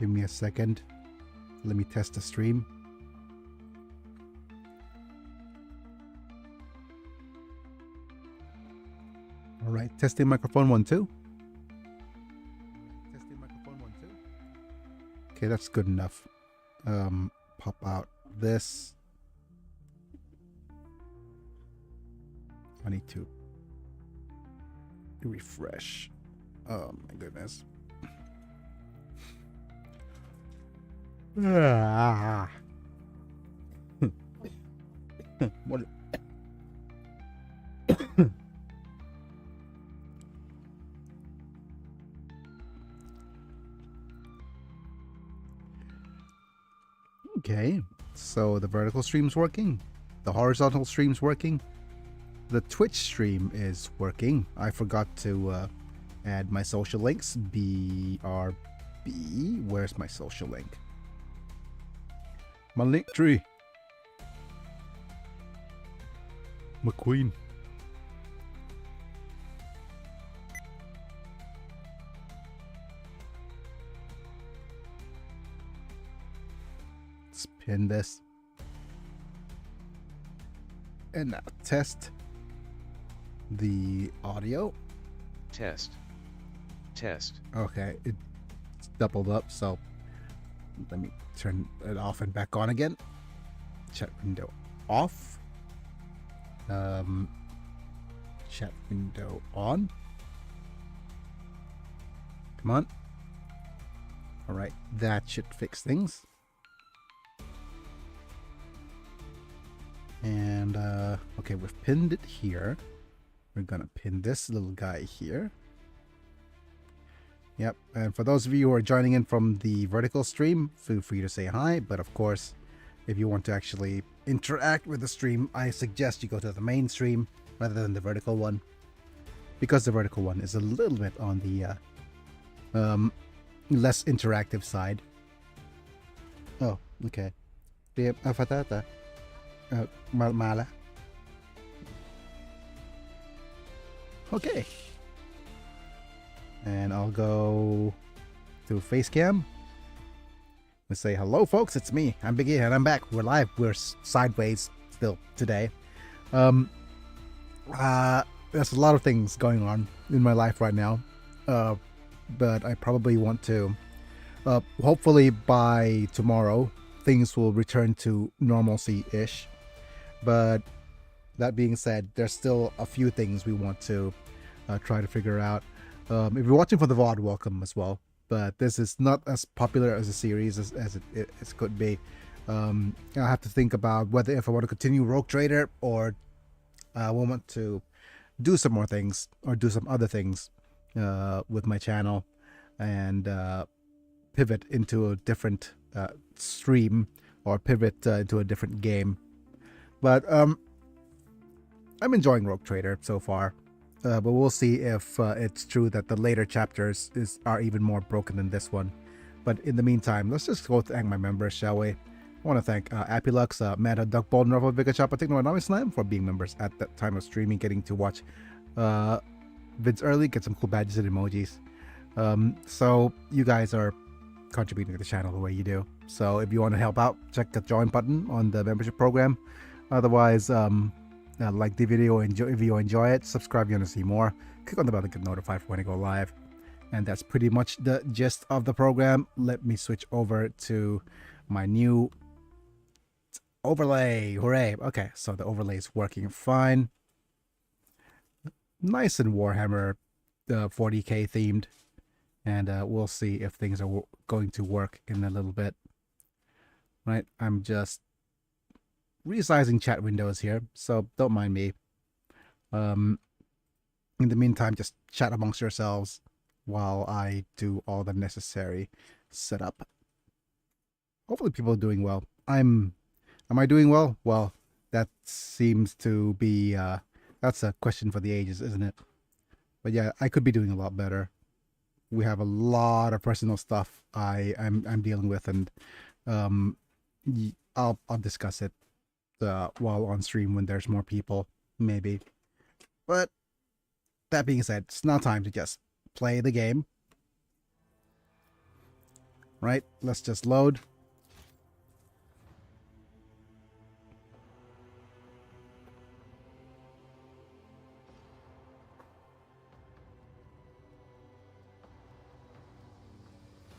Give me a second. Let me test the stream. All right, testing microphone 1 2. Testing microphone 1 2. Okay, that's good enough. Pop out this. I need to refresh. Oh my goodness. What? Okay, so the vertical stream's working. The horizontal stream's working. The Twitch stream is working. I forgot to add my social links. BRB. Where's my social link? My link tree. McQueen. Let's pin this. And now test the audio. Test. Test. Okay, it's doubled up, so let me turn it off and back on again. Chat window off. Chat window on. Come on. All right, that should fix things. And okay, we've pinned it here. We're gonna pin this little guy here. Yep, and for those of you who are joining in from the vertical stream, feel free to say hi. But of course, if you want to actually interact with the stream, I suggest you go to the main stream rather than the vertical one, because the vertical one is a little bit on the less interactive side. Oh, okay. Mala. Okay. And I'll go to Facecam. Let's say hello, folks. It's me. I'm Biggie, and I'm back. We're live. We're sideways still today. There's a lot of things going on in my life right now. But I probably want to. Hopefully by tomorrow, things will return to normalcy-ish. But that being said, there's still a few things we want to try to figure out. If you're watching for the VOD, welcome as well. But this is not as popular as a series as it could be. I have to think about whether if I want to continue Rogue Trader or I want to do some more things or do some other things with my channel and pivot into a different stream or pivot into a different game. But I'm enjoying Rogue Trader so far. But we'll see if it's true that the later chapters are even more broken than this one. But in the meantime, let's just go thank my members, shall we? I want to thank Apilux, Meta, Duckball, Norval, Vika Chapa, Techno, and Nami Slam for being members at that time of streaming, getting to watch vids early, get some cool badges and emojis. So you guys are contributing to the channel the way you do. So if you want to help out, check the join button on the membership program. Otherwise, like the video, if you enjoy it, subscribe if you want to see more. Click on the bell to get notified when I go live. And that's pretty much the gist of the program. Let me switch over to my new overlay. Hooray! Okay, so the overlay is working fine. Nice and Warhammer 40k themed. And we'll see if things are going to work in a little bit. Right, I'm just resizing chat windows here, so don't mind me. In the meantime, just chat amongst yourselves while I do all the necessary setup. Hopefully people are doing well. Am I doing well? Well, that seems to be that's a question for the ages, isn't it? But yeah, I could be doing a lot better. We have a lot of personal stuff I'm dealing with, and I'll discuss it while on stream when there's more people, maybe. But that being said, it's now time to just play the game. Right, let's just load.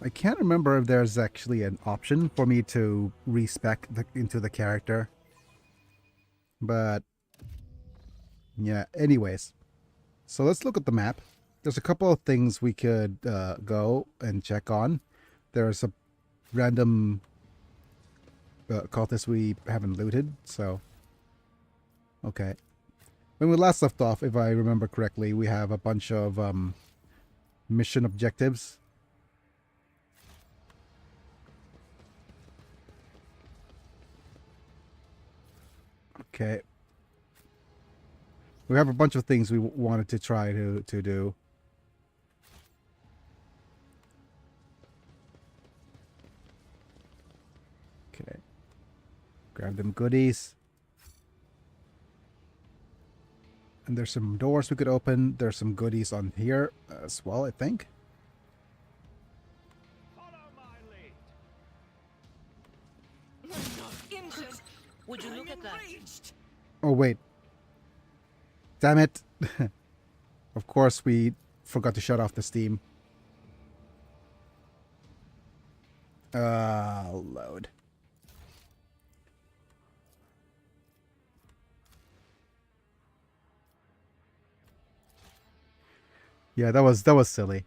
I can't remember if there's actually an option for me to respec into the character. But yeah, anyways. So let's look at the map. There's a couple of things we could go and check on. There's a random cultist we haven't looted, so... Okay. When we last left off, if I remember correctly, we have a bunch of mission objectives. Okay. We have a bunch of things we wanted to try to do. Okay. Grab them goodies. And there's some doors we could open. There's some goodies on here as well, I think. Follow my lead. Injured. Would you look at that? Oh, wait. Damn it. Of course, we forgot to shut off the steam. Load. Yeah, that was silly.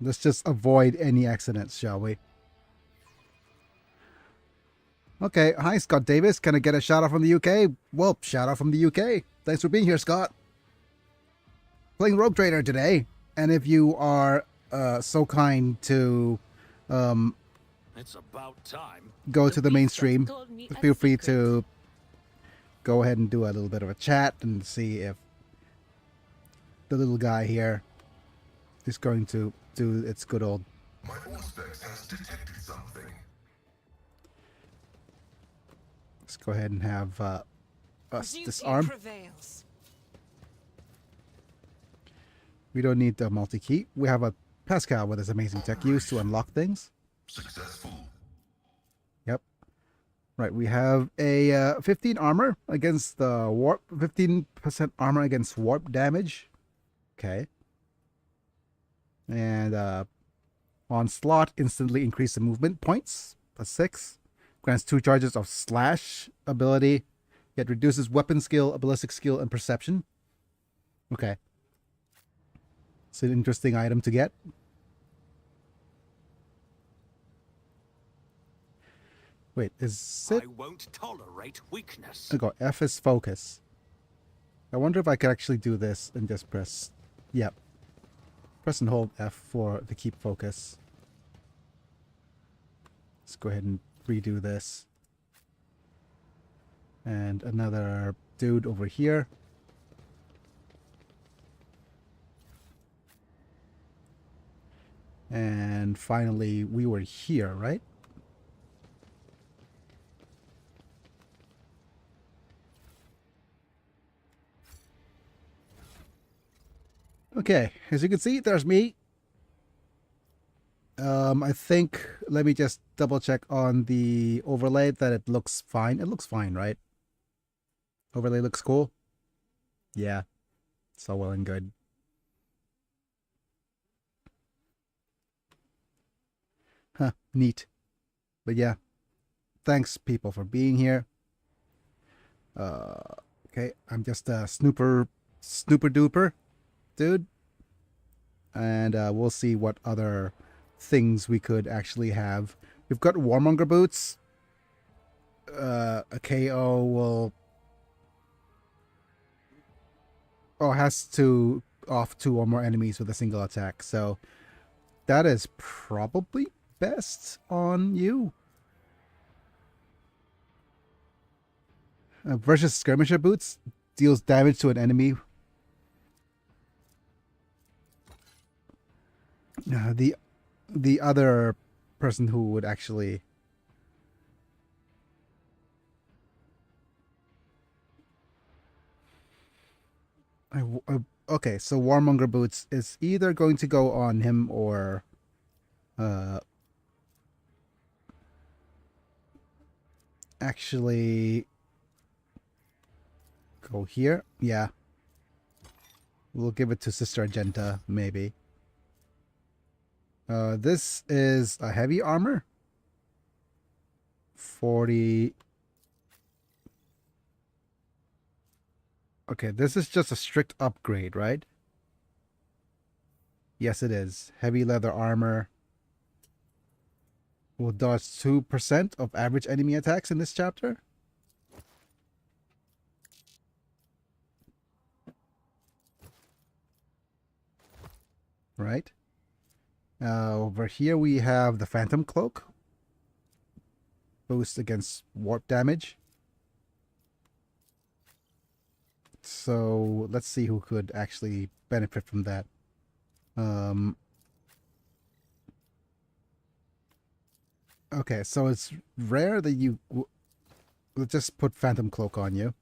Let's just avoid any accidents, shall we? Okay, hi Scott Davis. Can I get a shout out from the UK? Well, shout out from the UK. Thanks for being here, Scott. Playing Rogue Trader today, and if you are so kind to It's about time. go to the main stream, Told me a feel free secret. to go ahead and do a little bit of a chat and see if the little guy here is going to do its good old... My Auspex has detected something. Let's go ahead and have us Duty disarm. prevails. We don't need the multi-key. We have a Pascal with his amazing tech used to unlock things. Successful. Yep. Right, we have a 15 armor against the warp, 15% armor against warp damage. Okay. And onslaught instantly increase the movement points, +6. Grants 2 charges of slash ability, yet reduces weapon skill, ballistic skill, and perception. Okay. It's an interesting item to get. Wait, is it? I won't tolerate weakness. I go F is focus. I wonder if I could actually do this and just press... Yep. Press and hold F for to keep focus. Let's go ahead and redo this. And another dude over here. And finally, we were here, right? Okay, as you can see, there's me. I think, let me just double check on the overlay that it looks fine. It looks fine, right? Overlay looks cool. Yeah, it's all well and good. Huh, neat. But yeah, thanks people for being here. Okay, I'm just a snooper duper dude. And we'll see what other things we could actually have. We've got Warmonger boots. A KO will... Oh, has to off 2 or more enemies with a single attack. So that is probably best on you. Versus Skirmisher boots. Deals damage to an enemy. The other person who would actually... Okay, so Warmonger Boots is either going to go on him or actually go here. Yeah. We'll give it to Sister Argenta, maybe. This is a heavy armor. 40. Okay, this is just a strict upgrade, right? Yes, it is. Heavy leather armor. Will dodge 2% of average enemy attacks in this chapter. Right. Over here we have the Phantom Cloak. Boost against warp damage. So let's see who could actually benefit from that. Okay, so it's rare that you... Let's just put Phantom Cloak on you.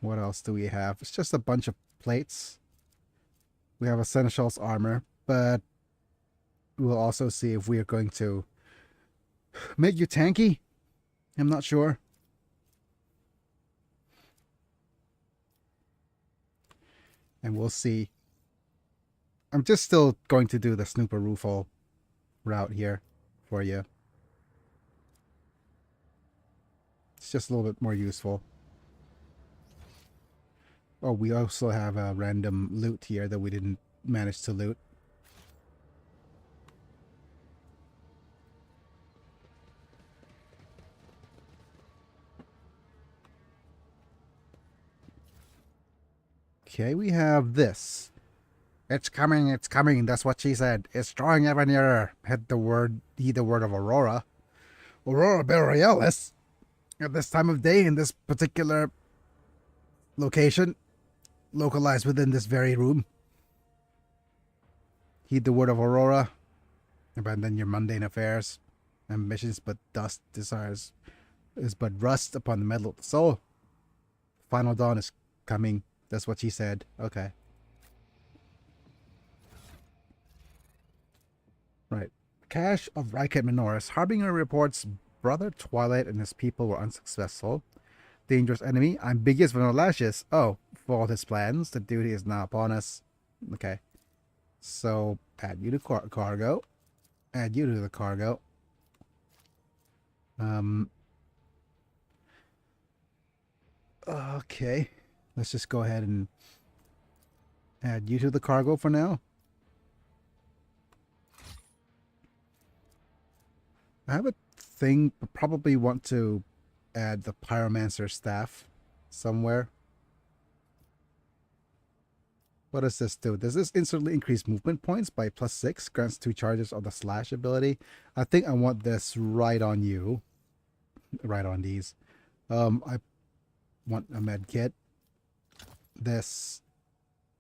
What else do we have? It's just a bunch of plates. We have a Seneschal's armor, but we'll also see if we are going to make you tanky. I'm not sure. And we'll see. I'm just still going to do the Snooper Rufal route here for you. It's just a little bit more useful. Oh, we also have a random loot here that we didn't manage to loot. Okay, we have this. It's coming, it's coming. That's what she said. It's drawing ever nearer. Heed the word of Aurora. Aurora Borealis. At this time of day, in this particular location, localized within this very room. Heed the word of Aurora. Abandon your mundane affairs. Ambitions but dust. Desires is but rust upon the metal of the soul. Final dawn is coming. That's what she said. Okay. Right. Cache of Ryket Minoris. Harbinger reports Brother Twilight and his people were unsuccessful. Dangerous enemy. Ambiguous Vanilla Lashes. Oh, foiled his plans. The duty is now upon us. Okay. So, add you to cargo. Add you to the cargo. Okay. Let's just go ahead and add you to the cargo for now. I have a thing, but probably want to add the Pyromancer staff somewhere. What does this do? Does this instantly increase movement points by +6? Grants 2 charges of the slash ability. I think I want this right on you. Right on these. I want a med kit. This.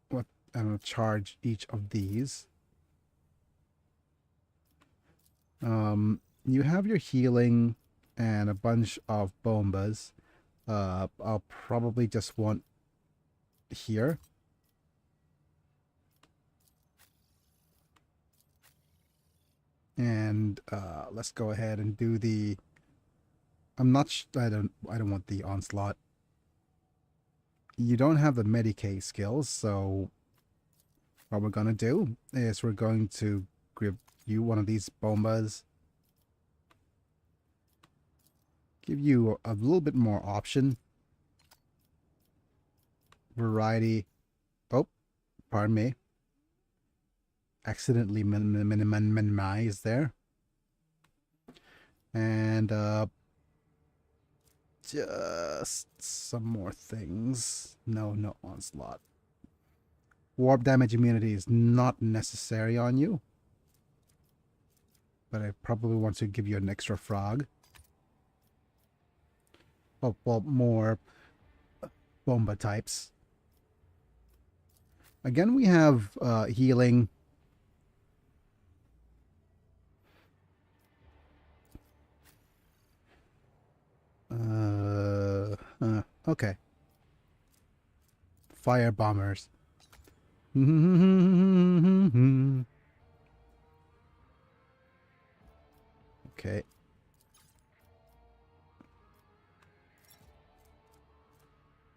What? I'm going to charge each of these. You have your healing and a bunch of bombas. I'll probably just want here. And let's go ahead and do the... I'm not... I don't want the onslaught. You don't have the Medicaid skills, so what we're gonna do is we're going to give you one of these bombas. Give you a little bit more option. Variety. Oh, pardon me. Accidentally minimized there. And just some more things. No onslaught. Warp damage immunity is not necessary on you. But I probably want to give you an extra frog. Oh, well, more bomba types. Again, we have healing. Okay. Fire bombers. Okay.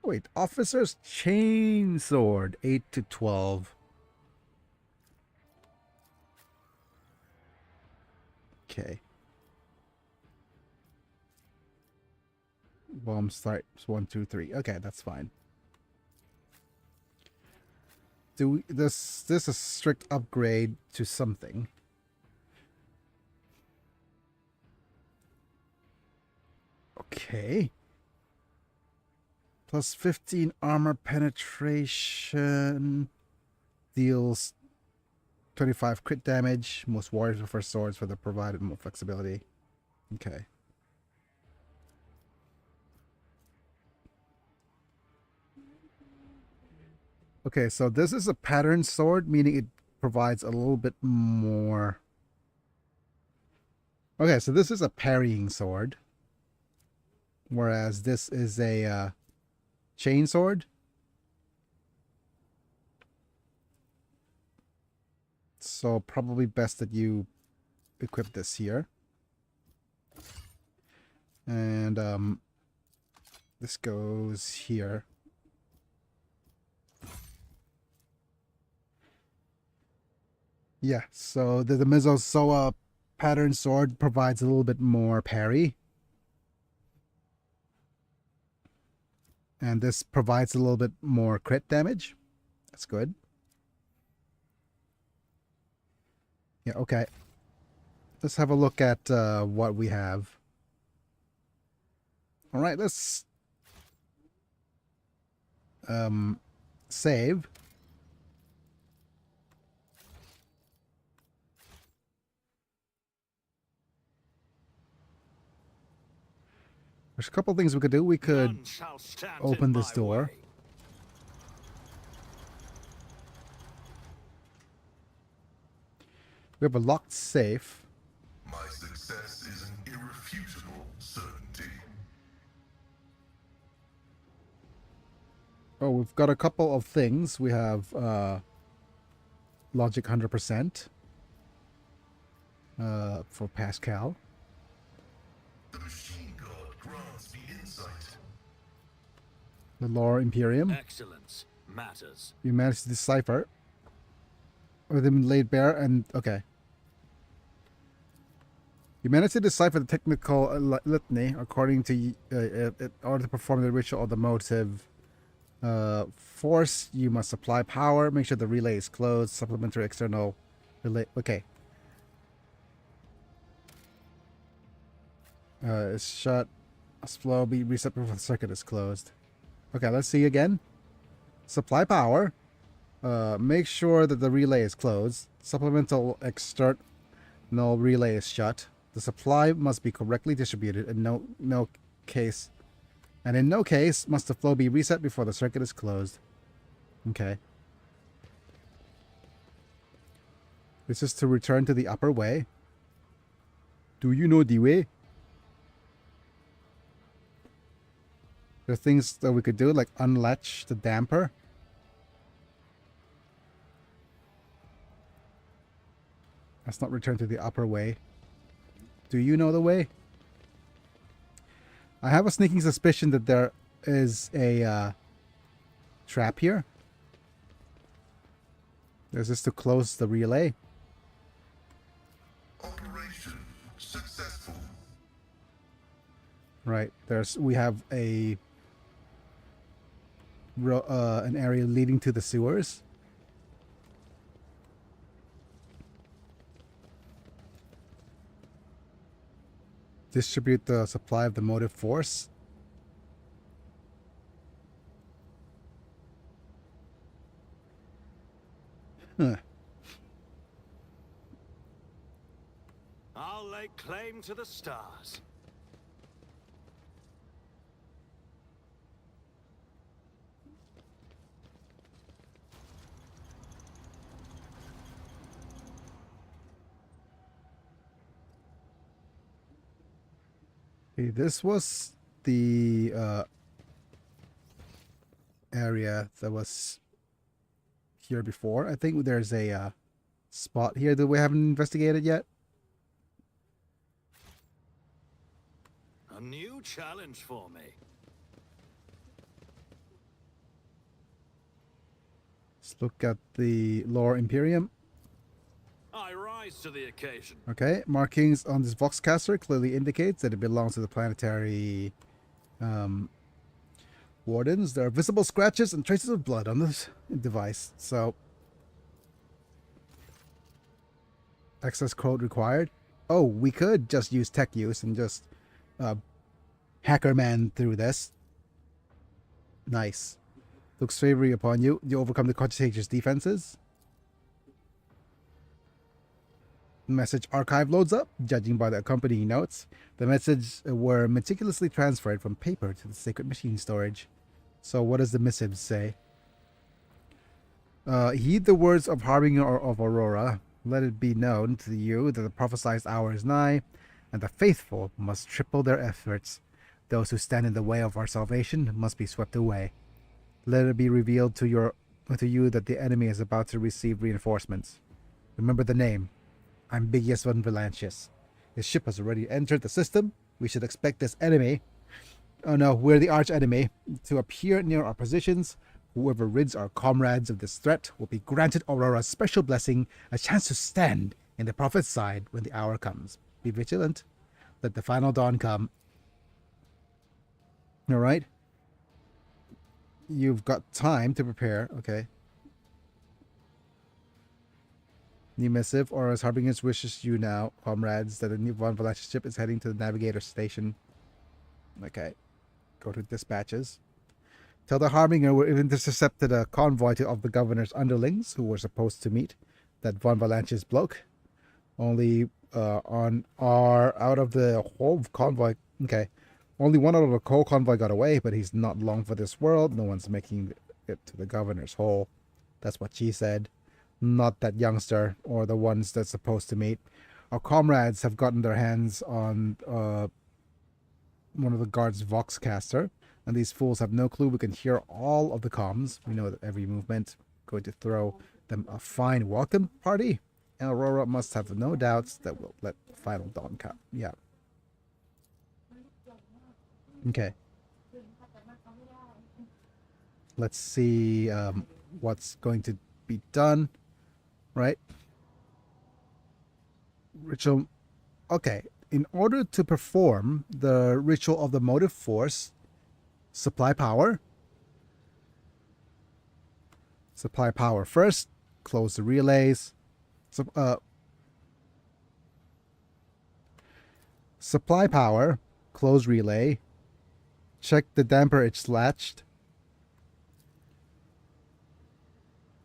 Wait, officer's chainsword, 8 to 12. Okay. Bomb stripes 1, 2, 3. Okay, that's fine. This is a strict upgrade to something. Okay. Plus 15 armor penetration. Deals 25 crit damage. Most warriors prefer swords for the provided more flexibility. Okay. Okay, so this is a pattern sword, meaning it provides a little bit more. Okay, so this is a parrying sword. Whereas this is a chain sword. So probably best that you equip this here. And this goes here. Yeah, so the Mizosoa pattern sword provides a little bit more parry. And this provides a little bit more crit damage. That's good. Yeah, okay. Let's have a look at what we have. All right, let's save. There's a couple things we could do. We could None shall stand open in this my door. way. We have a locked safe. My success is an irrefutable certainty. Oh, we've got a couple of things. We have logic 100% for Pascal. The machine god grants me insight. The Lore Imperium. Excellence matters. You managed to decipher. With him laid bare and okay. You managed to decipher the technical litany according to in order to perform the ritual of the motive force. You must supply power. Make sure the relay is closed. Supplementary external relay. Okay. It's shut. Flow be reset before the circuit is closed. Okay, let's see again. Supply power. Make sure that the relay is closed. Supplemental external relay is shut. The supply must be correctly distributed and in no case must the flow be reset before the circuit is closed. Okay. This is to return to the upper way. Do you know the way? There are things that we could do, like unlatch the damper. Let's not return to the upper way. Do you know the way? I have a sneaking suspicion that there is a trap here. Is this to close the relay? Operation successful. Right. We have an area leading to the sewers. Distribute the supply of the motive force. Huh. I'll lay claim to the stars. Okay, this was the area that was here before. I think there's a spot here that we haven't investigated yet. A new challenge for me. Let's look at the Lore Imperium. I rise to the occasion. Okay, markings on this Voxcaster clearly indicates that it belongs to the planetary wardens. There are visible scratches and traces of blood on this device, so access code required. Oh, we could just use tech use and just hacker man through this. Nice. Looks favorably upon you. You overcome the Cogitator's defenses. Message archive loads up. Judging by the accompanying notes, the messages were meticulously transferred from paper to the sacred machine storage. So what does the missive say? Heed the words of Harbinger of Aurora. Let it be known to you that the prophesied hour is nigh, and the faithful must triple their efforts. Those who stand in the way of our salvation must be swept away. Let it be revealed to you that the enemy is about to receive reinforcements. Remember the name. Ambiguous von Valancius. His ship has already entered the system. We should expect this enemy, oh no, we're the arch enemy, to appear near our positions. Whoever rids our comrades of this threat will be granted Aurora's special blessing, a chance to stand in the prophet's side when the hour comes. Be vigilant. Let the final dawn come. Alright. You've got time to prepare. Okay. New missive. Auror's Harbinger wishes you now, comrades, that the new Von Valancius ship is heading to the navigator station. Okay. Go to dispatches. Tell the Harbinger we've intercepted a convoy of the governor's underlings who were supposed to meet that Von Valancius bloke. Only out of the whole convoy. Okay. Only one out of the whole convoy got away, but he's not long for this world. No one's making it to the governor's hole. That's what she said. Not that youngster or the ones that's supposed to meet. Our comrades have gotten their hands on one of the guards' Voxcaster, and these fools have no clue we can hear all of the comms. We know that every movement going to throw them a fine welcome party, and Aurora must have no doubts that we'll let the final dawn come. Yeah. Okay. Let's see what's going to be done. Right? Ritual. Okay. In order to perform the ritual of the motive force, supply power. Supply power first. Close the relays. Supply power. Close relay. Check the damper it's latched.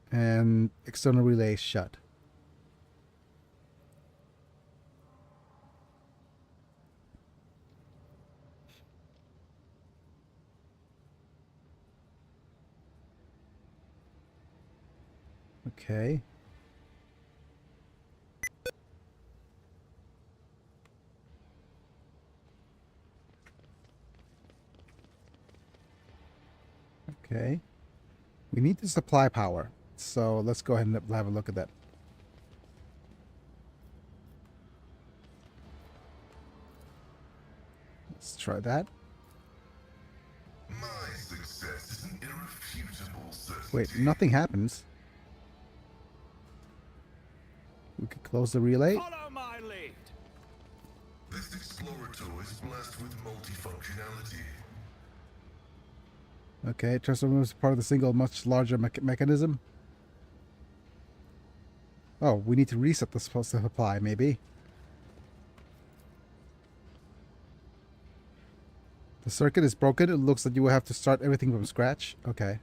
And external relay shut. Okay. Okay. We need to supply power. So let's go ahead and have a look at that. Let's try that. My success is an irrefutable certainty. Wait, nothing happens. We could close the relay. Follow my lead. This Explorator is blessed with multifunctionality. Okay, transformer is part of the single much larger mechanism. Oh, we need to reset the supply, maybe. The circuit is broken. It looks like you will have to start everything from scratch. Okay.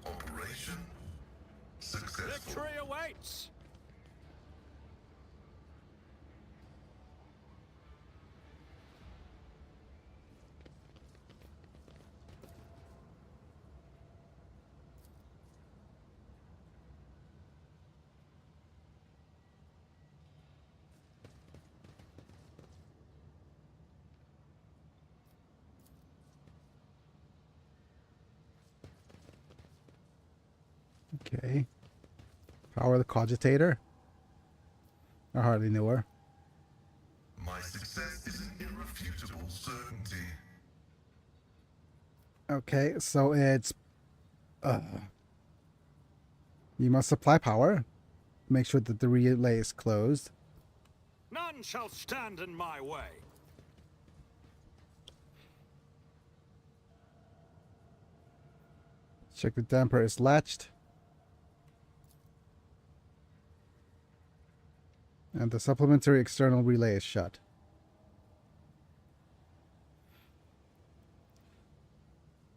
Operation successful. Victory awaits. Okay. Power the cogitator. I hardly knew her. My success is an irrefutable certainty. Okay, so it's you must supply power. Make sure that the relay is closed. None shall stand in my way. Check the damper is latched. And the supplementary external relay is shut.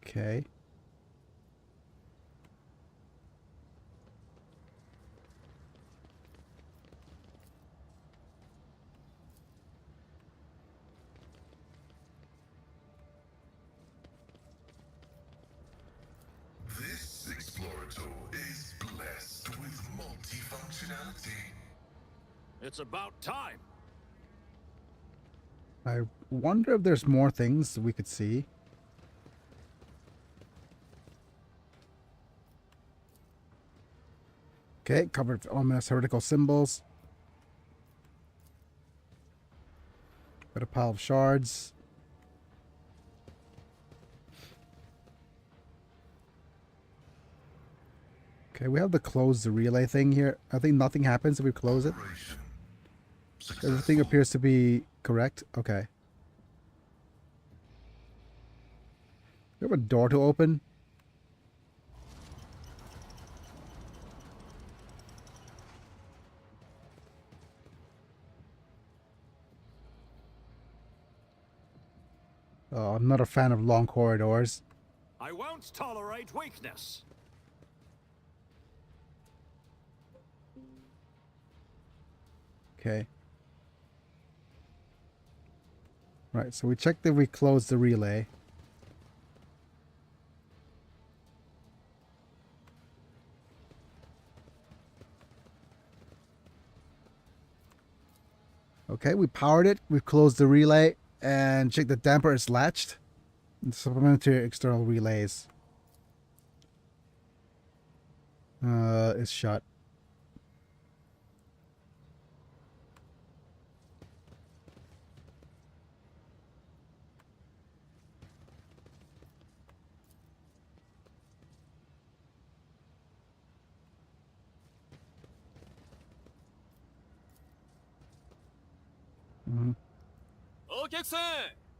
Okay. This Explorator is blessed with multifunctionality. It's about time. I wonder if there's more things we could see. Okay, covered with ominous heretical symbols. Got a pile of shards. Okay, we have to close the relay thing here. I think nothing happens if we close it. Operation Everything successful. appears to be correct. Okay. We have a door to open. Oh, I'm not a fan of long corridors. I won't tolerate weakness. Okay. Right, so we checked that we closed the relay. Okay, we powered it, we've closed the relay, and checked the damper is latched. And supplementary external relays is shut.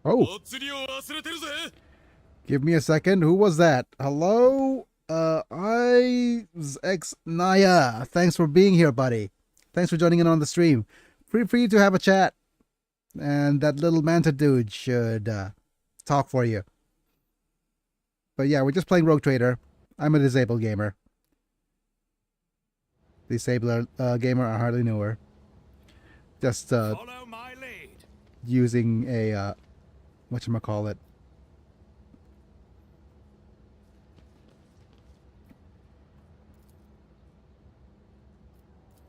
Oh, give me a second. Who was that? Hello? X Naya. Thanks for being here, buddy. Thanks for joining in on the stream. Feel free to have a chat. And that little manta dude should talk for you. But yeah, we're just playing Rogue Trader. I'm a disabled gamer. Disabled gamer, I hardly knew her. Just Follow my lead. using a whatchamacallit.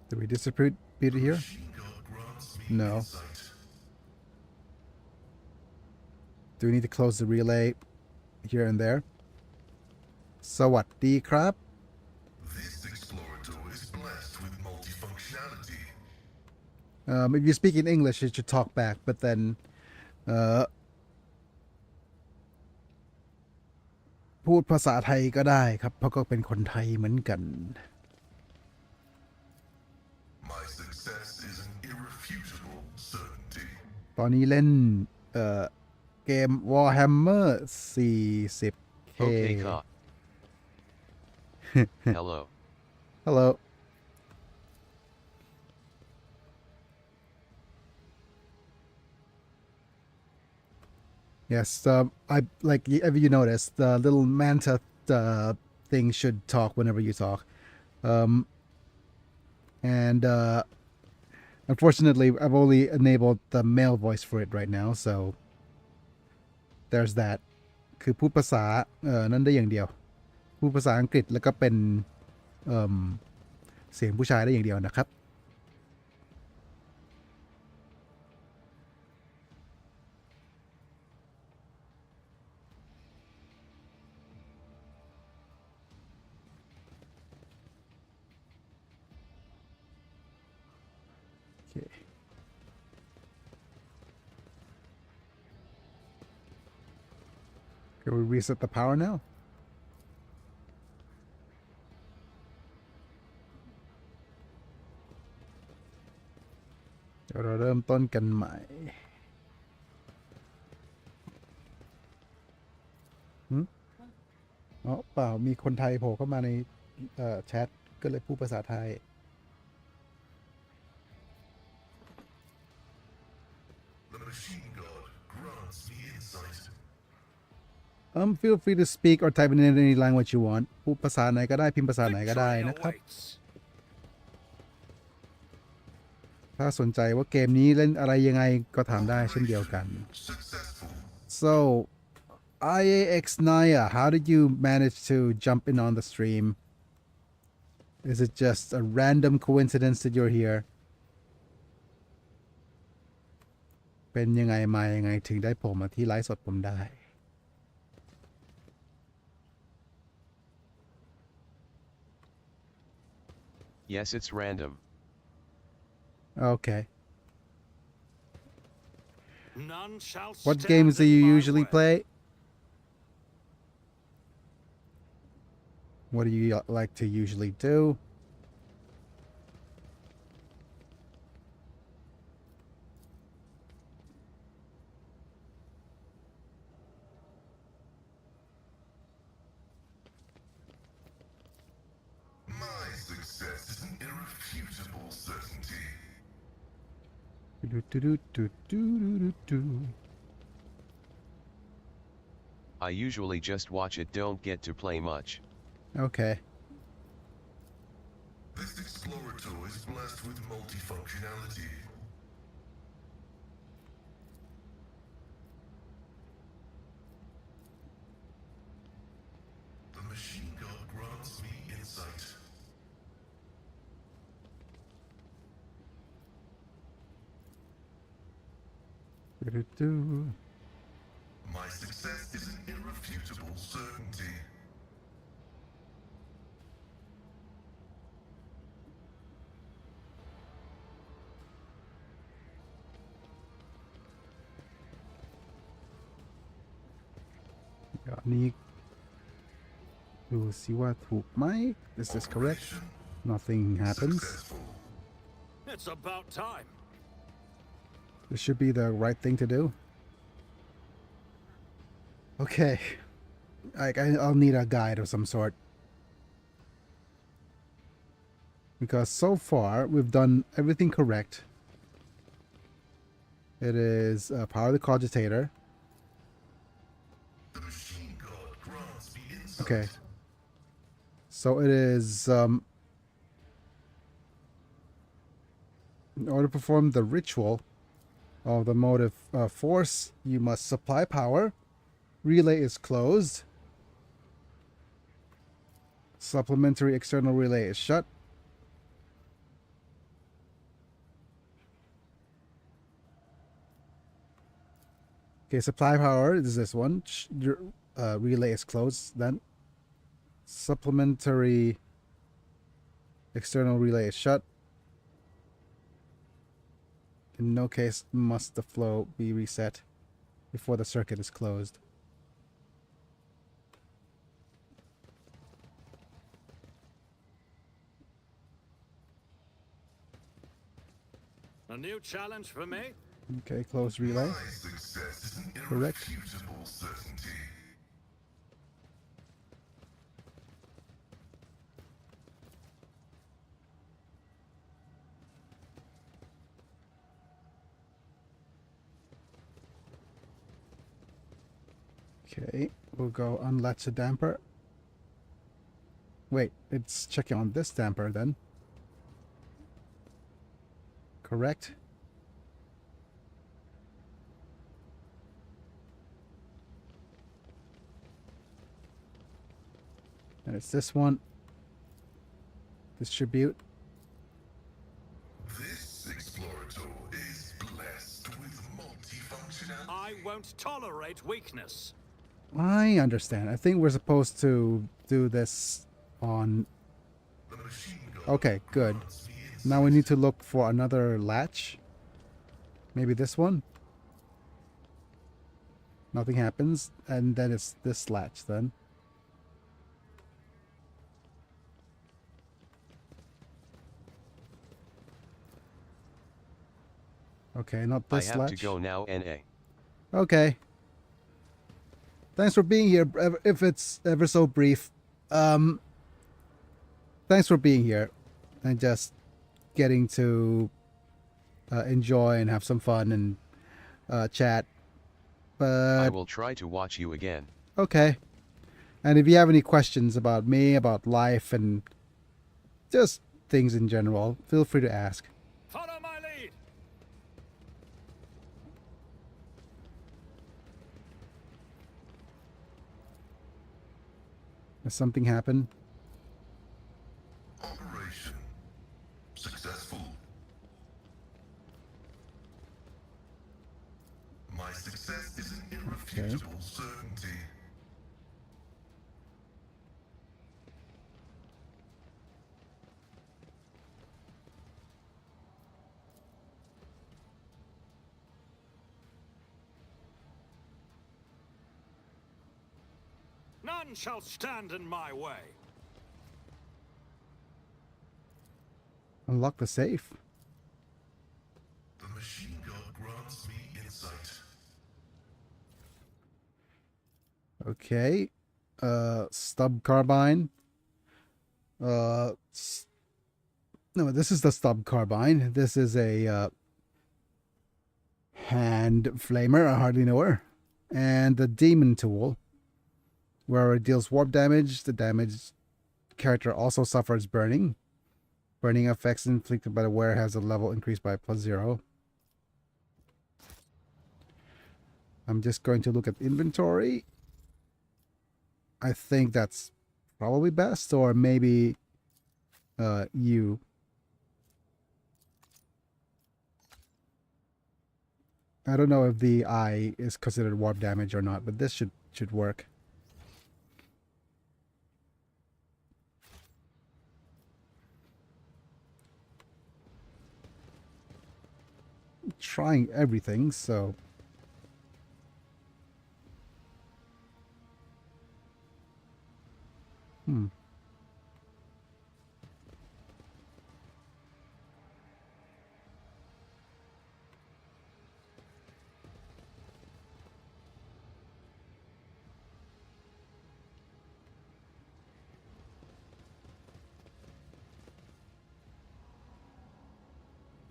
Did we disappear it here? Machine God grants me No. insight. Do we need to close the relay here and there? So what? D crap? This Explorator is blessed with multifunctionality. If you speak in English, it should talk back, but thenพูดภาษาไทยก็ได้ครับ เพราะก็เป็นคนไทยเหมือนกัน My success is an irrefutable certainty. ตอนนี้เล่นเกม Warhammer 40k Okay, ka. Hello. Hello. Yes, I like if you notice the little manta thing should talk whenever you talk, and unfortunately I've only enabled the male voice for it right now, so there's that. คือพูดภาษานั้นได้อย่างเดียว พูดภาษาอังกฤษแล้วก็เป็นเสียงผู้ชายได้อย่างเดียวนะครับ โ Okay. Can we reset the power now? เดี๋ยวเราเริ่มต้นกันใหม่อ๋อเปล่ามีคนไทยโผล่เข้ามาในแชทก็เลยพูดภาษาไทย The machine god grants me insight. Feel free to speak or type in any language you want พูดภาษาไหนก็ได้พิมพ์ภาษาไหนก็ได้ Victory นะครับ awaits. ถ้าสนใจว่าเกมนี้เล่นอะไรยังไงก็ถามได้เช่นเดียวกัน Successful. So IAX Naya, how did you manage to jump in on the stream? Is it just a random coincidence that you're here? เป็นยังไงมายังไงถึงได้ผมมาที่ไลฟ์สดผมได้ Yes, it's random. Okay. None shall What stand games do in you my usually way. play? What do you like to usually do? My success is an irrefutable certainty. Do-do-do-do-do-do-do. I usually just watch it, don't get to play much. Okay. This Explorator is blessed with multifunctionality. The machine god grants me insight. Do-do-do. My success is an irrefutable certainty. Got any? ดูสิว่าถูกไหม Is this correct? Operation Nothing happens. successful. It's about time. This should be the right thing to do. Okay. I'll need a guide of some sort. Because so far, we've done everything correct. It is power the cogitator. The machine god grants me insight. Okay. So it is, in order to perform the ritual of the motive force, you must supply power. Relay is closed. Supplementary external relay is shut. Okay, supply power is this one. Relay is closed. Then supplementary external relay is shut. In no case must the flow be reset before the circuit is closed. A new challenge for me? Okay, close relay. My success is an Correct. irrefutable certainty. Okay, we'll go unlatch the damper. Wait, it's checking on this damper then. Correct. And it's this one. Distribute. This Explorator is blessed with multifunctionality. I won't tolerate weakness. I understand. I think we're supposed to do this on... The machine god Okay, good. grants me insight. Now we need to look for another latch. Maybe this one? Nothing happens. And then it's this latch then. Okay, not I this have latch. to go now, NA. Okay. Thanks for being here, if it's ever so brief. Thanks for being here and just getting to enjoy and have some fun and chat. I But will try to watch you again. okay. And if you have any questions about me, about life, and just things in general, feel free to ask. Follow my lead. Has something happened? Operation successful. My success is an irrefutable certainty. None shall stand in my way. Unlock the safe. The machine god grants me insight. Okay. Stub carbine. No, this is the stub carbine. This is a hand flamer. I hardly know her. And the demon tool, where it deals warp damage. The damaged character also suffers burning. Burning effects inflicted by the wearer has a level increased by +0. I'm just going to look at inventory. I think that's probably best, or maybe you. I don't know if the eye is considered warp damage or not, but this should work. Trying everything, so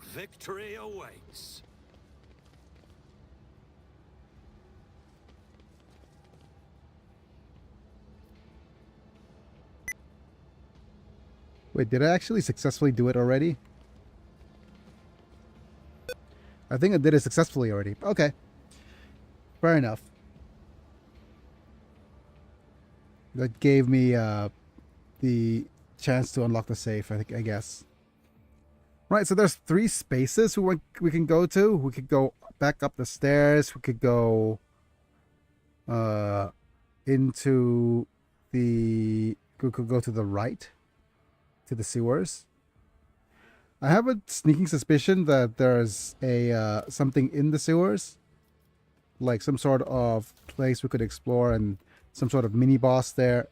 Victory awaits. Wait, did I actually successfully do it already? I think I did it successfully already. Okay. Fair enough. That gave me the chance to unlock the safe, I guess. Right, so there's 3 spaces we can go to. We could go back up the stairs. We could go into the... We could go to the right, to the sewers. I have a sneaking suspicion that there's a something in the sewers, like some sort of place we could explore and some sort of mini boss there.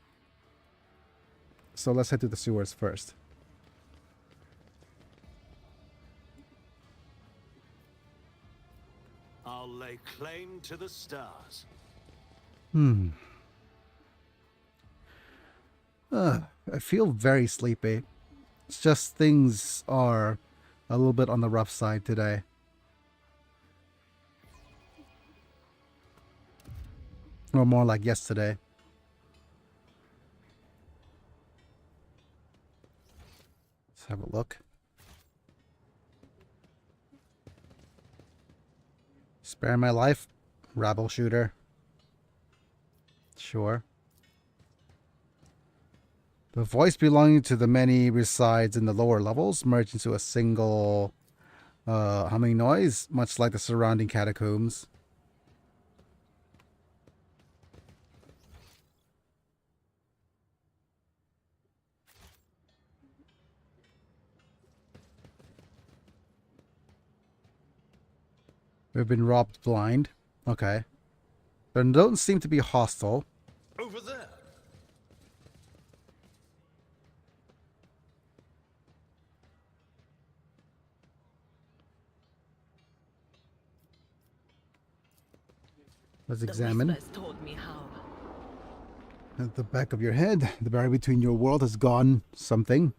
So let's head to the sewers first. I'll lay claim to the stars. I feel very sleepy. It's just things are a little bit on the rough side today. Or more like yesterday. Let's have a look. Spare my life, rabble shooter. Sure. The voice belonging to the many resides in the lower levels, merged into a single humming noise, much like the surrounding catacombs. We've been robbed blind. Okay. They don't seem to be hostile. Over there. Let's The examine. Whistlers told me how. At the back of your head, the barrier between your world has gone something.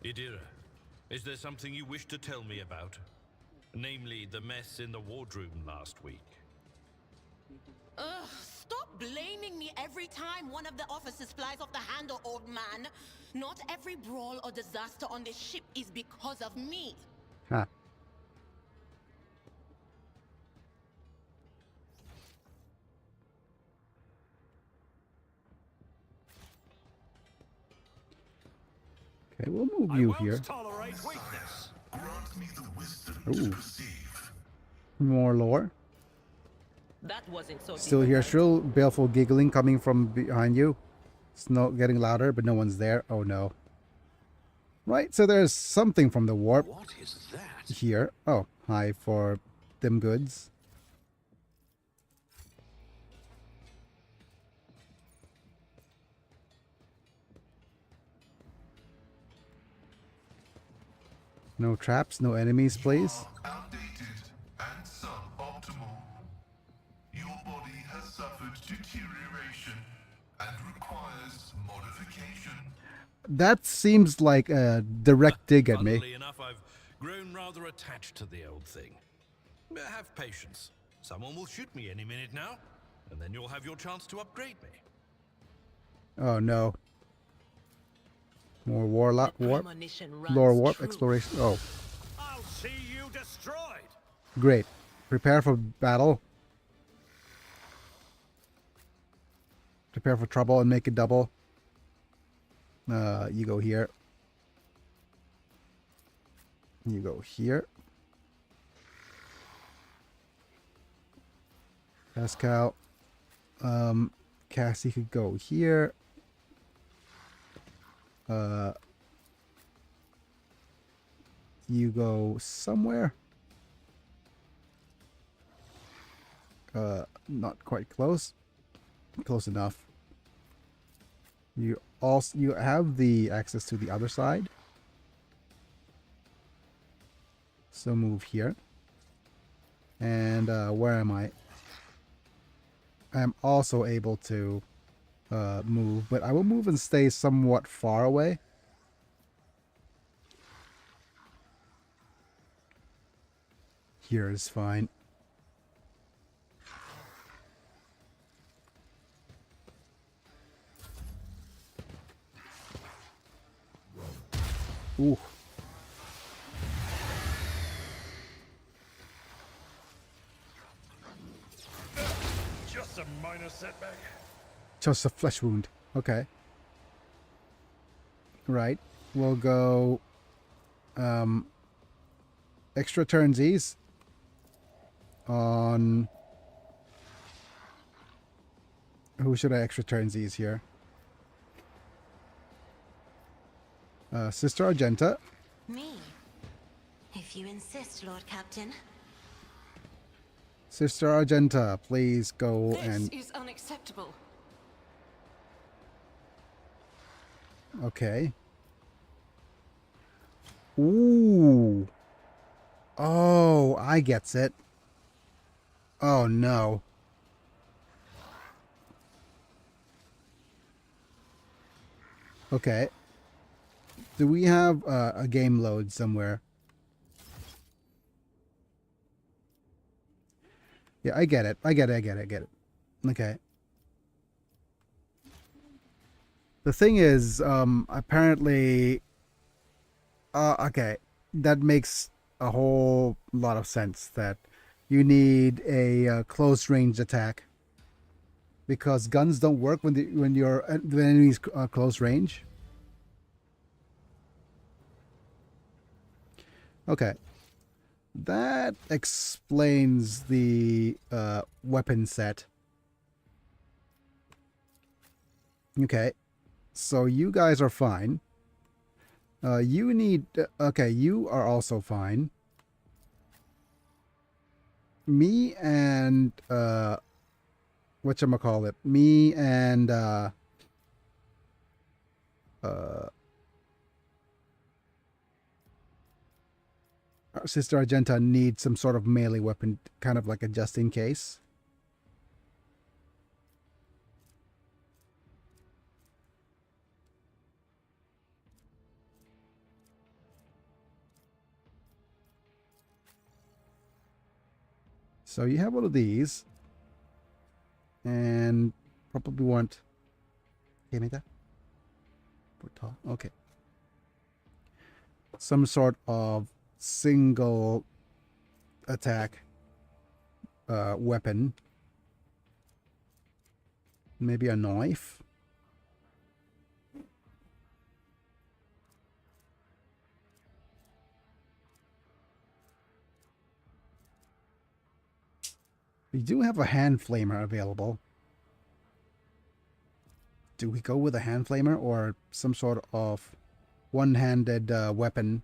Idira, is there something you wish to tell me about? Namely, the mess in the wardroom last week. Ugh, stop blaming me every time one of the officers flies off the handle, old man. Not every brawl or disaster on this ship is because of me. Huh. Okay, we'll move I you won't here. tolerate weakness. Grant me the wisdom Ooh. to perceive. More lore. That wasn't so Still hear difficult. shrill, baleful giggling coming from behind you. It's not getting louder, but no one's there. Oh no. Right, so there's something from the warp What is that? here. Oh, hi for them goods. No traps, no enemies, please. Outdated and suboptimal. Your body has suffered deterioration and requires modification. That seems like a direct dig at me. Funnily enough, I've grown rather attached to the old thing. Have patience. Someone will shoot me any minute now, and then you'll have your chance to upgrade me. Oh no. More warlock warp. Premonition runs Lore warp true. exploration. Oh, I'll see you destroyed. great. Prepare for battle. Prepare for trouble and make it double. You go here. You go here. Pascal. Cassie could go here. You go somewhere. Not quite close. Close enough. You have the access to the other side. So move here. And where am I? I am also able to move, but I will move and stay somewhat far away. Here is fine. Ooh. Just a minor setback. Just a flesh wound. Okay. Right. We'll go extra turnsies on who should I extra turnsies here? Sister Argenta. Me? If you insist, Lord Captain. Sister Argenta, please go and is unacceptable. okay. Ooh. Oh, I gets it. Oh no. Okay. Do we have a game load somewhere? Yeah, I get it. I get it. Okay. The thing is, apparently... okay. That makes a whole lot of sense that you need a close range attack. Because guns don't work when the enemy's close range. Okay. that explains the weapon set. Okay, so you guys are fine. You need... okay, you are also fine. Me and... whatchamacallit? Me and... our sister Argenta need some sort of melee weapon, kind of like a just in case. So you have one of these, and probably want... okay. Some sort of single attack weapon. Maybe a knife. We do have a hand flamer available. Do we go with a hand flamer or some sort of one-handed weapon?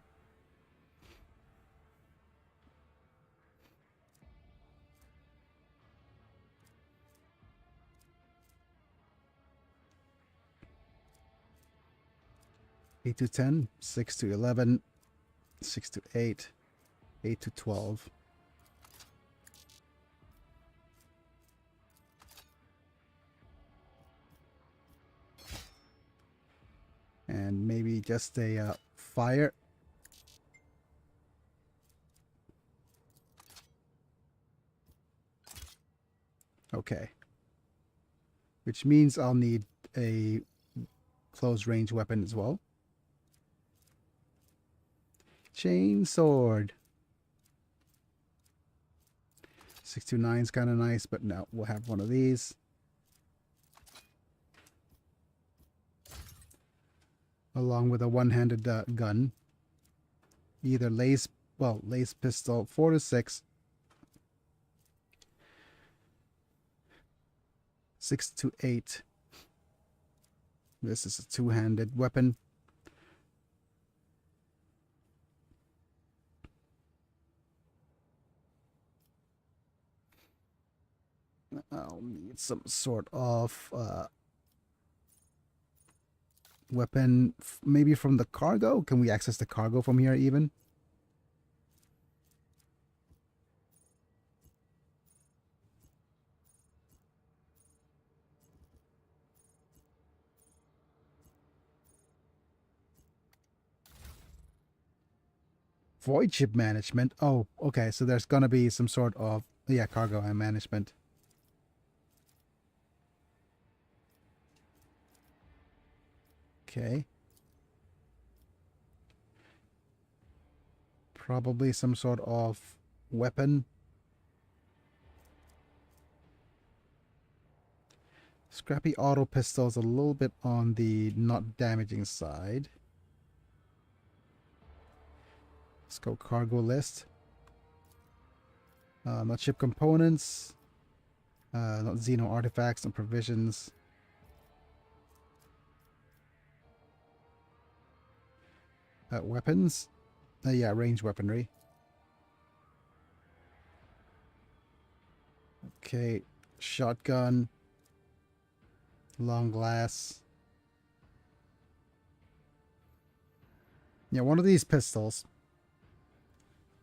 Eight to 10, 6 to 11, 6 to 8, 8 to 12. And maybe just a fire. Okay. Which means I'll need a close range weapon as well. Chain sword. 629 is kind of nice, but no, we'll have one of these. Along with a one-handed gun. Either lace pistol, 4 to 6. 6 to 8. This is a two-handed weapon. I'll need some sort of weapon, maybe from the cargo. Can we access the cargo from here even? Void ship management. Oh, okay. So there's gonna be some sort of, yeah, cargo and management. Okay. Probably some sort of weapon. Scrappy auto pistol's a little bit on the not damaging side. Let's go cargo list. Not ship components. Not Xeno artifacts and provisions. Weapons. Yeah, range weaponry. Okay, shotgun. Long glass. Yeah, one of these pistols.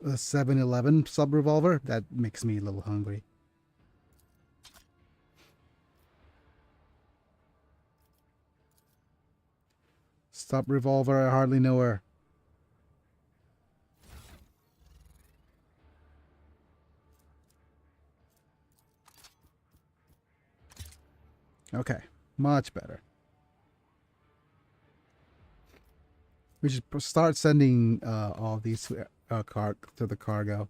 A 711 sub-revolver. That makes me a little hungry. Stop revolver, I hardly know her. Okay, much better. We should start sending all these to the cargo.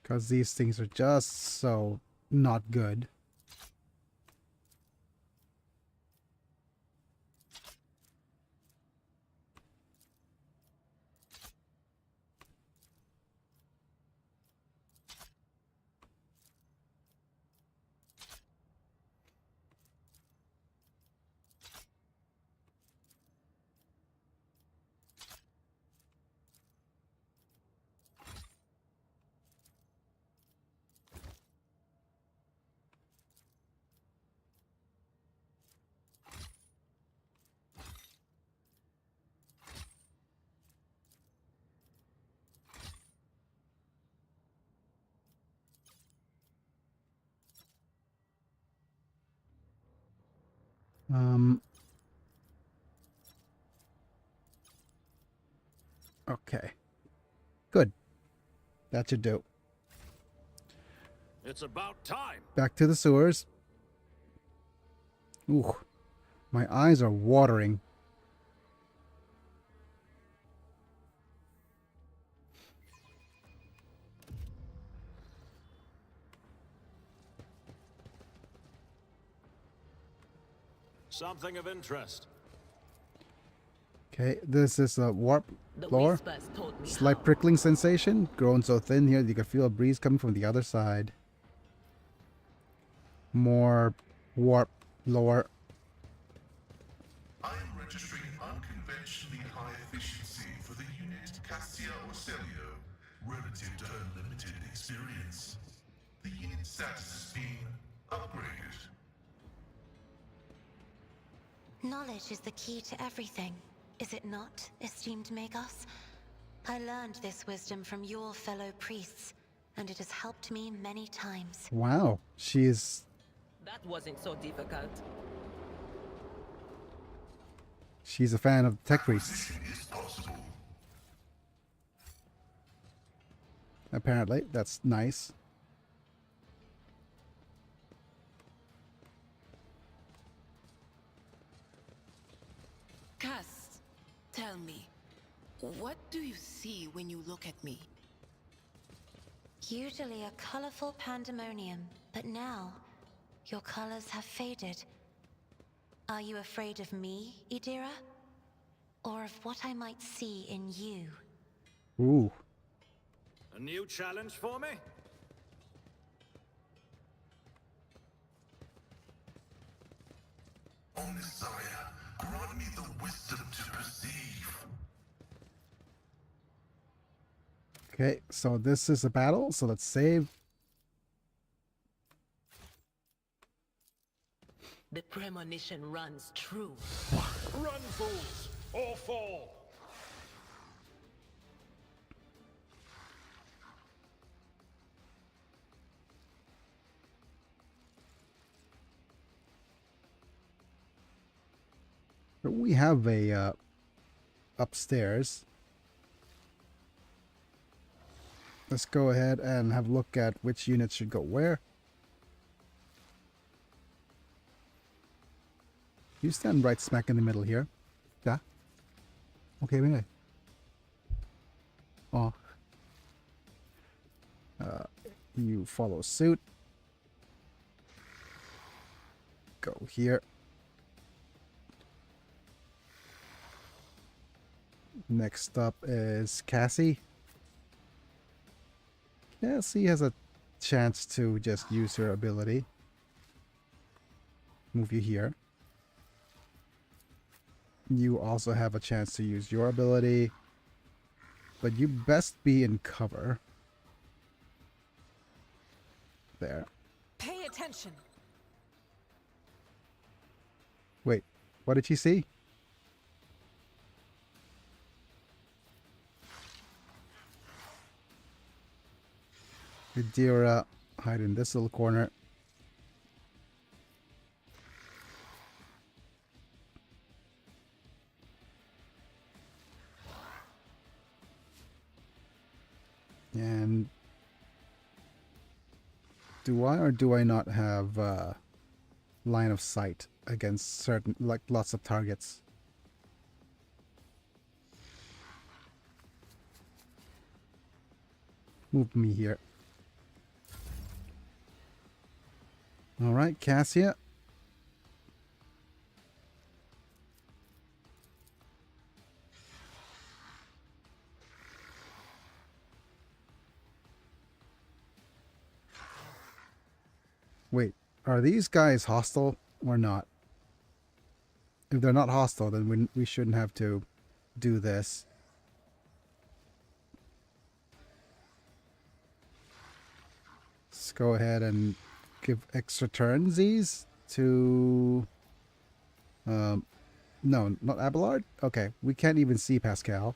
Because these things are just so not good. Okay. Good. That should do. It's about time. Back to the sewers. Ooh. My eyes are watering. Something of interest. Okay, this is a warp The floor. whispers told me Slight how. prickling sensation. Grown so thin here that you can feel a breeze coming from the other side. More warp lore. I am registering unconventionally high efficiency for the unit Cassia Orselio, relative to her limited experience. The unit status is being upgraded. Knowledge is the key to everything, is it not, esteemed Magos? I learned this wisdom from your fellow priests, and it has helped me many times. Wow, she's That wasn't so difficult. a fan of tech priests. Acquisition is possible. Apparently, that's nice. Cass, tell me, what do you see when you look at me? Usually a colorful pandemonium, but now your colors have faded. Are you afraid of me, Idira? Or of what I might see in you? Ooh. A new challenge for me? O Messiah, grant me the wisdom to perceive. Okay, so this is a battle, so let's save. The premonition runs true. Run, fools, or fall. We have a upstairs. Let's go ahead and have a look at which units should go where. You stand right smack in the middle here. Yeah. Okay, bên này. Oh. You follow suit. Go here. Next up is Cassie. Cassie has a chance to just use her ability. Move you here. You also have a chance to use your ability, but you best be in cover. There. Pay attention. Wait, what did she see? Idira, hide in this little corner. And do I or do I not have line of sight against certain, like lots of targets? Move me here. All right, Cassia. Wait, are these guys hostile or not? If they're not hostile, then we shouldn't have to do this. Let's go ahead and give extra turnsies to... no, not Abelard? Okay, we can't even see Pascal.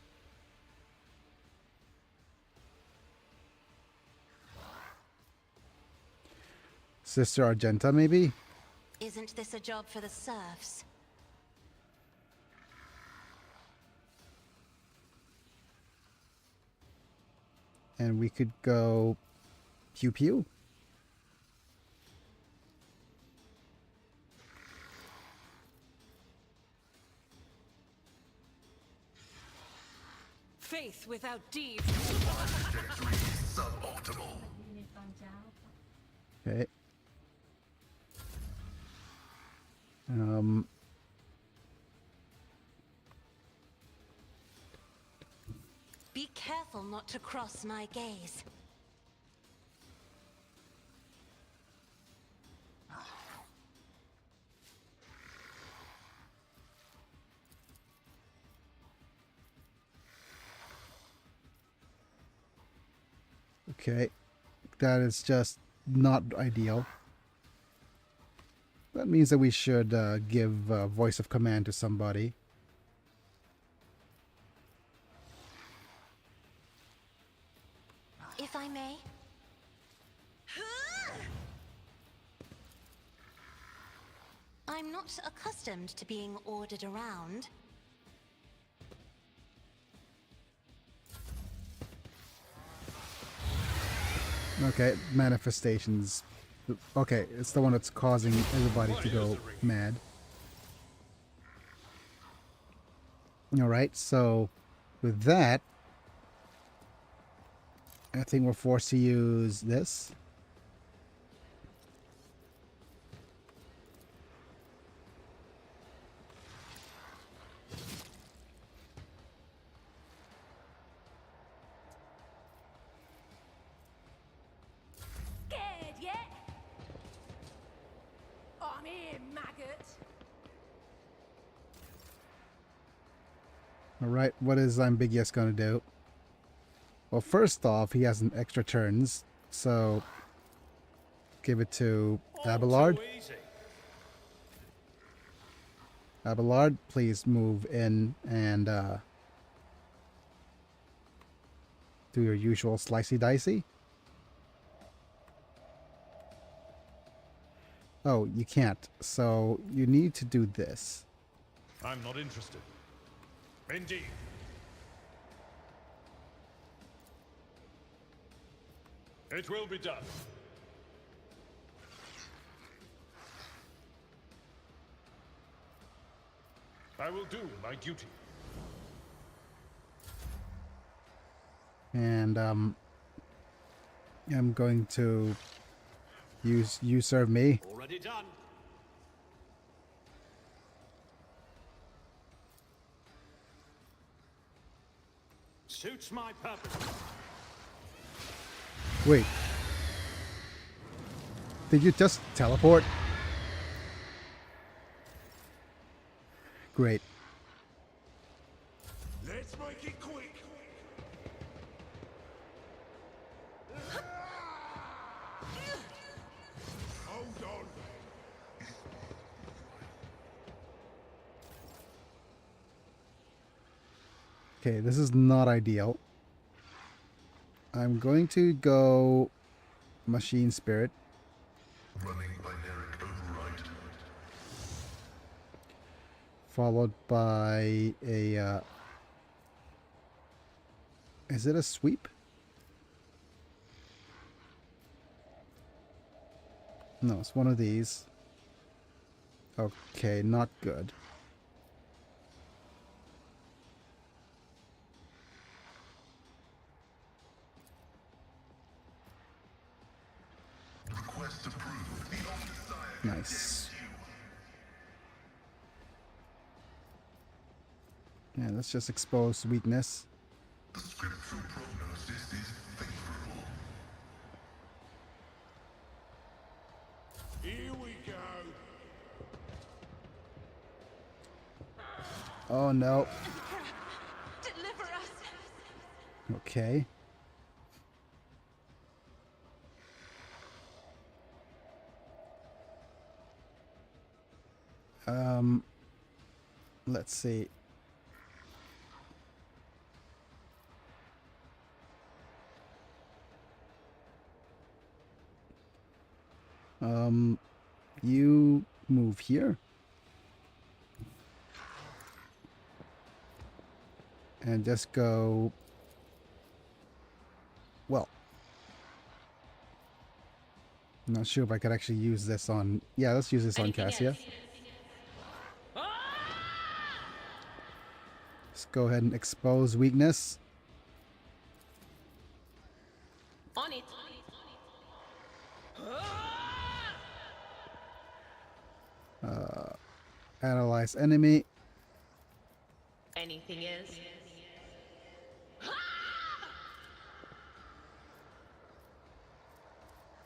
Sister Argenta, maybe? Isn't this a job for the serfs? And we could go Pew Pew. Faith without deeds. Trajectory is suboptimal. Okay. Be careful not to cross my gaze. Okay. That is just not ideal. That means that we should give voice of command to somebody. If I may. I'm not accustomed to being ordered around. Okay, manifestations. Okay, it's the one that's causing everybody to go mad. Alright, so with that, I think we're forced to use this. Scared yet? I'm here, maggot. Alright, what is Ambiguous going to do? Well, first off, he has an extra turns, so give it to Abelard. Too easy. Abelard, please move in and do your usual slicey dicey. Oh, you can't. So you need to do this. I'm not interested. Indeed. It will be done. I will do my duty. And I'm going to use You Serve Me. Already done. Suits my purpose. Wait. Did you just teleport? Great. Let's make it quick. Hold on. Okay, this is not ideal. I'm going to go Machine Spirit. Running binaric override. Followed by a is it a sweep? No, it's one of these. Okay, not good. Request approved. The Omnissiah Nice. Yeah, let's just expose weakness. The scriptural prognosis is favorable. Here we go. Oh no. Deliver us! Okay. Let's see. You move here. And just go. Well, I'm not sure if I could actually use this on. Yeah, let's use this on Cassia. Let's go ahead and expose weakness. On it. Analyze enemy. Anything else?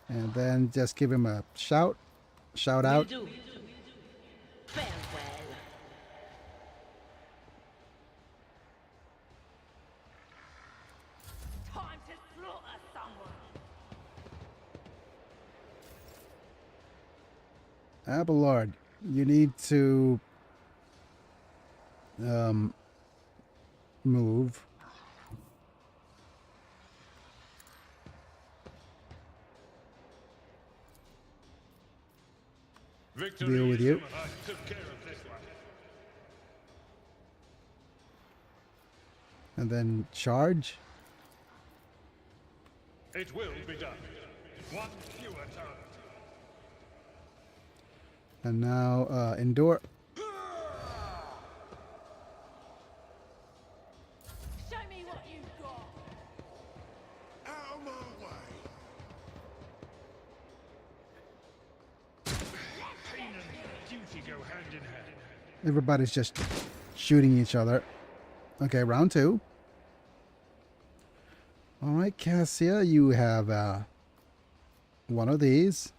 And then just give him a shout. Shout out. Do. Farewell. Time to slaughter someone! Abelard, you need to move. Victory Deal with is you. imminent. I took care of this one. And then charge. It will be done. One fewer turret. And now endure. Show me what you've got! Out of my way. Pain and duty go hand in hand. Everybody's just shooting each other. Okay, round 2. Alright, Cassia, you have one of these.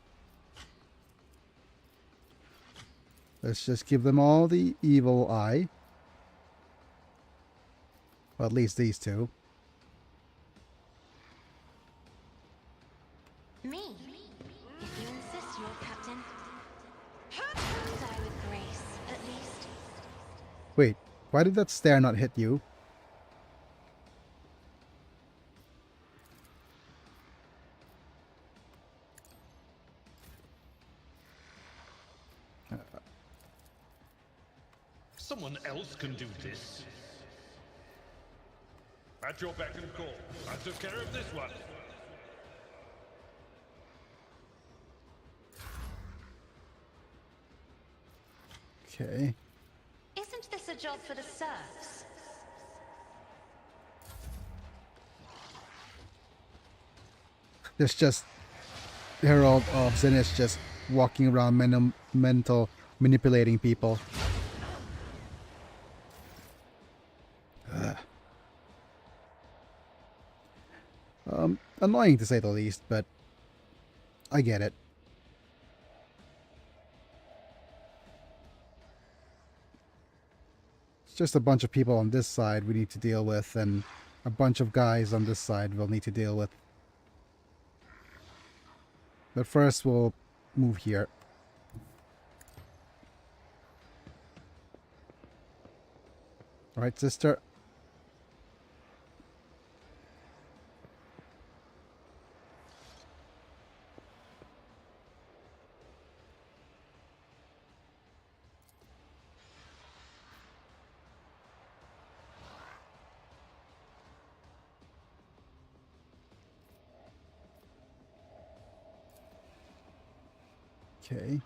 Let's just give them all the evil eye. Well, at least these two. Me? If you insist, Lord Captain. Die with grace, at least. Wait, why did that stare not hit you? Someone else can do this. At your beck and call. I took care of this one. Okay. Isn't this a job for the serfs? There's just Herald of Zenith just walking around mental manipulating people. Annoying to say the least, but I get it. It's just a bunch of people on this side we need to deal with, and a bunch of guys on this side we'll need to deal with. But first we'll move here. Alright, sister. Okay.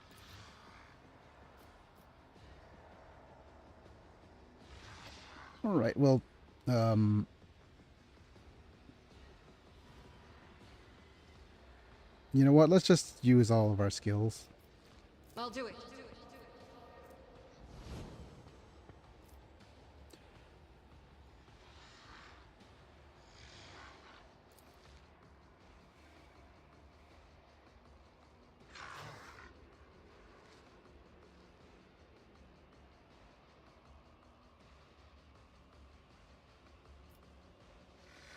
All right. Well, you know what? Let's just use all of our skills. I'll do it.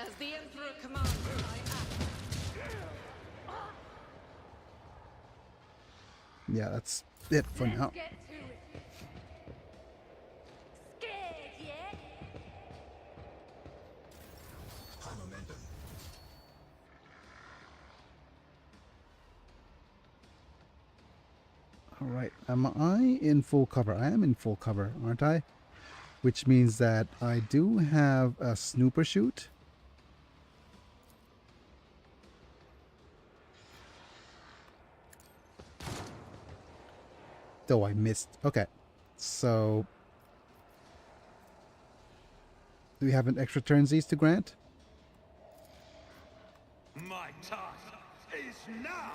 As the Emperor commands, I act. Yeah, that's it for now. Let's get to it. Scared yet? All right, am I in full cover? I am in full cover, aren't I? Which means that I do have a snooper shoot. Though I missed. Okay, so do we have an extra turnsies to grant? My task is now.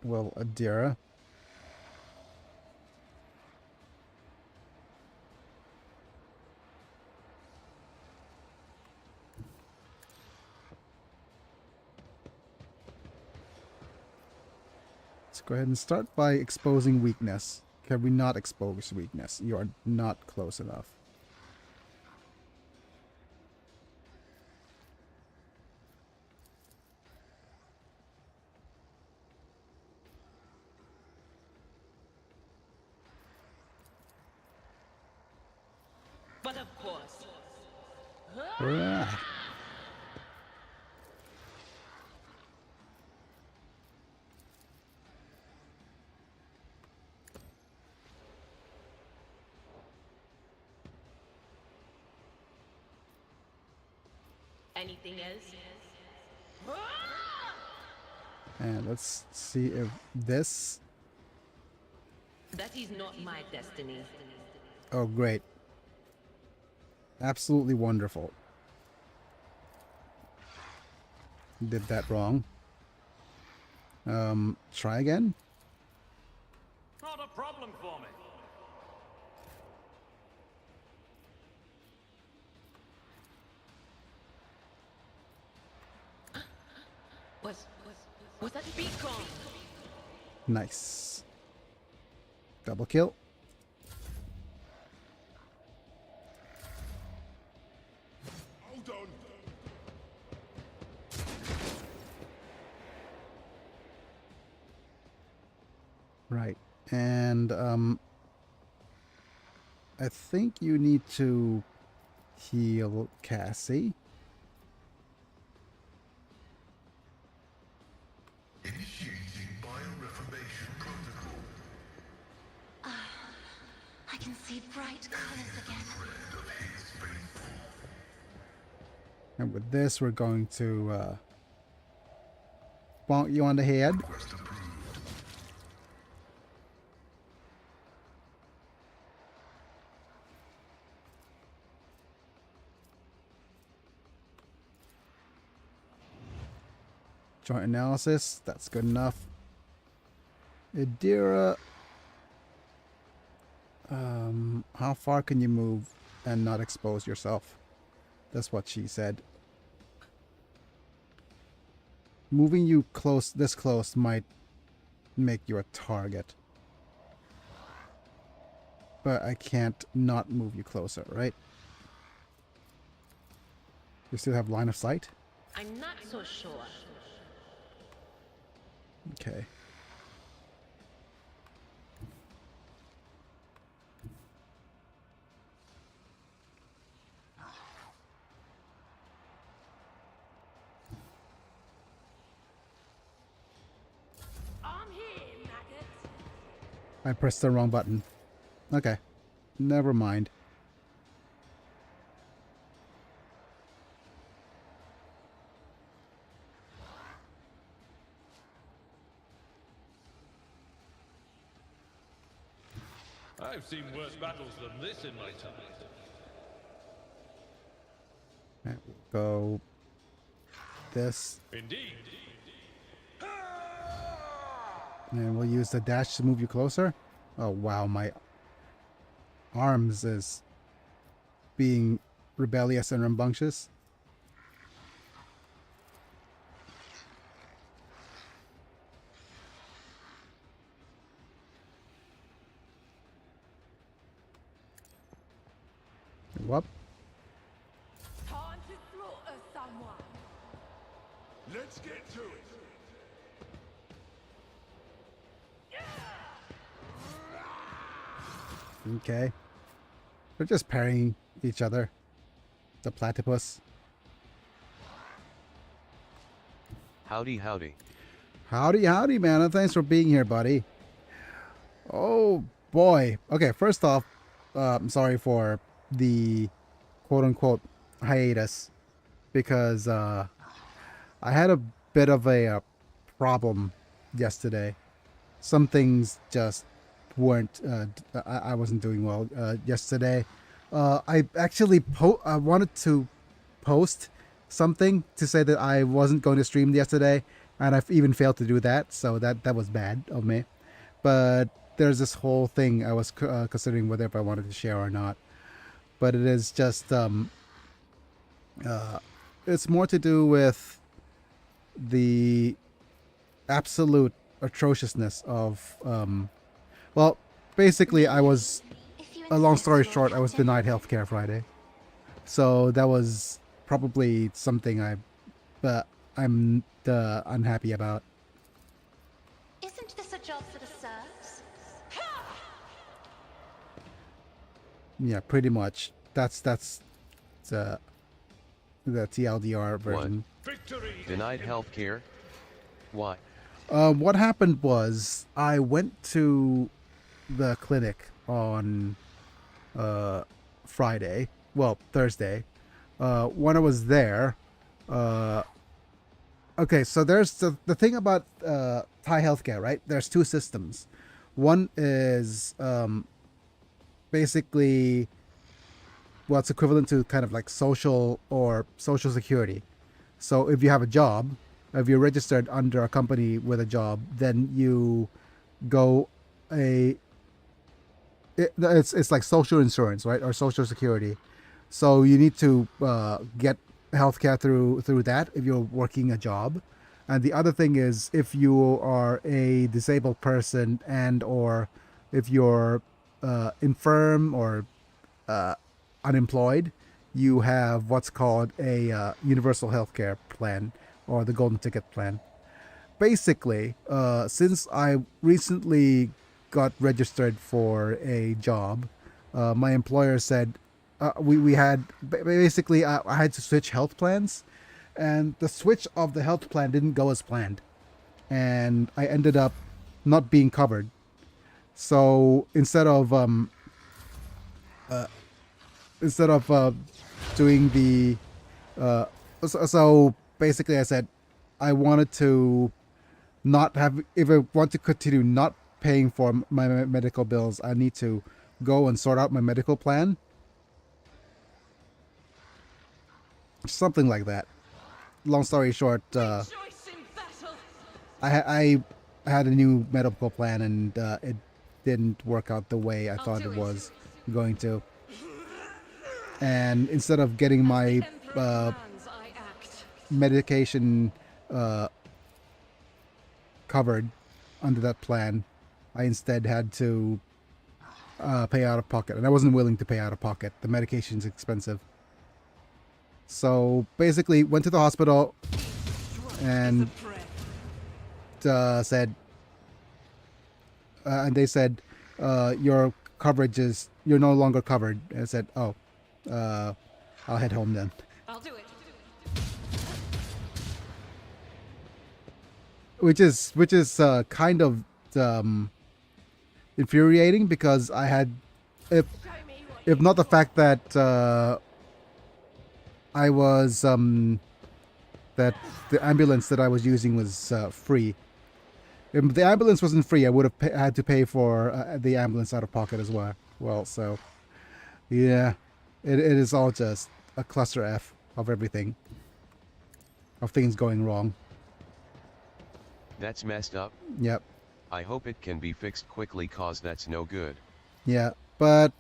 Well, Adira. Let's go ahead and start by exposing weakness. Can we not expose weakness? You are not close enough. But of course. Ah. Anything else? And let's see if this... That is not my destiny. Oh, great. Absolutely wonderful. Did that wrong. Try again? Not a problem for me. Was that beacon? Nice. Double kill. Hold on. Right. And I think you need to heal Cassie. Initiating bioreformation protocol. I can see bright colors again. Friend of his faithful. And with this, we're going to bonk you on the head. Quest approved. Joint analysis, that's good enough. Adira, how far can you move and not expose yourself? That's what she said. Moving you close, this close, might make you a target. But I can't not move you closer, right? You still have line of sight? I'm not so sure. Okay. I'm here, maggot. I pressed the wrong button. Okay. Never mind. I've seen worse battles than this in my time. Right, we'll go this. Indeed. And we'll use the dash to move you closer. Oh wow, my arms is being rebellious and rambunctious. Whoop. Time to slaughter someone. Let's get to it. Okay. They're just parrying each other. The platypus. Howdy, howdy. Howdy, howdy, man. And thanks for being here, buddy. Oh, boy. Okay, first off, I'm sorry for the quote-unquote hiatus. Because I had a bit of a problem yesterday. Some things just weren't... I wasn't doing well yesterday. I actually I wanted to post something to say that I wasn't going to stream yesterday, and I've even failed to do that, so that was bad of me. But there's this whole thing I was considering whether if I wanted to share or not. But it is just it's more to do with the absolute atrociousness of well, basically I was, a long story short, I was denied healthcare Friday. So that was probably something I'm unhappy about. Isn't this a job for the serfs? Yeah, pretty much. That's the TLDR version. Victory. Denied healthcare? Why? What happened was I went to the clinic on Friday. Well, Thursday. When I was there, okay, so there's the thing about Thai healthcare, right? There's two systems. One is basically what's equivalent to kind of like social security. So if you have a job, if you're registered under a company with a job, then you go it's like social insurance, right? Or social security. So you need to get healthcare through that if you're working a job. And the other thing is if you are a disabled person and or if you're infirm or unemployed, you have what's called a universal healthcare plan or the golden ticket plan. Basically, since I recently got registered for a job, my employer said we had basically I had to switch health plans, and the switch of the health plan didn't go as planned, and I ended up not being covered. So instead of doing the so basically I said I wanted to not have, if I want to continue not paying for my medical bills, I need to go and sort out my medical plan. Something like that. Long story short, Choice in battle. I had a new medical plan and it didn't work out the way I thought it was going to. And instead of getting my Emperor commands, I act. medication covered under that plan, I instead had to pay out of pocket, and I wasn't willing to pay out of pocket. The medication's expensive. So basically went to the hospital and said and they said your coverage is, you're no longer covered. And I said, oh, I'll head home then. I'll do it. Which is kind of infuriating, because I had, if not the fact that I was that the ambulance that I was using was free. If the ambulance wasn't free, I would have had to pay for the ambulance out of pocket as well. Well, so yeah, it is all just a cluster F of everything, of things going wrong. That's messed up. Yep. I hope it can be fixed quickly cause that's no good. Yeah, but...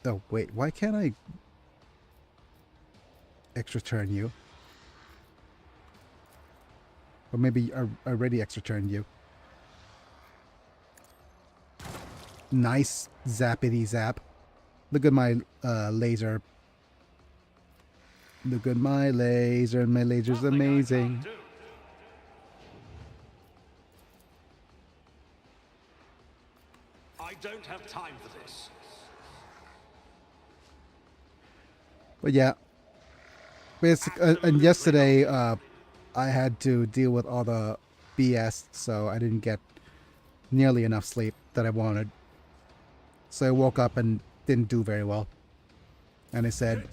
Oh, wait, why can't I extra turn you? Or maybe I already extra turned you. Nice zappity zap. Look at my laser. Look at my laser. My laser's Nothing I can't amazing. do. I don't have time for this. But yeah. And yesterday, I had to deal with all the BS, so I didn't get nearly enough sleep that I wanted. So I woke up and didn't do very well. And I said,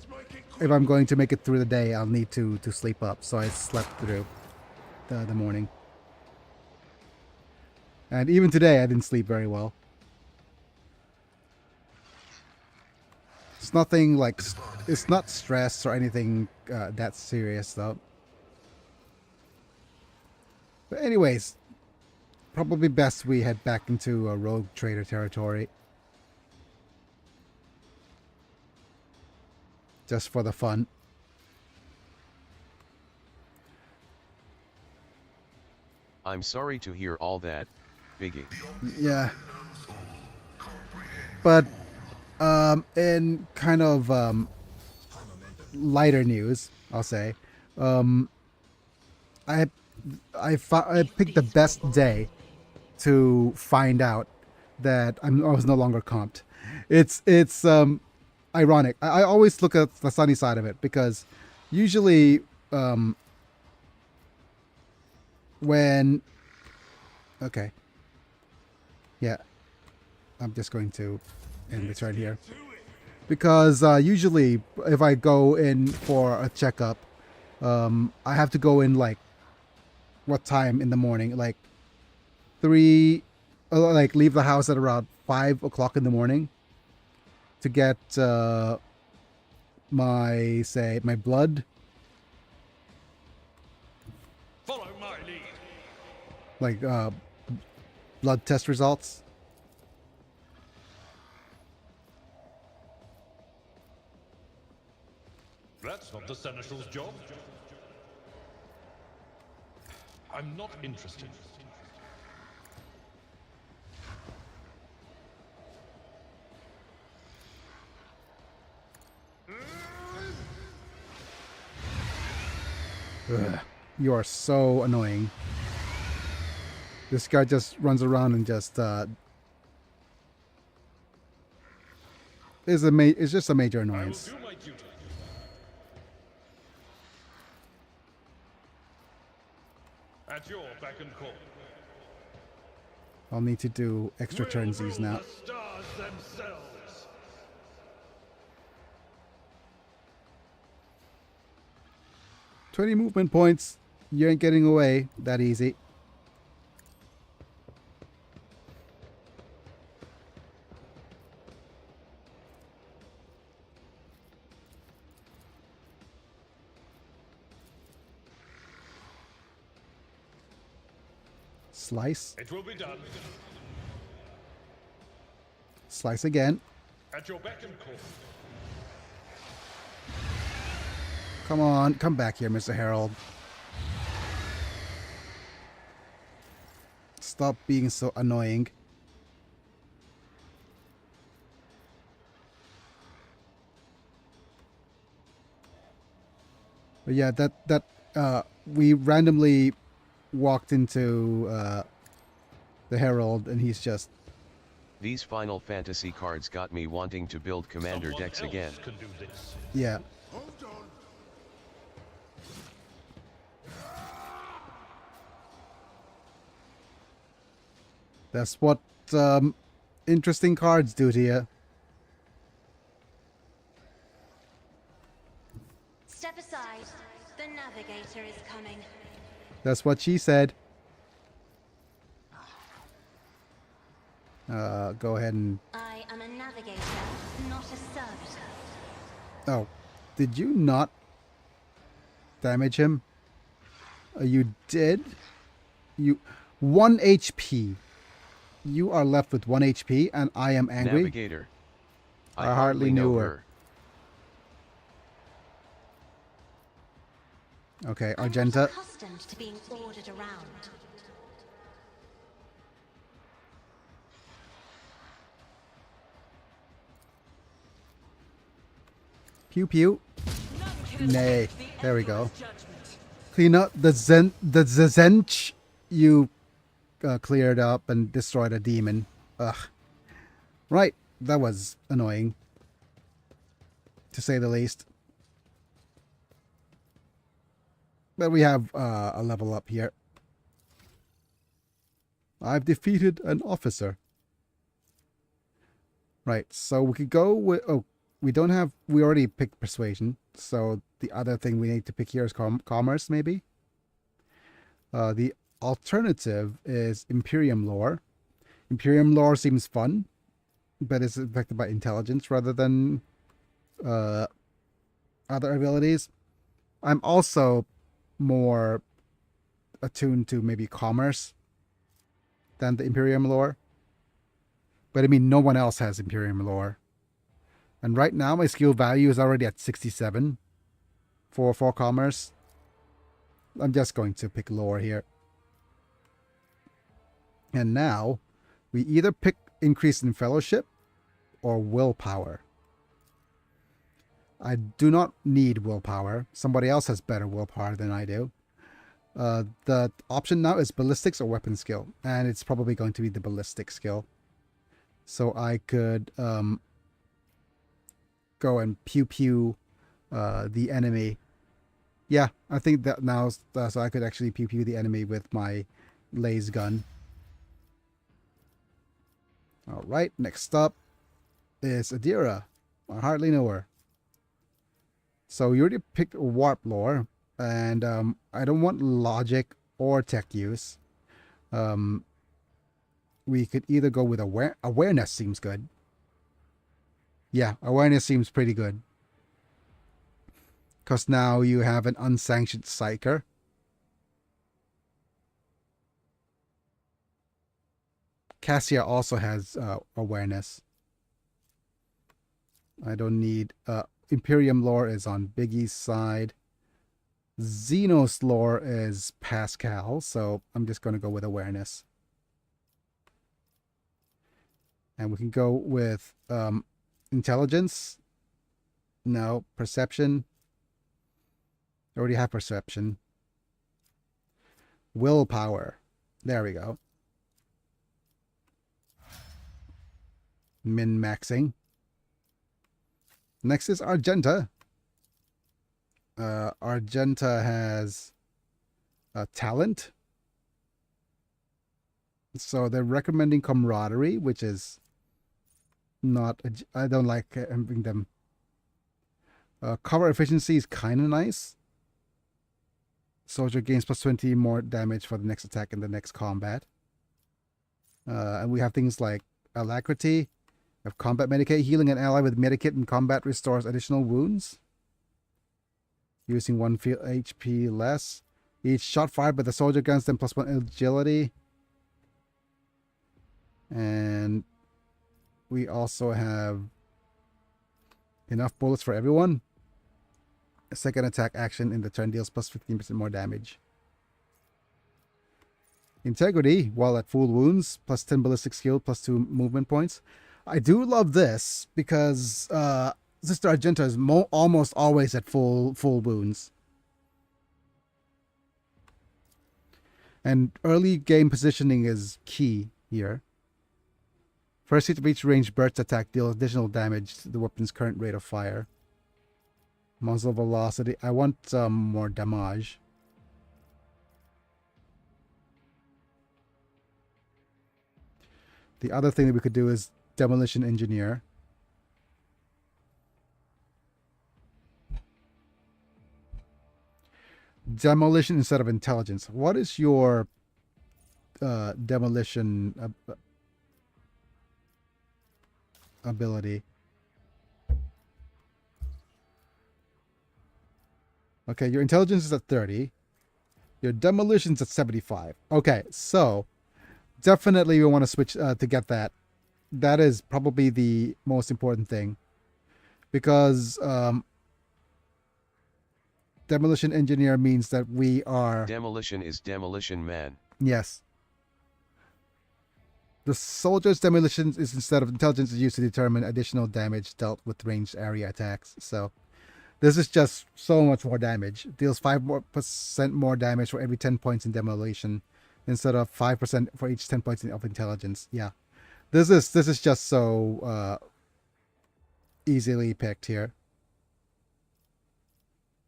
if I'm going to make it through the day, I'll need to sleep up. So I slept through the morning. And even today, I didn't sleep very well. It's nothing like, it's not stress or anything that serious though. But anyways, probably best we head back into a rogue trader territory. Just for the fun. I'm sorry to hear all that, Biggie. Yeah. But in kind of lighter news, I'll say, I picked the best day to find out that I was no longer comped. It's ironic. I always look at the sunny side of it because usually when okay, yeah, I'm just going to end the turn here because usually if I go in for a checkup, I have to go in like what time in the morning, like leave the house at around 5 o'clock in the morning to get my blood, Follow my lead. like blood test results. That's not the Seneschal's job. I'm not interested. Ugh, you are so annoying. This guy just runs around and just it's just a major I will annoyance. do my duty. At your beck and call. I'll need to do extra turnsies now. The stars themselves. 20 movement points. You ain't getting away that easy. Slice. It will be done. Slice again. At your beck and call. Come on, come back here, Mr. Harold. Stop being so annoying. But yeah, we randomly walked into the Herald, and he's just... These Final Fantasy cards got me wanting to build commander Someone decks else again. can do this. Yeah. That's what interesting cards do to you. Step aside. The navigator is coming. That's what she said. Go ahead and... I am a navigator, not a servitor. Oh, did you not damage him? You did? 1 HP. You are left with 1 HP, and I am angry. Navigator. I hardly knew her. Okay, I'm not Argenta. accustomed to being ordered around. Pew pew. Nay. There we go. Clean up the Zench. You cleared up and destroyed a demon. Ugh. Right. That was annoying, to say the least. But we have a level up here. I've defeated an officer. Right, so we could go with... Oh, we don't have... We already picked persuasion. So the other thing we need to pick here is commerce, maybe. The alternative is Imperium lore. Imperium lore seems fun, but it's affected by intelligence rather than other abilities. I'm also more attuned to maybe commerce than the Imperium lore. But I mean, no one else has Imperium lore. And right now my skill value is already at 67 for commerce. I'm just going to pick lore here. And now we either pick increase in fellowship or willpower. I do not need willpower. Somebody else has better willpower than I do. The option now is ballistics or weapon skill, and it's probably going to be the ballistic skill. So I could go and pew pew the enemy. Yeah, I think that now, so I could actually pew pew the enemy with my laser gun. All right, next up is Adira. I hardly know her. So you already picked warp lore, and I don't want logic or tech use. We could either go with awareness. Seems good. Yeah, awareness seems pretty good. Because now you have an unsanctioned psyker. Cassia also has awareness. I don't need... Imperium lore is on Biggie's side. Xenos lore is Pascal, so I'm just going to go with awareness. And we can go with intelligence. No. Perception. I already have perception. Willpower. There we go. Min-maxing. Next is Argenta. Argenta has a talent. So they're recommending camaraderie, which is not... I don't like having them. Cover efficiency is kind of nice. Soldier gains plus 20 more damage for the next attack in the next combat. And we have things like alacrity. We have combat medicate. Healing an ally with medikit in combat restores additional wounds. Using 1 HP less. Each shot fired by the soldier grants them plus 1 agility. And we also have enough bullets for everyone. A second attack action in the turn deals plus 15% more damage. Integrity, while at full wounds, plus 10 ballistic skill, plus 2 movement points. I do love this because Sister Argenta is almost always at full wounds. And early game positioning is key here. First hit of each ranged burst attack deals additional damage to the weapon's current rate of fire. Muzzle velocity. I want more damage. The other thing that we could do is Demolition Engineer. Demolition instead of intelligence. What is your demolition ability? Okay, your intelligence is at 30. Your demolition's at 75. Okay, so definitely we want to switch to get that. That is probably the most important thing, because demolition engineer means that we are Demolition is demolition man. yes. The soldier's demolition is instead of intelligence is used to determine additional damage dealt with ranged area attacks. So this is just so much more damage. Deals 5% more damage for every 10 points in demolition, instead of 5% for each 10 points of intelligence. Yeah, this is just so easily picked here.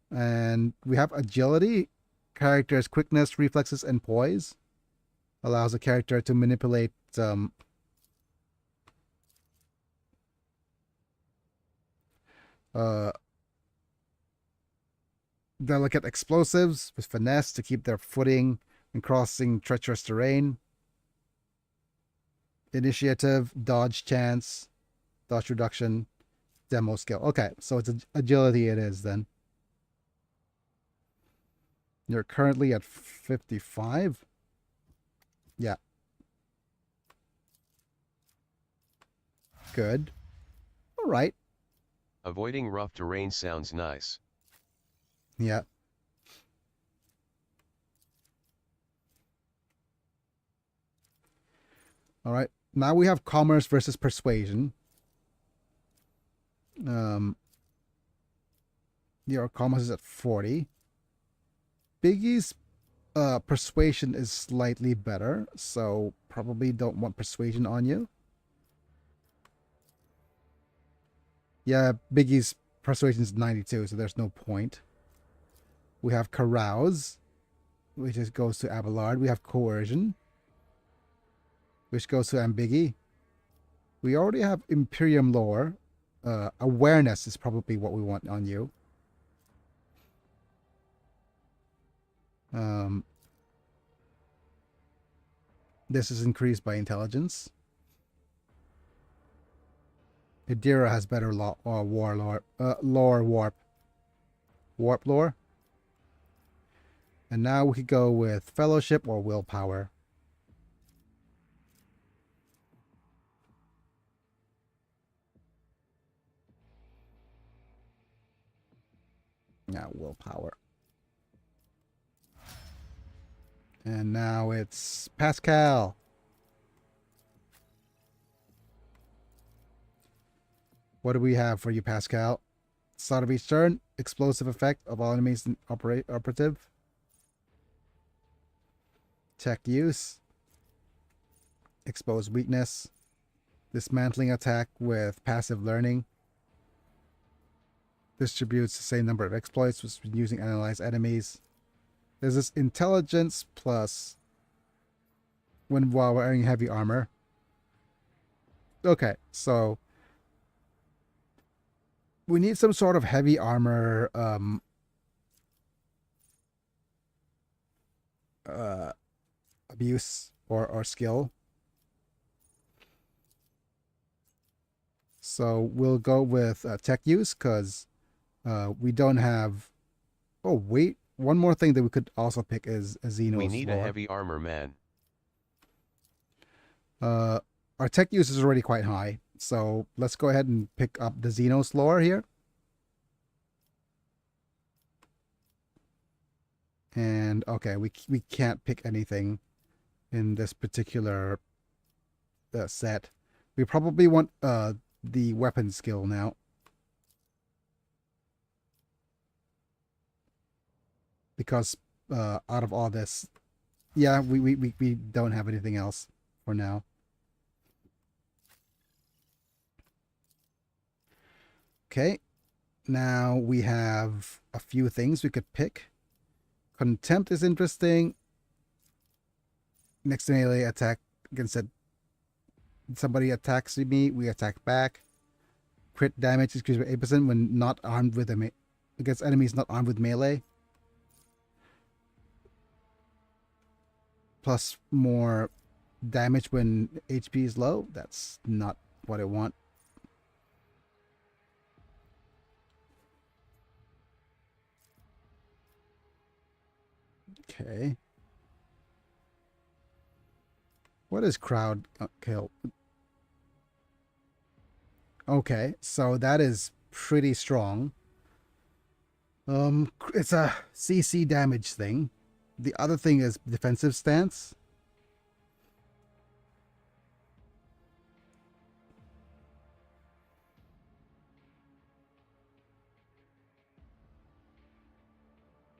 And we have agility. Character's quickness, reflexes, and poise allows a character to manipulate delicate explosives with finesse to keep their footing in crossing treacherous terrain. Initiative, dodge chance, dodge reduction, demo skill. Okay, so it's agility it is then. You're currently at 55. Yeah. Good. All right. Avoiding rough terrain sounds nice. Yeah. All right. Now we have commerce versus persuasion. Your commerce is at 40. Biggie's persuasion is slightly better, so probably don't want persuasion on you. Yeah, Biggie's persuasion is 92, so there's no point. We have carouse, which just goes to Abelard. We have coercion, which goes to Ambigui. We already have Imperium lore. Awareness is probably what we want on you. This is increased by intelligence. Idira has better war lore, lore warp lore. And now we could go with fellowship or willpower. Now willpower. And now it's Pascal. What do we have for you, Pascal? Start of each turn, explosive effect of all enemies operative. Tech use. Expose weakness. Dismantling attack with passive learning. Distributes the same number of exploits with using analyze enemies. There's this intelligence plus while wearing heavy armor. Okay, so we need some sort of heavy armor abuse or skill. So we'll go with tech use because we don't have. Oh wait, one more thing that we could also pick is a Xenos. We need lore. a heavy armor man. Our tech use is already quite high, so let's go ahead and pick up the Xenos lore here. And okay, we can't pick anything in this particular set. We probably want the weapon skill now. Because out of all this, yeah, we don't have anything else for now. Okay, now we have a few things we could pick. Contempt is interesting. Next melee attack against somebody attacks me, we attack back. Crit damage is increased by 8% when not armed with against enemies not armed with melee. Plus more damage when HP is low. That's not what I want. Okay. What is crowd kill? Okay, so that is pretty strong. It's a CC damage thing. The other thing is defensive stance.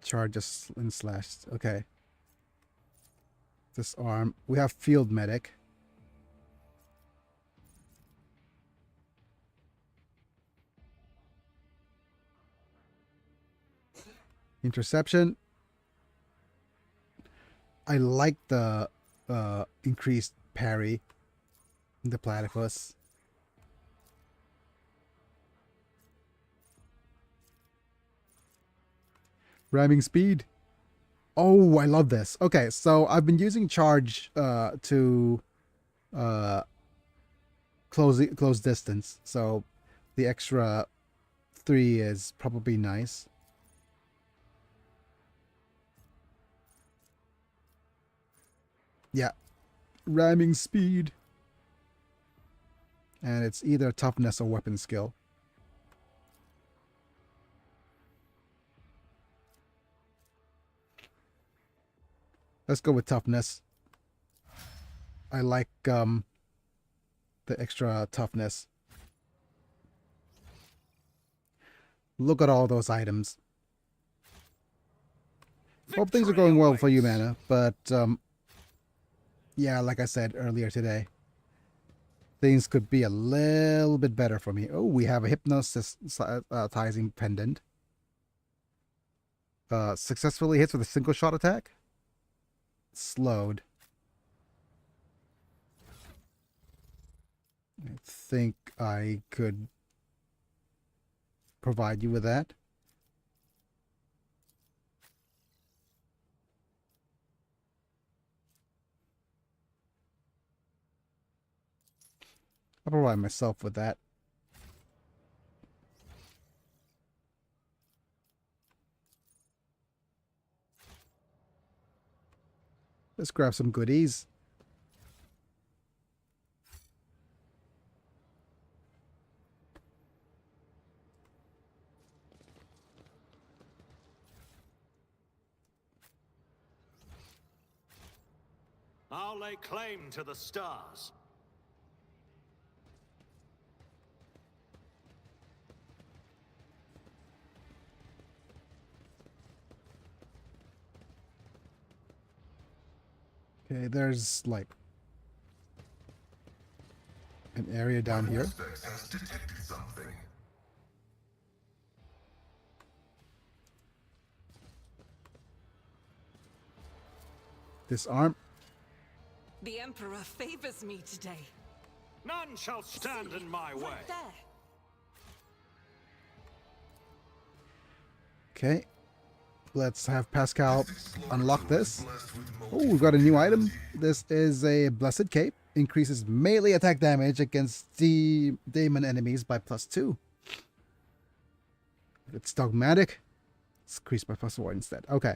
Charges and slashed. Okay. Disarm. We have field medic. Interception. I like the increased parry in the platypus. Ramming speed. Oh, I love this. Okay, so I've been using charge to close distance. So the extra 3 is probably nice. Yeah, ramming speed. And it's either toughness or weapon skill. Let's go with toughness. I like the extra toughness. Look at all those items. Hope things are going well for you, Mana, but yeah, like I said earlier today, things could be a little bit better for me. Oh, we have a hypnotizing pendant. Successfully hits with a single shot attack. Slowed. I think I could provide you with that. I'll provide myself with that. Let's grab some goodies. I'll lay claim to the stars. Okay, there's like an area down here. Auspex has detected something. Disarm. The Emperor favors me today. None shall stand in my way. Right there. Okay. Let's have Pascal unlock this. Oh, we've got a new item. This is a Blessed Cape. Increases melee attack damage against demon enemies by +2. If it's dogmatic, it's increased by +4 instead. Okay.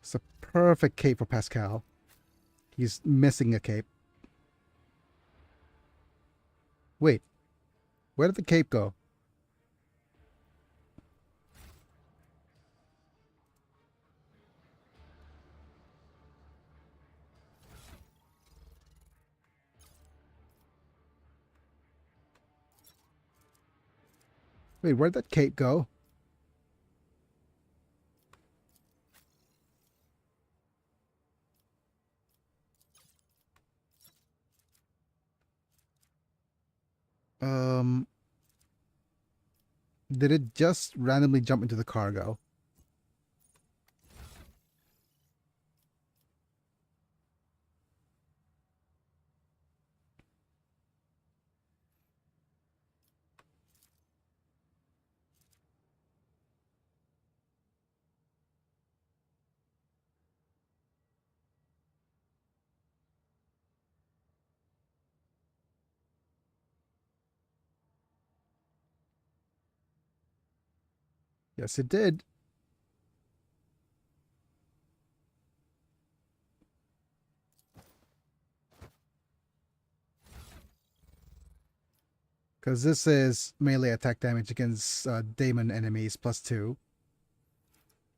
It's a perfect cape for Pascal. He's missing a cape. Wait. Where did the cape go? Wait, where'd that cape go? Did it just randomly jump into the cargo? Yes, it did. Because this is melee attack damage against Daemon enemies +2.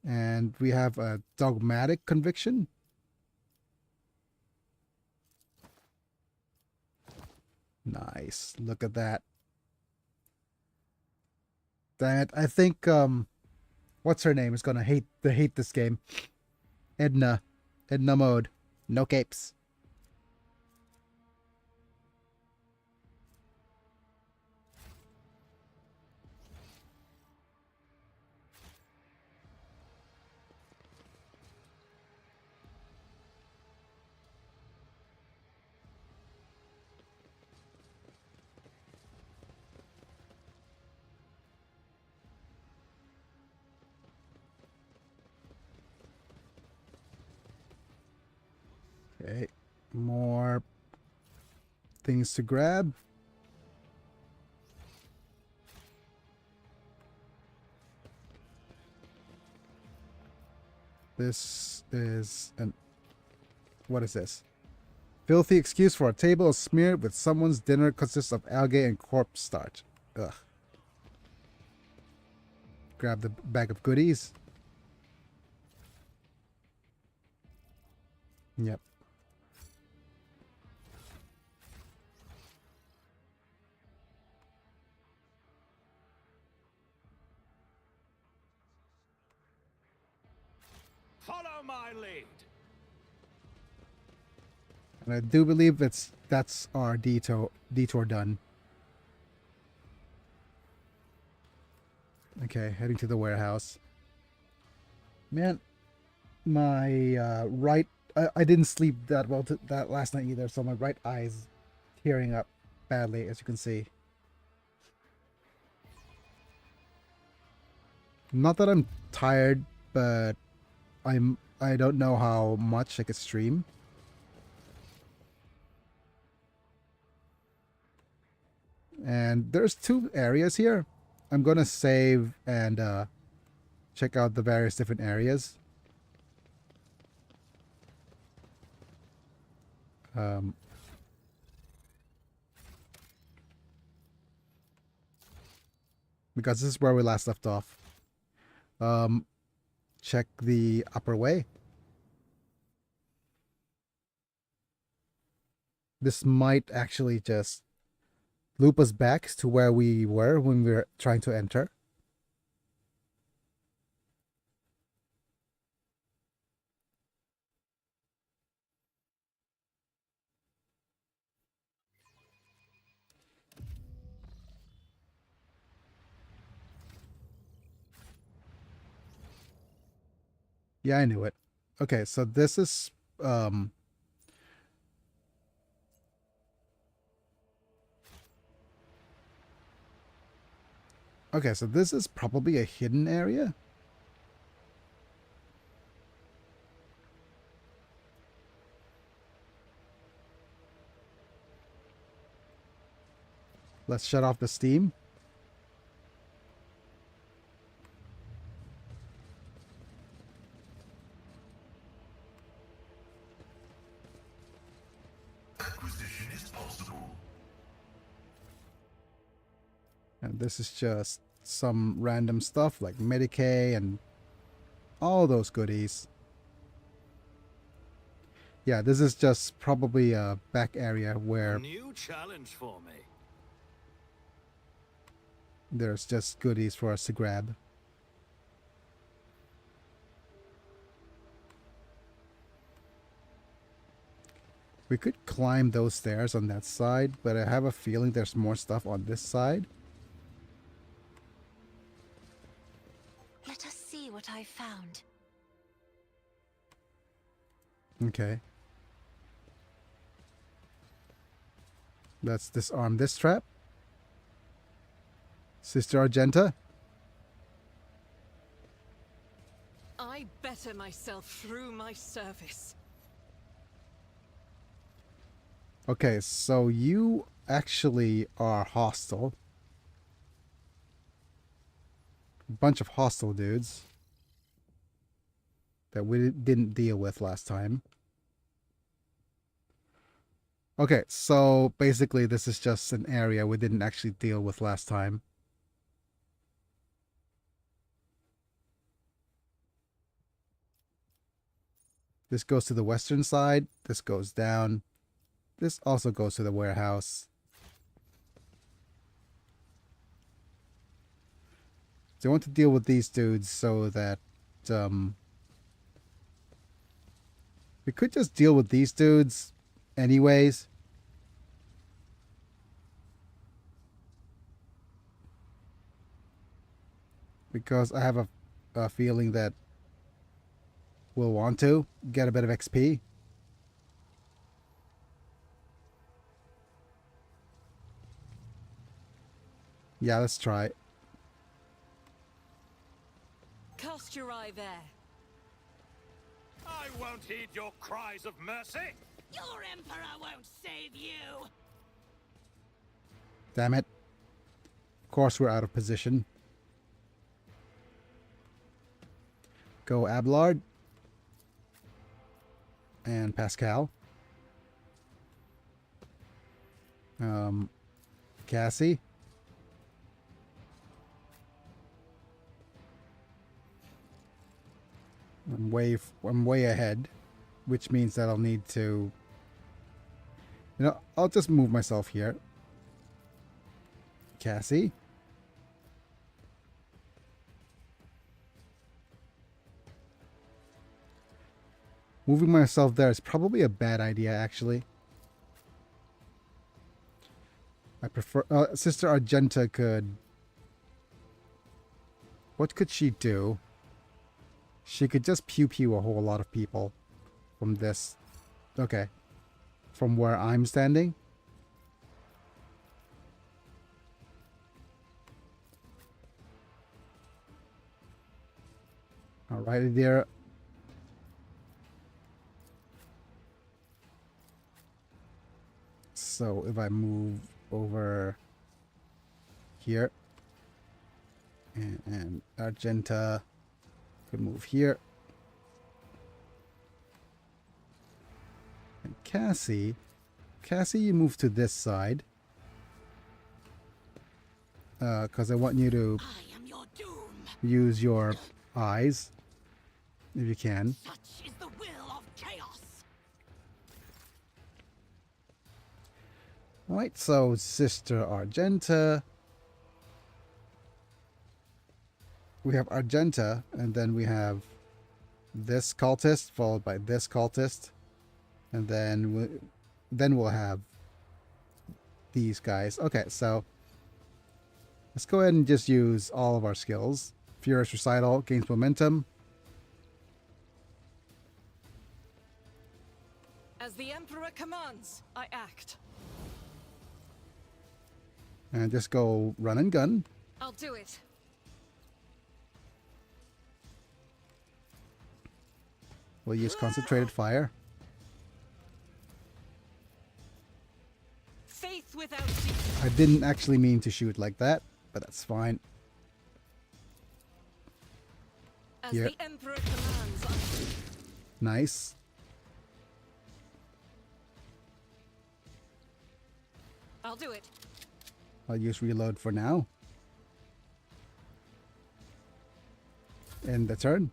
And we have a Dogmatic Conviction. Nice. Look at that. Damn it. I think, what's her name is gonna hate this game. Edna. Edna mode. No capes. Okay, more things to grab. This is an... What is this? Filthy excuse for a table smeared with someone's dinner consists of algae and corpse starch. Ugh. Grab the bag of goodies. Yep. Follow my lead. And I do believe that's our detour done. Okay, heading to the warehouse. Man, my right... I didn't sleep that well that last night either, so my right eye is tearing up badly, as you can see. Not that I'm tired, but I don't know how much I could stream. And there's 2 areas here. I'm gonna save and check out the various different areas. Because this is where we last left off. Check the upper way. This might actually just loop us back to where we were when we were trying to enter. Yeah, I knew it. Okay, so this is okay, so this is probably a hidden area. Let's shut off the steam. Acquisition is possible. And this is just some random stuff like Medicaid and all those goodies. Yeah, this is just probably a back area where New challenge for me. there's just goodies for us to grab. We could climb those stairs on that side, but I have a feeling there's more stuff on this side. Let us see what I found. Okay. Let's disarm this trap. Sister Argenta. I better myself through my service. Okay, so you actually are hostile. A bunch of hostile dudes that we didn't deal with last time. Okay, so basically this is just an area we didn't actually deal with last time. This goes to the western side, this goes down. This also goes to the warehouse. So I want to deal with these dudes so that we could just deal with these dudes anyways. Because I have a feeling that we'll want to get a bit of XP. Yeah, let's try it. Cast your eye there. I won't heed your cries of mercy. Your Emperor won't save you! Damn it. Of course we're out of position. Go Abelard. And Pascal. Cassie. I'm way ahead, which means that I'll need to, you know, I'll just move myself here. Cassie. Moving myself there is probably a bad idea, actually. I prefer... Sister Argenta could... What could she do? She could just pew-pew a whole lot of people from this. Okay. From where I'm standing. Alrighty there. So if I move over here and Argenta could move here, and Cassie, you move to this side because I want you to I am your doom. use your eyes if you can. Such is the will of chaos. Right, so Sister Argenta. We have Argenta, and then we have this cultist, followed by this cultist, and then we'll have these guys. Okay, so let's go ahead and just use all of our skills. Furious Recital gains momentum. As the Emperor commands, I act. And just go run and gun. I'll do it. We'll use concentrated fire. Faith without ceasing. I didn't actually mean to shoot like that, but that's fine. As Here. the Emperor commands, Nice. I'll do it. I'll use reload for now. End the turn.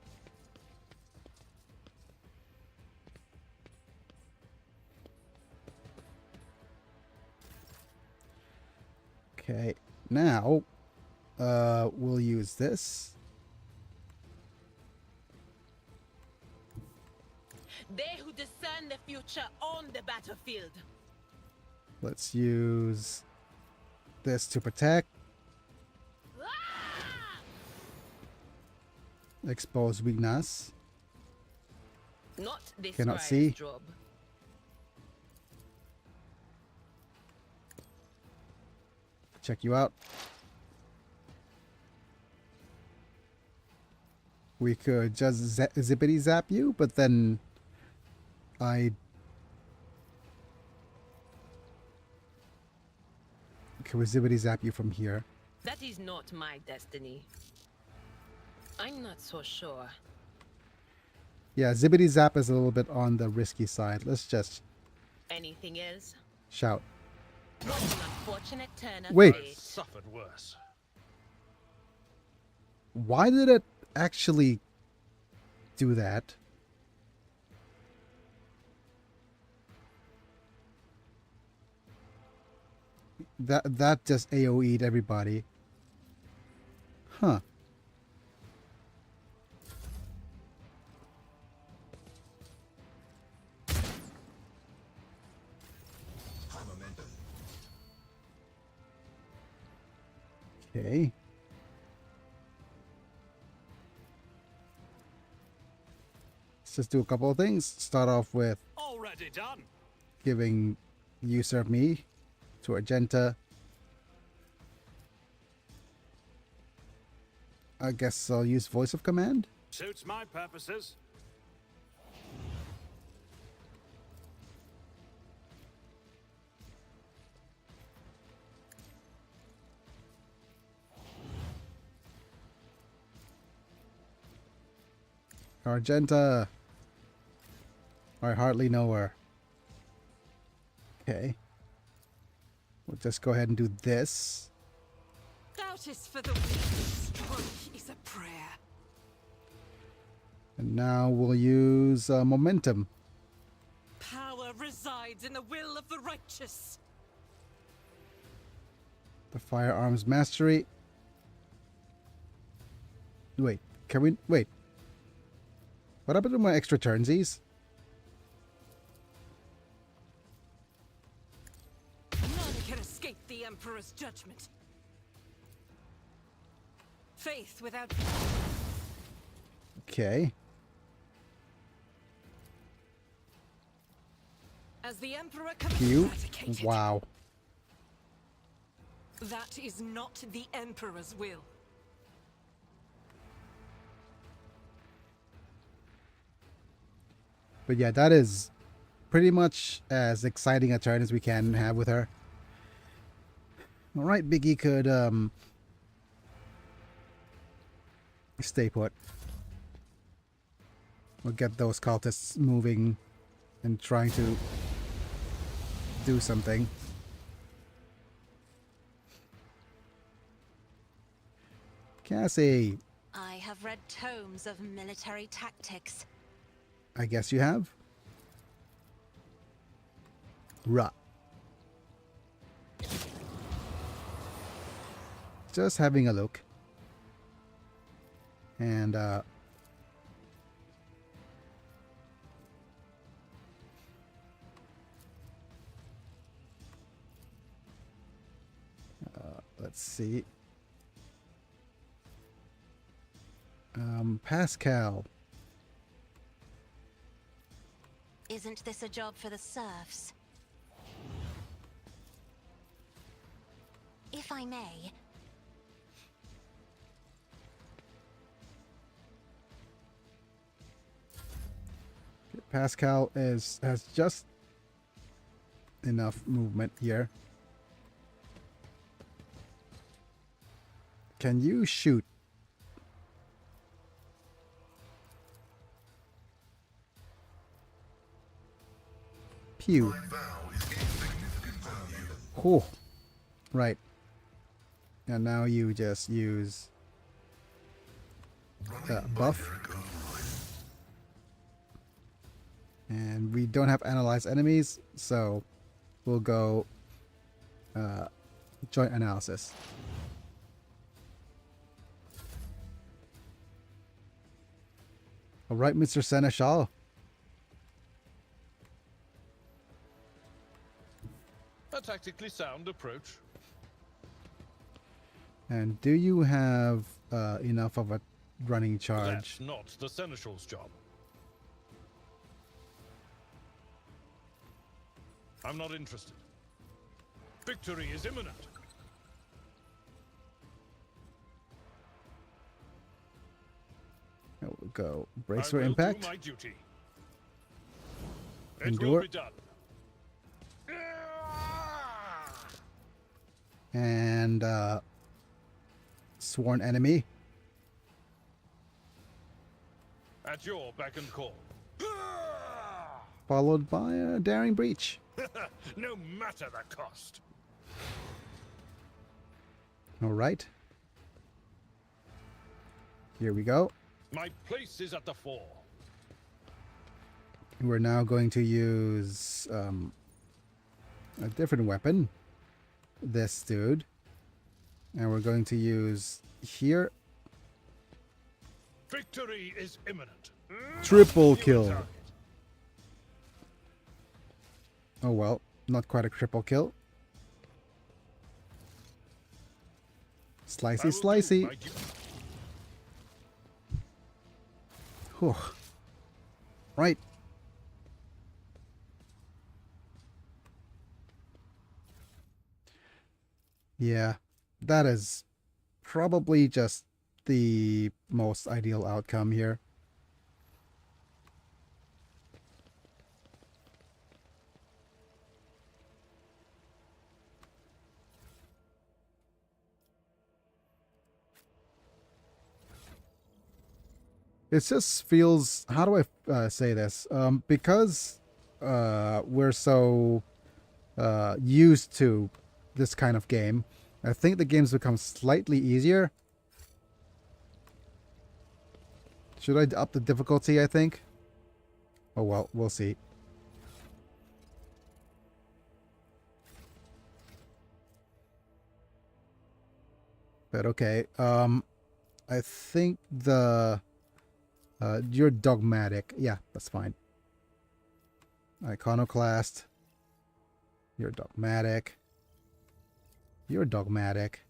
Okay, now we'll use this. They who discern the future on the battlefield. Let's use this to protect. Expose weakness. Not this Cannot squire's see. job. Check you out. We could just zippity zap you, but then can we zippity zap you from here? That is not my destiny. I'm not so sure. Yeah, zippity zap is a little bit on the risky side. Let's just... Anything else? Shout. What an unfortunate turn of Wait. fate. Suffered worse. Why did it actually do that? That just AoE'd everybody. Huh. Okay. Let's just do a couple of things. Start off with Already done. giving Usurp Me to Argenta. I guess I'll use Voice of Command. Suits my purposes. Argenta. I hardly know her. Okay. We'll just go ahead and do this. Doubt is for the weak. Strike is a prayer. And now we'll use Momentum. Power resides in the will of the righteous. The Firearms Mastery. Wait, can we... Wait. What happened to my extra turnsies? None can escape the Emperor's judgment. Faith without... Okay. As the Emperor comes Q. eradicated. Wow. That is not the Emperor's will. But yeah, that is pretty much as exciting a turn as we can have with her. Alright, Biggie could stay put. We'll get those cultists moving and trying to do something. Cassie, I have read tomes of military tactics. I guess you have. Ruh. Just having a look. And let's see. Pascal. Isn't this a job for the serfs? If I may, Pascal has just enough movement here. Can you shoot? Pew. Oh, right. And now you just use buff. And we don't have analyze enemies, so we'll go joint analysis. All right, Mr. Seneschal. A tactically sound approach. And do you have enough of a running charge? That's not the Seneschal's job. I'm not interested. Victory is imminent. We'll go brace I for will impact. do my duty. It Endure. will be done. And sworn enemy. At your beck and call. followed by a daring breach. No matter the cost. All right. Here we go. My place is at the fore. We're now going to use a different weapon. This dude. And we're going to use here. Victory is imminent. Triple Fewer kill. target. Oh well, not quite a triple kill. I will Slicey, do slicey. my duty. Whew. Right. Yeah, that is probably just the most ideal outcome here. It just feels, how do I say this? Because we're so used to this kind of game, I think the games become slightly easier. Should I up the difficulty, I think? Oh well, we'll see. But okay, I think you're dogmatic. Yeah, that's fine. Iconoclast. You're dogmatic. You're dogmatic.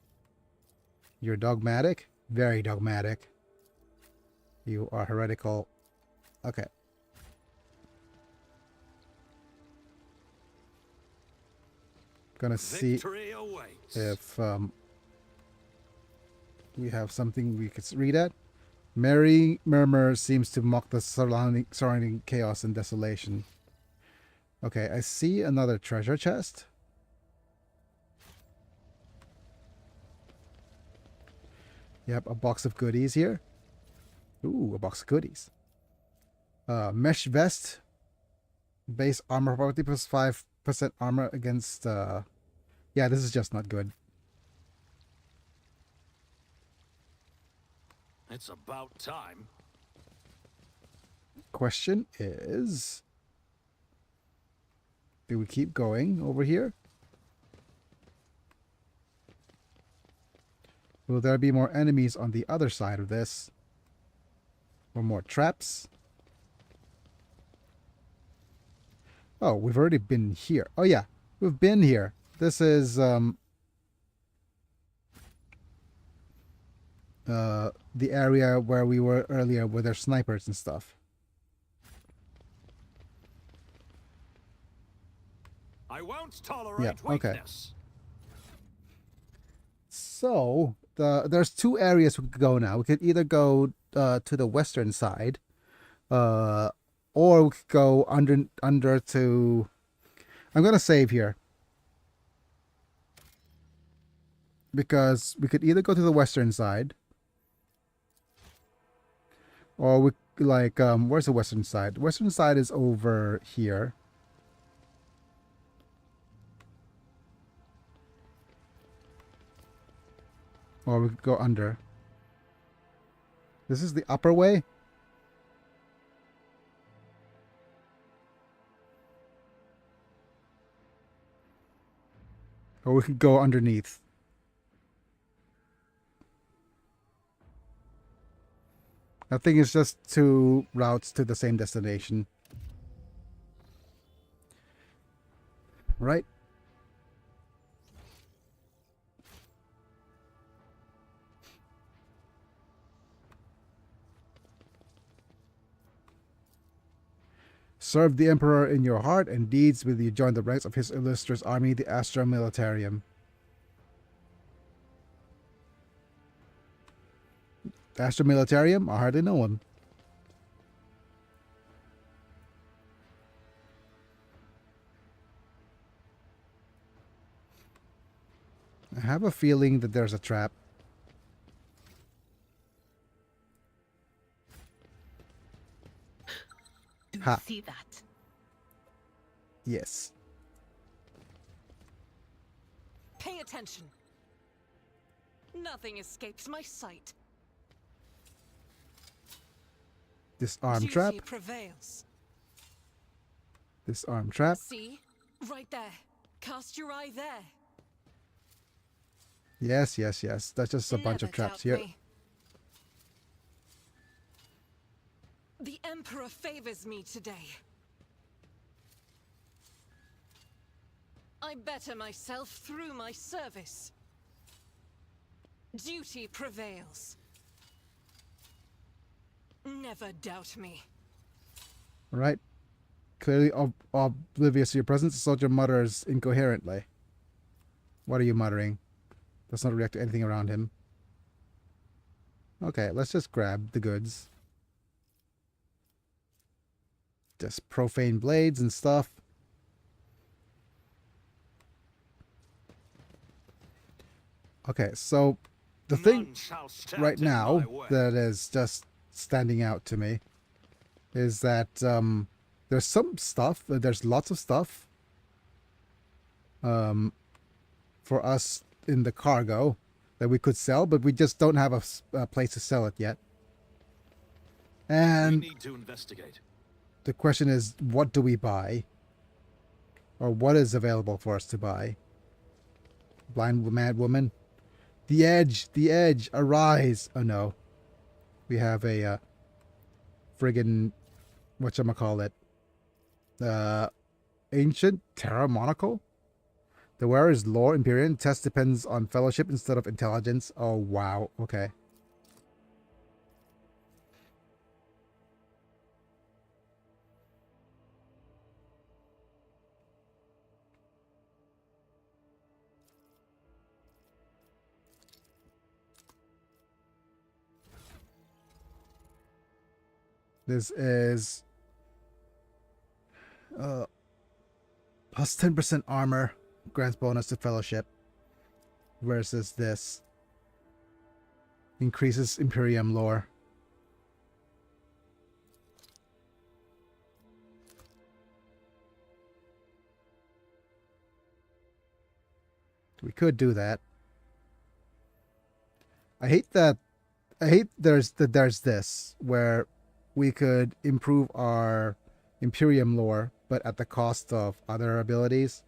You're dogmatic. Very dogmatic. You are heretical. Okay. Gonna see Victory awaits. if we have something we could read at. Merry murmur seems to mock the surrounding chaos and desolation. Okay, I see another treasure chest. Yep, a box of goodies here. Ooh, a box of goodies. Mesh vest. Base armor property plus 5% armor against... Yeah, this is just not good. It's about time. Question is... Do we keep going over here? Will there be more enemies on the other side of this? Or more traps? Oh, we've already been here. Oh yeah, we've been here. This is the area where we were earlier where there's snipers and stuff. I won't tolerate Yeah, okay. weakness. So there's two areas we could go now. We could either go to the western side, or we could go under to. I'm gonna save here because we could either go to the western side, or we like where's the western side? The western side is over here. Or we could go under. This is the upper way. Or we could go underneath. I think it's just two routes to the same destination. Right? Serve the Emperor in your heart, and deeds will you join the ranks of his illustrious army, the Astra Militarium. Astra Militarium? I hardly know him. I have a feeling that there's a trap. Do you Ha. see that? Yes. Pay attention. Nothing escapes my sight. Disarm Duty trap. prevails. Disarm trap. See? Right there. Cast your eye there. Yes, yes, yes. That's just a bunch of Never traps doubt here. me. The Emperor favors me today. I better myself through my service. Duty prevails. Never doubt me. All right. Clearly oblivious to your presence, the soldier mutters incoherently. What are you muttering? Does not react to anything around him. Okay, let's just grab the goods. Just profane blades and stuff. Okay, so the thing None shall stand right in now my way. that is just standing out to me is that there's some stuff, there's lots of stuff for us in the cargo that we could sell, but we just don't have a place to sell it yet. And We need to investigate. the question is, what do we buy? Or what is available for us to buy? Blind mad woman? The edge, arise! Oh no. We have a friggin' whatchamacallit? Ancient Terra monocle? The wearer's lore Empyrean test depends on fellowship instead of intelligence. Oh wow, okay. This is plus 10% armor grants bonus to fellowship versus this increases Imperium lore. We could do that. I hate there's this where we could improve our Imperium lore, but at the cost of other abilities.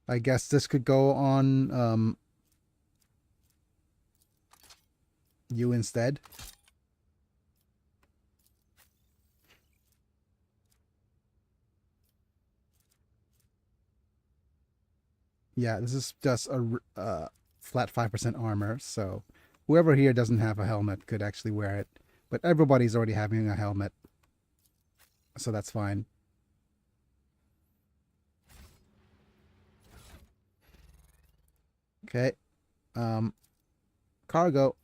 I guess this could go on you instead. Yeah, this is just a flat 5% armor, so whoever here doesn't have a helmet could actually wear it. But everybody's already having a helmet, so that's fine. Okay. Cargo.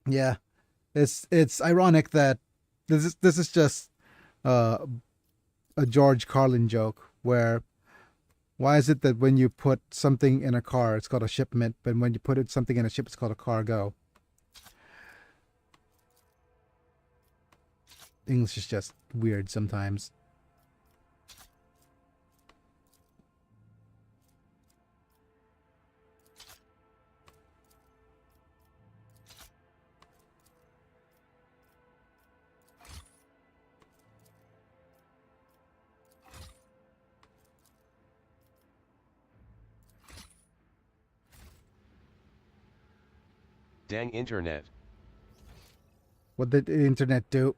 Yeah. It's ironic that this is just a George Carlin joke where why is it that when you put something in a car it's called a shipment, but when you put something in a ship it's called a cargo? English is just weird sometimes. Dang internet. What did the internet do?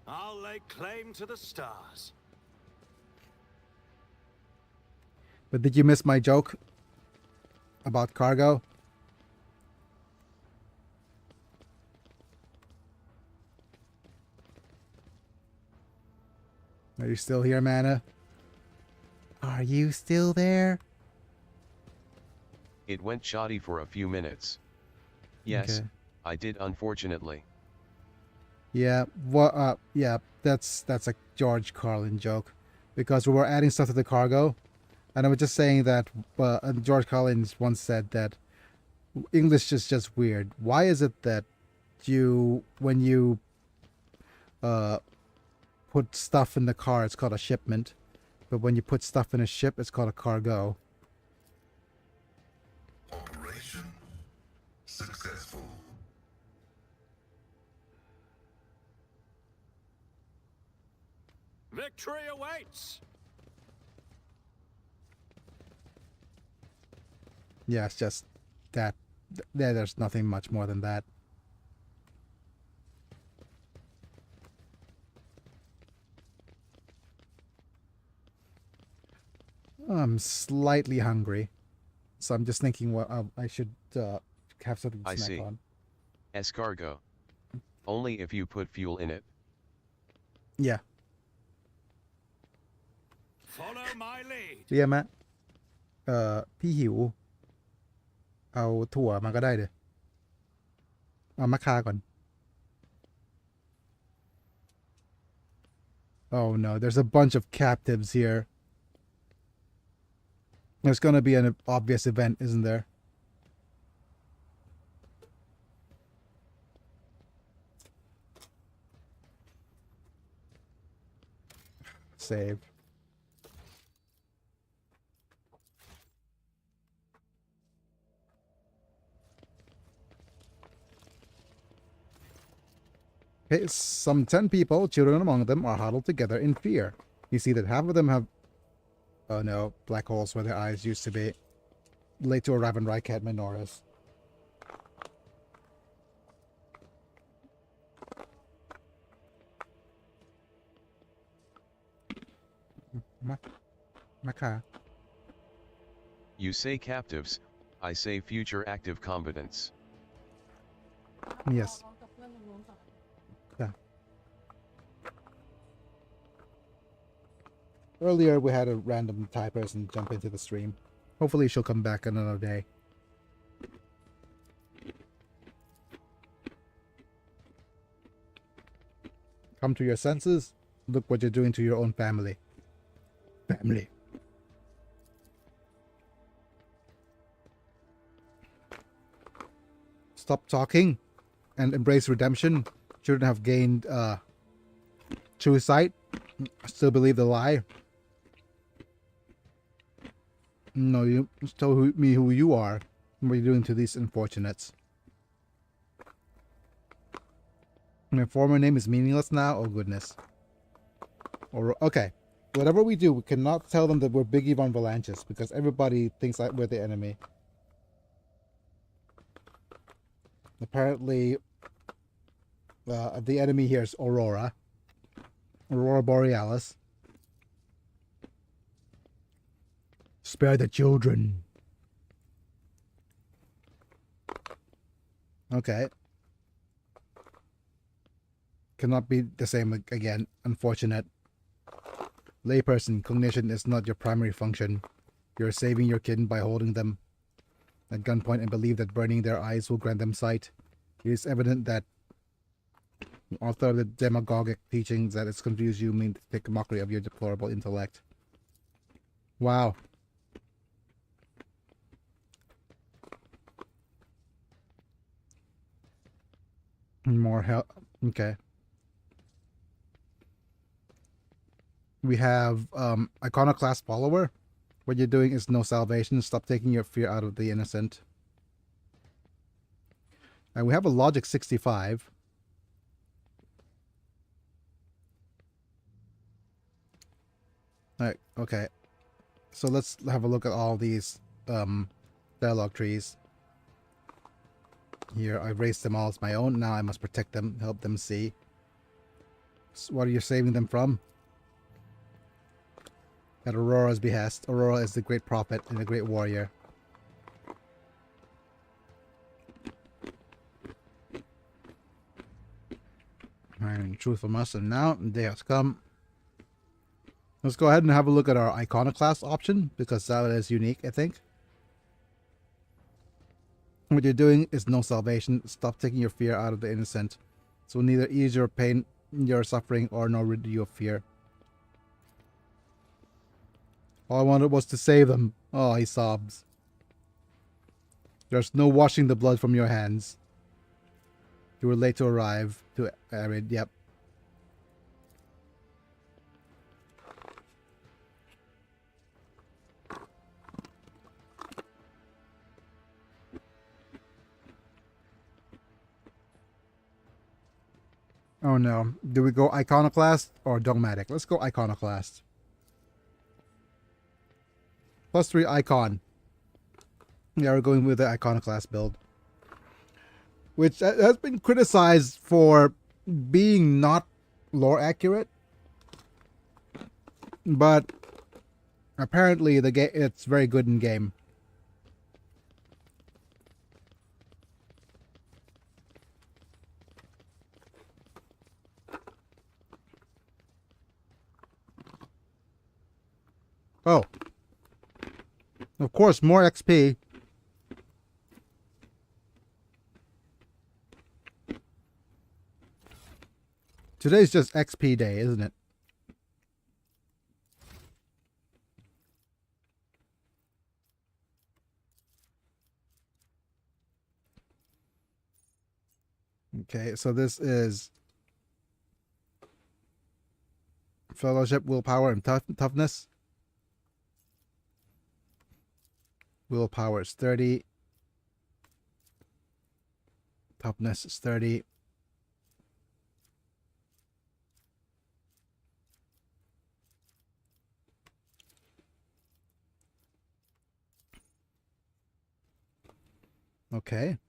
I'll lay claim to the stars. But did you miss my joke about cargo? Are you still here, Mana? Are you still there? It went shoddy for a few minutes. Yes, Okay. I did unfortunately. Yeah, well, yeah, that's a George Carlin joke, because we were adding stuff to the cargo, and I was just saying that George Carlin once said that English is just weird. Why is it that when you put stuff in the car, it's called a shipment, but when you put stuff in a ship, it's called a cargo? Operation successful. Victory awaits! Yeah, it's just that. There's nothing much more than that. I'm slightly hungry, so I'm just thinking what I should have something to I snack see. on. Escargot. Only if you put fuel in it. Yeah. Follow my lead. เรียกมะพี่หิว เอาถั่วมาก็ได้เด้อเอามะคาก่อน Oh no, there's a bunch of captives here. There's gonna be an obvious event, isn't there? Save. Okay, some 10 people, children among them, are huddled together in fear. You see that half of them have, oh no, black holes where their eyes used to be. Relate to a Raven Rycat Minoris. Maka. You say captives, I say future active combatants. Yes. Yeah. Earlier we had a random Thai person jump into the stream. Hopefully she'll come back another day. Come to your senses. Look what you're doing to your own family. Family. Stop talking and embrace redemption. Shouldn't have gained true sight. Still believe the lie. No, you tell me who you are. What are you doing to these unfortunates? My former name is meaningless now? Oh goodness. Or okay. Whatever we do, we cannot tell them that we're Biggie Von Valanches because everybody thinks that we're the enemy. Apparently, the enemy here is Aurora. Aurora Borealis. Spare the children. Okay. Cannot be the same again. Unfortunate. Layperson, cognition is not your primary function. You're saving your kid by holding them at gunpoint and believe that burning their eyes will grant them sight. It is evident that the author of the demagogic teachings that it's confused you mean to take a mockery of your deplorable intellect. Wow. More help. Okay. We have Iconoclast Follower. What you're doing is no salvation. Stop taking your fear out of the innocent. And we have a Logic 65. Alright, okay. So let's have a look at all these dialogue trees. Here, I raised them all as my own. Now I must protect them, help them see. So what are you saving them from? At Aurora's behest. Aurora is the great prophet and the great warrior. And truth from us, and now the day has come. Let's go ahead and have a look at our Iconoclast option, because that is unique, I think. What you're doing is no salvation. Stop taking your fear out of the innocent. So neither ease your pain, your suffering, or nor rid you of fear. All I wanted was to save them. Oh, he sobs. There's no washing the blood from your hands. You were late to arrive. To Arid, yep. Oh no. Do we go Iconoclast or Dogmatic? Let's go Iconoclast. +3 Icon. Yeah, we're going with the Iconoclast build. Which has been criticized for being not lore accurate. But apparently the game it's very good in game. Oh. Of course, more XP. Today's just XP day, isn't it? Okay, so this is Fellowship, Willpower, and Toughness. Willpower is 30. Toughness is 30. Okay.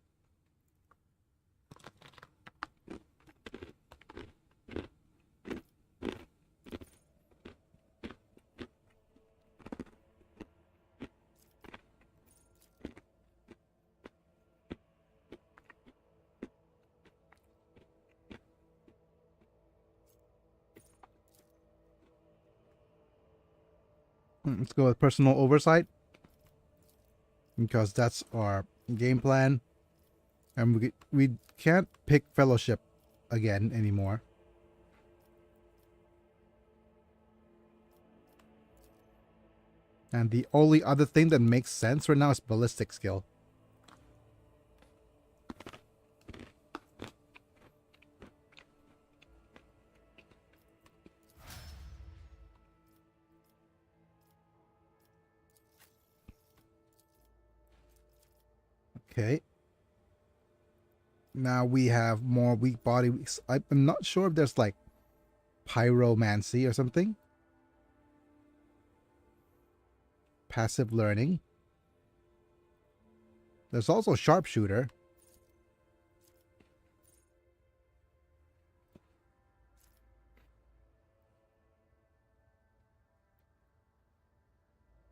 Let's go with personal oversight, because that's our game plan, and we can't pick Fellowship again anymore. And the only other thing that makes sense right now is ballistic skill. Okay. Now we have more weak body. I'm not sure if there's like pyromancy or something. Passive learning. There's also sharpshooter.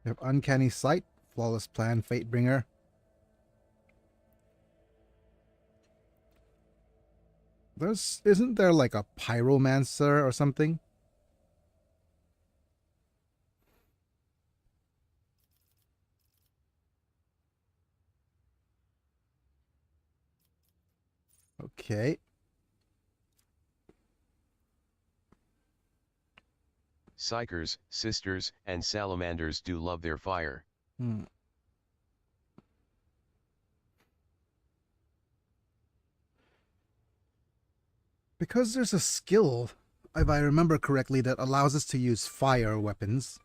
We have uncanny sight, flawless plan, Fatebringer. Isn't there like a pyromancer or something? Okay. Psychers, sisters, and salamanders do love their fire. Because there's a skill, if I remember correctly, that allows us to use fire weapons.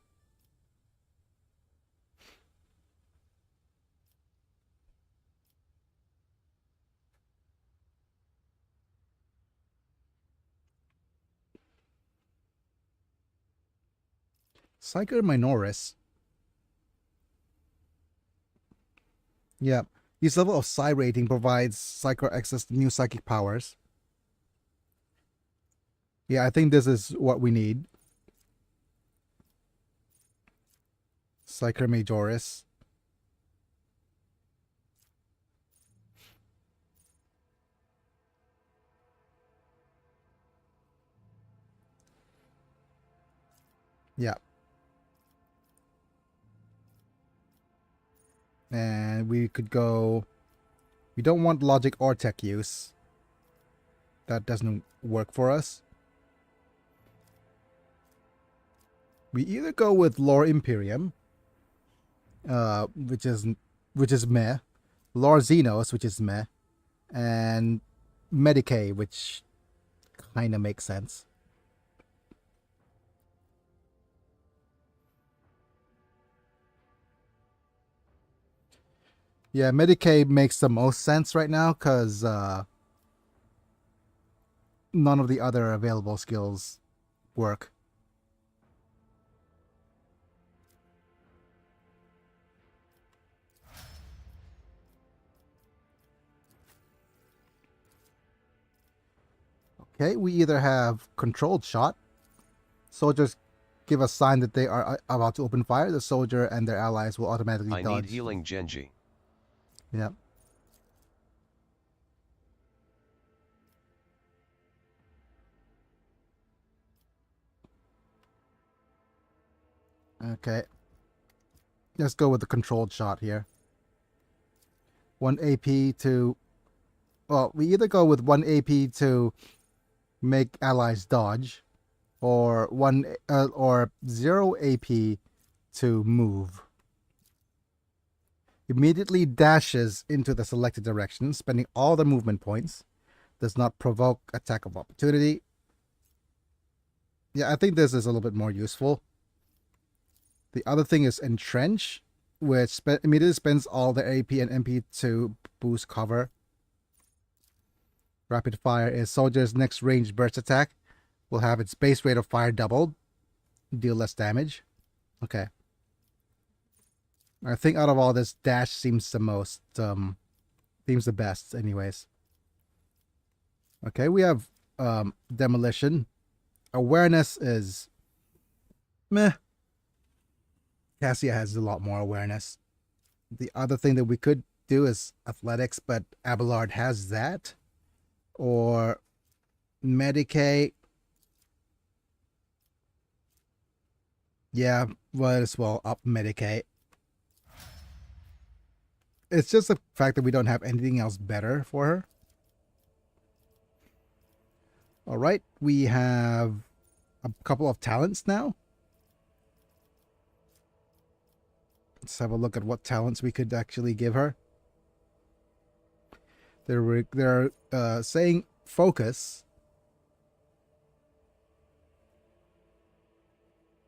Psyker Minoris. Yeah. Each level of Psi rating provides Psyker access to new psychic powers. Yeah, I think this is what we need. Psyker Majoris. Yeah. And we could go We don't want logic or tech use. That doesn't work for us. We either go with Lore Imperium, which is meh, Lore Xenos, which is meh, and Medicae, which kind of makes sense. Yeah, Medicae makes the most sense right now because none of the other available skills work. Okay, we either have controlled shot. Soldiers give a sign that they are about to open fire. The soldier and their allies will automatically I dodge. need healing Genji. Yep. Okay. Let's go with the controlled shot here. 1 AP to... Well, we either go with 1 AP to make allies dodge, or 0 AP to move. Immediately dashes into the selected direction, spending all the movement points. Does not provoke attack of opportunity. Yeah, I think this is a little bit more useful. The other thing is Entrench, which immediately spends all the AP and MP to boost cover. Rapid Fire is soldier's next range burst attack will have its base rate of fire doubled, deal less damage. Okay. I think out of all this, dash seems the most, seems the best anyways. Okay, we have demolition. Awareness is meh. Cassia has a lot more awareness. The other thing that we could do is athletics, but Abelard has that. Or Medicae. Yeah, might as well up Medicae. It's just the fact that we don't have anything else better for her. Alright, we have a couple of talents now. Let's have a look at what talents we could actually give her. They're saying focus.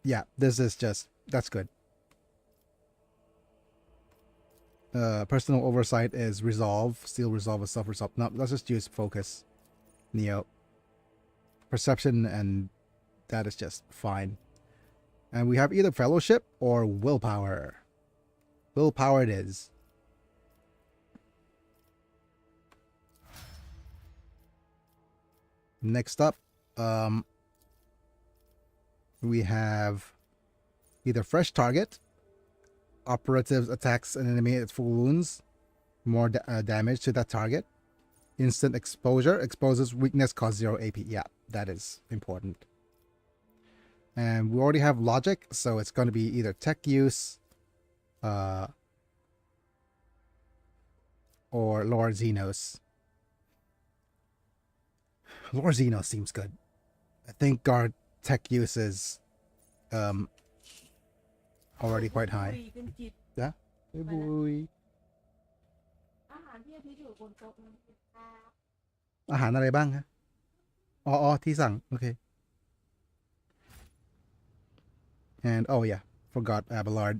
Yeah, this is just, that's good. Personal oversight is resolve. Steel resolve is self-resolve. No, let's just use focus. Neo. Perception, and that is just fine. And we have either fellowship or willpower. Willpower it is. Next up, we have either fresh target. Operatives attacks an enemy at full wounds. More damage to that target. Instant exposure. Exposes weakness, cause 0 AP. Yeah, that is important. And we already have logic, so it's going to be either tech use or Lore Xenos. Lore Xenos seems good. I think our tech use is already quite high. Yeah? Hey boy. อาหารอะไรบ้างฮะอ๋อที่สั่งโอเค and oh yeah, forgot Abelard.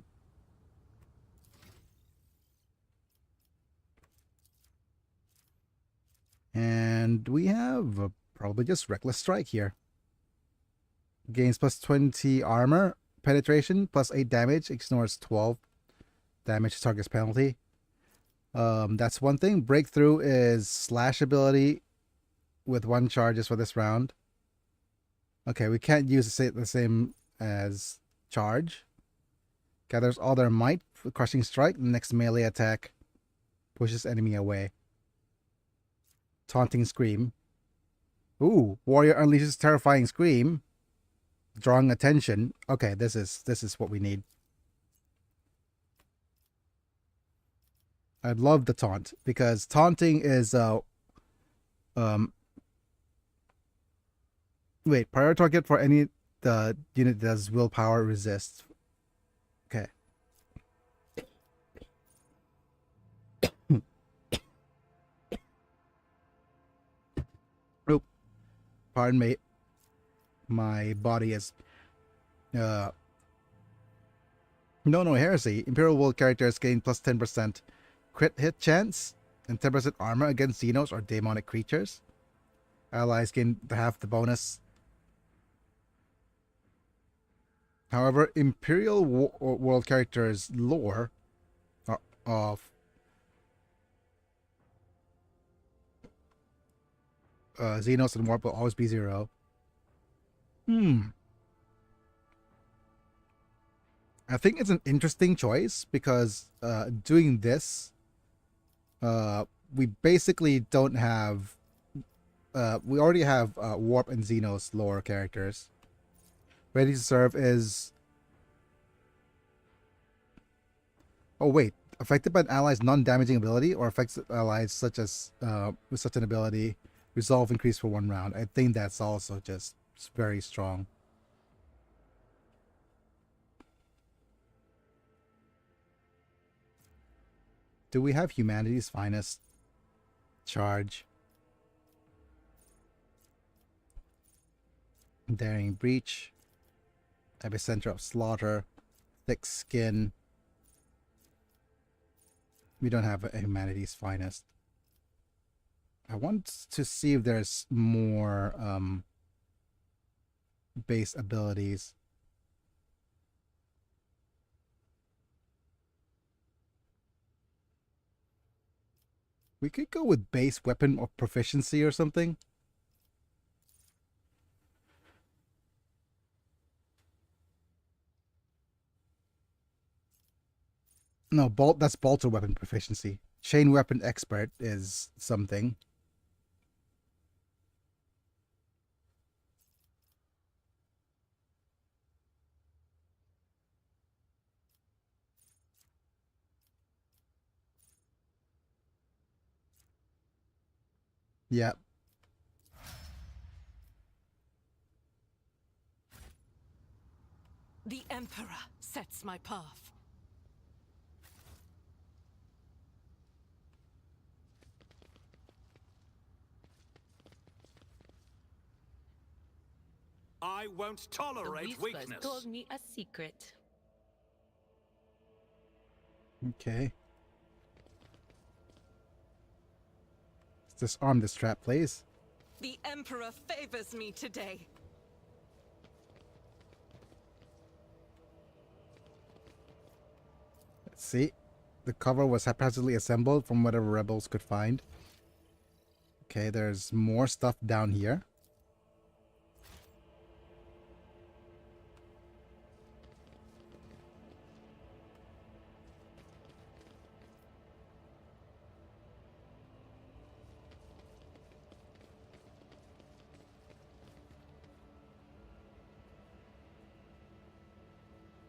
And we have probably just Reckless Strike here. Gains plus 20 armor, penetration, plus 8 damage, ignores 12 damage to target's penalty. That's one thing. Breakthrough is slash ability with 1 charges for this round. Okay, we can't use the same as charge. Gathers all their might for crushing strike. Next melee attack pushes enemy away. Taunting Scream. Ooh, warrior unleashes terrifying scream, drawing attention. Okay, this is what we need. I love the taunt because taunting is wait, prior target for any the unit that does willpower resist. Okay. Oop. Pardon me. My body is no heresy. Imperial World characters gain plus 10% crit hit chance and 10% armor against Xenos or demonic creatures. Allies gain half the bonus. However, Imperial World characters' lore of Xenos and Warp will always be 0. I think it's an interesting choice because doing this, we basically don't have. We already have Warp and Xenos lore characters. Ready to serve is. Oh wait, affected by an ally's non-damaging ability or affects allies such as with such an ability, resolve increase for 1 round. I think that's also just very strong. Do we have humanity's finest charge? Daring breach, epicenter of slaughter, thick skin. We don't have a humanity's finest. I want to see if there's more base abilities. We could go with base weapon or proficiency or something. No, that's bolter weapon proficiency. Chain weapon expert is something. Yeah. The Emperor sets my path. I won't tolerate weakness. Told me a secret. Okay. Let's disarm this trap, please. The Emperor favors me today. Let's see. The cover was haphazardly assembled from whatever rebels could find. Okay, there's more stuff down here.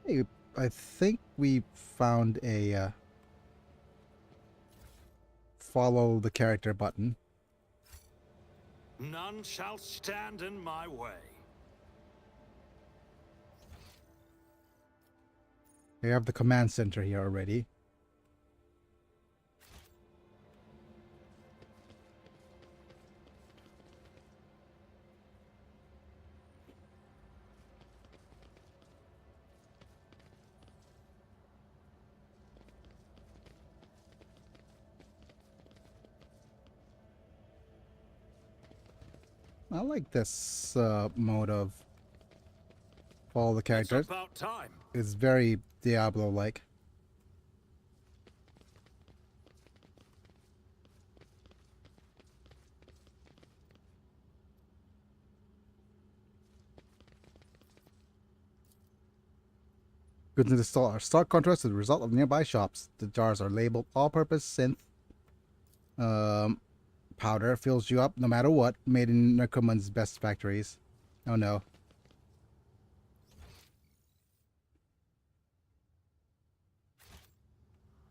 Hey, I think we found a follow the character button. None shall stand in my way. We have the command center here already. I like this mode of follow the character. It's about time. It's very Diablo-like. Goods in the store are stark contrast to the result of nearby shops. The jars are labeled all-purpose synth powder, fills you up no matter what, made in Necroman's best factories. Oh no.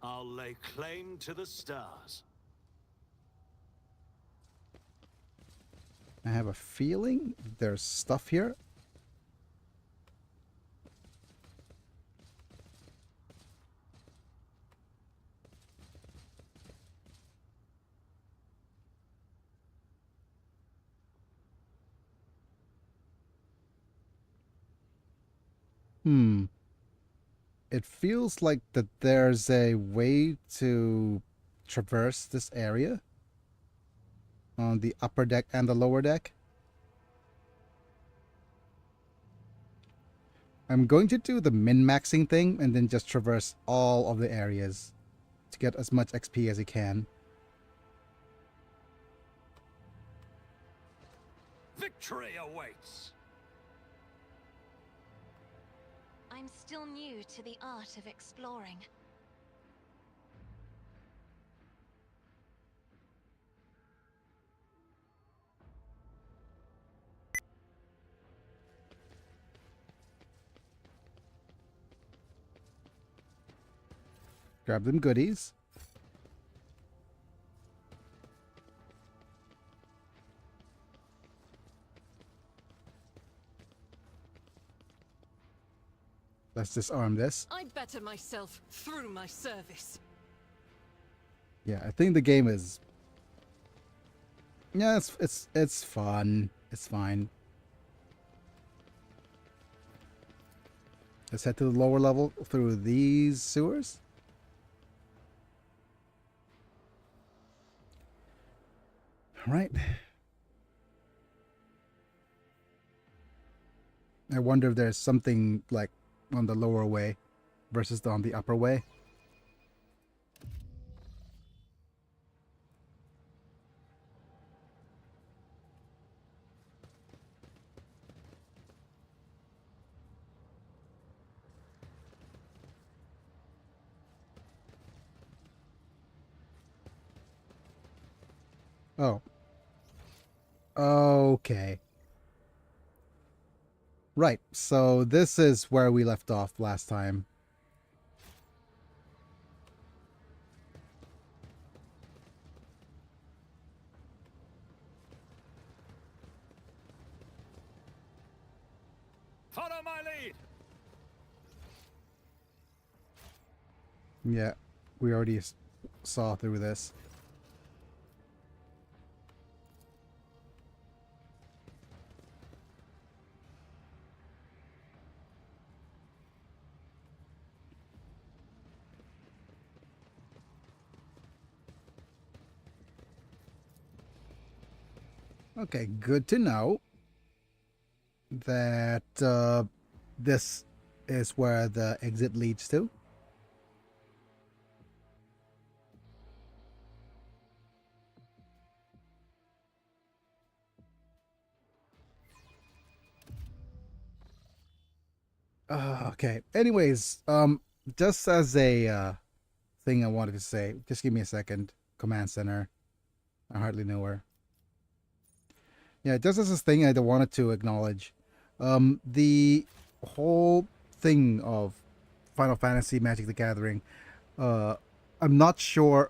I'll I'll lay claim to the stars. I have a feeling there's stuff here. It feels like that there's a way to traverse this area on the upper deck and the lower deck. I'm going to do the min-maxing thing and then just traverse all of the areas to get as much XP as I can. Victory awaits! I'm still new to the art of exploring. Grab them goodies. Let's disarm this. I'd better myself through my service. Yeah, I think the game is... Yeah, it's fun. It's fine. Let's head to the lower level through these sewers. All right. I wonder if there's something like on the lower way versus on the upper way. Oh. Okay. Right, so this is where we left off last time. Follow my lead! Yeah, we already saw through this. Okay, good to know that this is where the exit leads to. Okay, anyways, just as a thing I wanted to say, just give me a second. Command center. I hardly know her. Yeah, just as this thing I wanted to acknowledge, the whole thing of Final Fantasy Magic the Gathering, I'm not sure,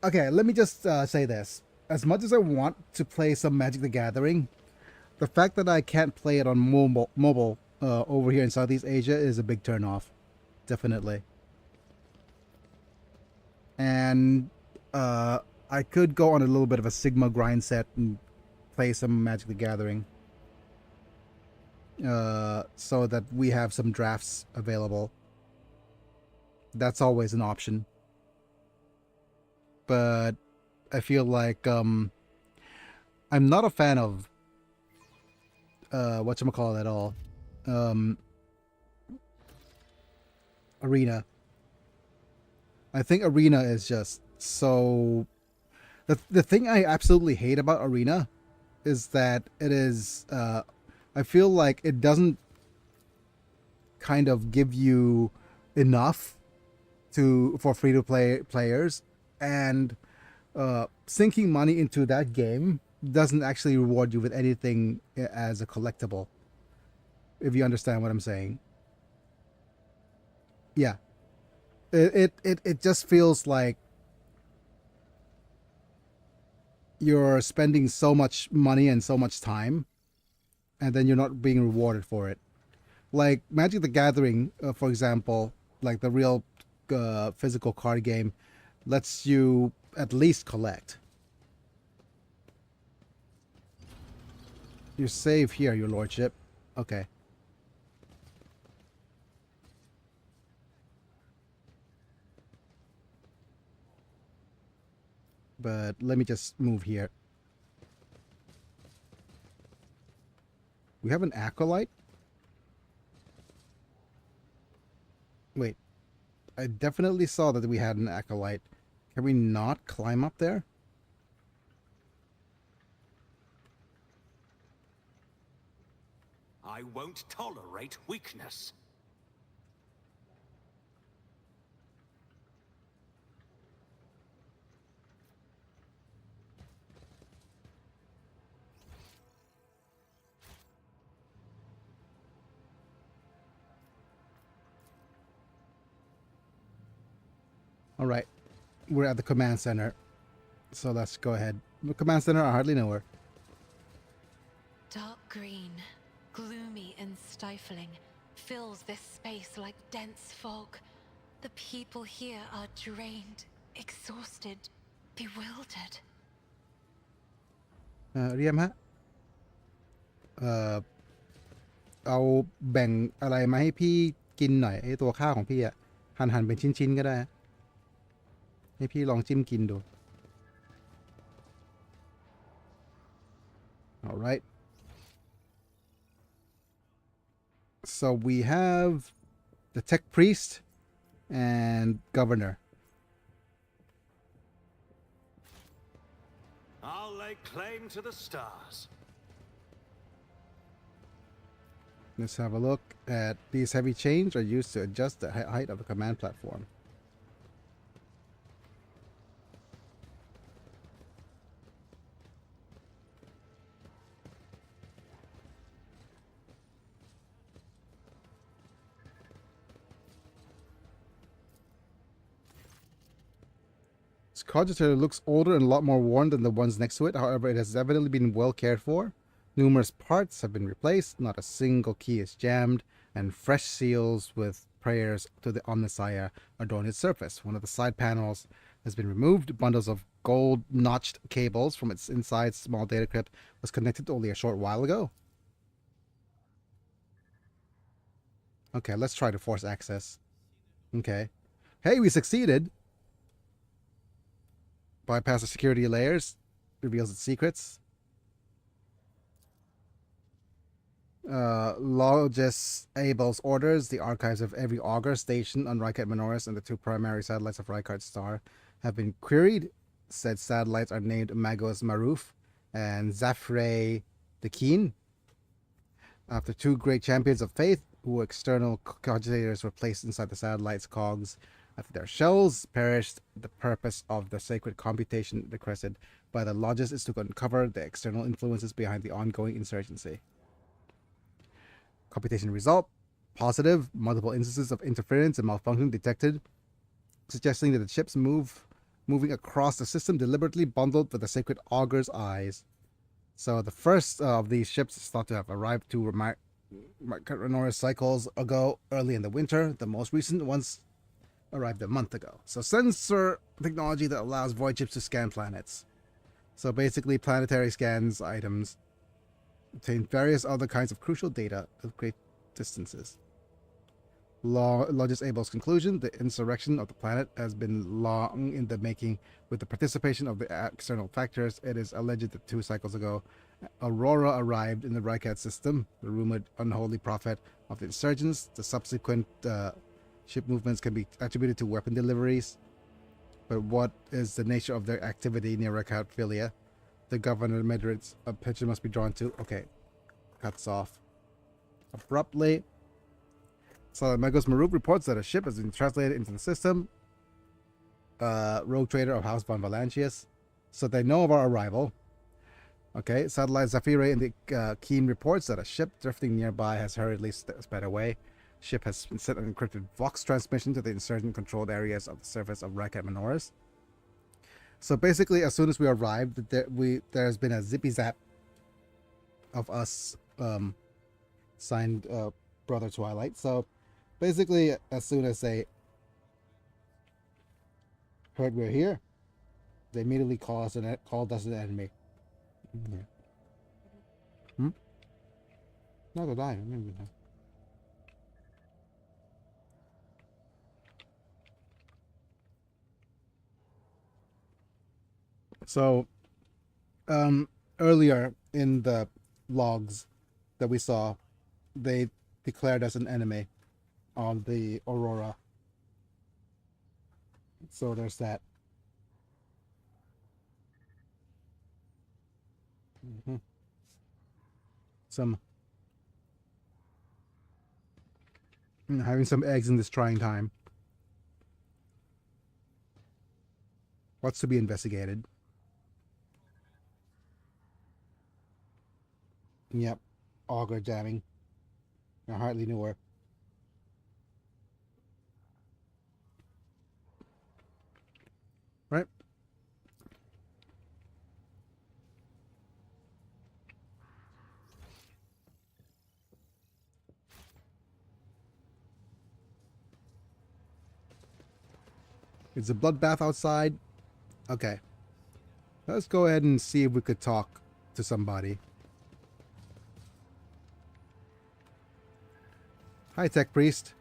okay, let me just say this. As much as I want to play some Magic the Gathering, the fact that I can't play it on mobile over here in Southeast Asia is a big turnoff, definitely. And I could go on a little bit of a Sigma grind set and play some Magic the Gathering so that we have some drafts available. That's always an option. But I feel like I'm not a fan of whatchamacallit at all. Arena. I think Arena is just so... The thing I absolutely hate about Arena is that it is... I feel like it doesn't kind of give you enough for free-to-play players, and sinking money into that game doesn't actually reward you with anything as a collectible, if you understand what I'm saying. Yeah. It just feels like you're spending so much money and so much time, and then you're not being rewarded for it. Like Magic the Gathering, for example, like the real physical card game, lets you at least collect. You save here, your lordship. Okay. But let me just move here. We have an acolyte? Wait. I definitely saw that we had an acolyte. Can we not climb up there? I won't tolerate weakness. Alright. We're at the command center. So let's go ahead. The command center, I hardly know her. Dark green, gloomy and stifling, fills this space like dense fog. The people here are drained, exhausted, bewildered. เรียมฮะ เอาแบ่งอะไรมาให้พี่กินหน่อยไอ้ตัวข้าวของพี่อะหั่นเป็นชิ้นๆก็ได้ฮะให้พี่ลองจิ้มกินดู All right. So we have the tech priest and governor. I'll lay claim to the stars. Let's have a look at these heavy chains are used to adjust the height of the command platform. This cogitator looks older and a lot more worn than the ones next to it. However, it has evidently been well cared for. Numerous parts have been replaced, not a single key is jammed, and fresh seals with prayers to the Omnissiah adorn its surface. One of the side panels has been removed. Bundles of gold notched cables from its inside small data crypt was connected only a short while ago. Okay, let's try to force access. Okay. Hey, we succeeded! Bypass the security layers. Reveals its secrets. Logis Abel's orders. The archives of every augur stationed on Rykard Minoris and the two primary satellites of Rykard Star have been queried. Said satellites are named Magos Maruf and Zafre the Keen. After two great champions of faith, who external cogitators were placed inside the satellite's cogs, after their shells perished, the purpose of the sacred computation requested by the Logis is to uncover the external influences behind the ongoing insurgency. Computation result: positive. Multiple instances of interference and malfunction detected, suggesting that the ships moving across the system deliberately bundled with the sacred augur's eyes. So the first of these ships is thought to have arrived to Renoris cycles ago, early in the winter. The most recent ones arrived a month ago. So sensor technology that allows void ships to scan planets. So basically planetary scans items obtain various other kinds of crucial data at great distances. Logis Abel's conclusion: the insurrection of the planet has been long in the making. With the participation of the external factors, it is alleged that 2 cycles ago, Aurora arrived in the Rykard system, the rumored unholy prophet of the insurgents. The subsequent ship movements can be attributed to weapon deliveries. But what is the nature of their activity near Rykard Philia? The governor Medrid's attention must be drawn to. Okay. Cuts off abruptly. So Magos Maruf reports that a ship has been translated into the system. Rogue trader of House von Valancius. So they know of our arrival. Okay. Satellite Zafire in the Keen reports that a ship drifting nearby has hurriedly sped away. Ship has sent an encrypted Vox transmission to the insurgent controlled areas of the surface of Rakat Menoris. So basically, as soon as we arrived, there's been a zippy zap of us signed Brother Twilight. So basically, as soon as they heard we're here, they immediately called us an enemy. Yeah. No, they're dying. So, earlier in the logs that we saw, they declared us an enemy on the Aurora. So there's that. Having some eggs in this trying time. What's to be investigated? Yep, auger jamming. I hardly knew her. Right? It's a bloodbath outside. Okay. Let's go ahead and see if we could talk to somebody. Hi, Tech Priest.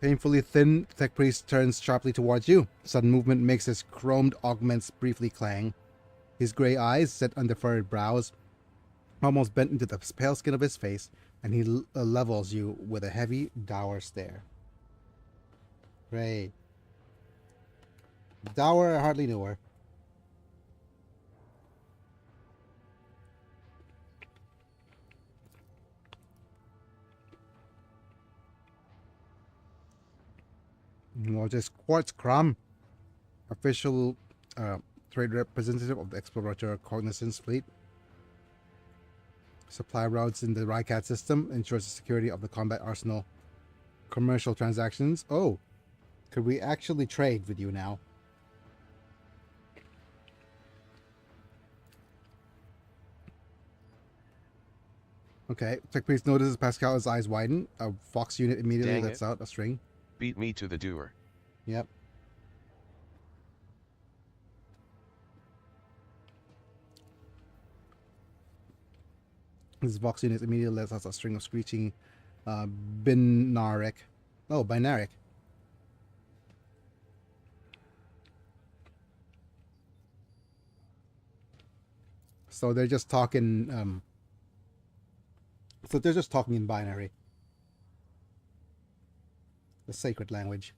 Painfully thin, Tech Priest turns sharply towards you. Sudden movement makes his chromed augments briefly clang. His gray eyes, set under furrowed brows, almost bent into the pale skin of his face, and he levels you with a heavy, dour stare. Great. Dour, I hardly knew her. Just Quartz Crumb, official trade representative of the Explorator Cognizance Fleet. Supply routes in the Rycat system ensures the security of the combat arsenal. Commercial transactions. Oh, could we actually trade with you now? Okay, Tech Priest notices Pascal's eyes widen. A Vox unit immediately lets out a string. Beat me to the doer. Yep. This Vox unit immediately lets out a string of screeching binaric. Oh, binaric. So they're just talking in binary. The sacred language.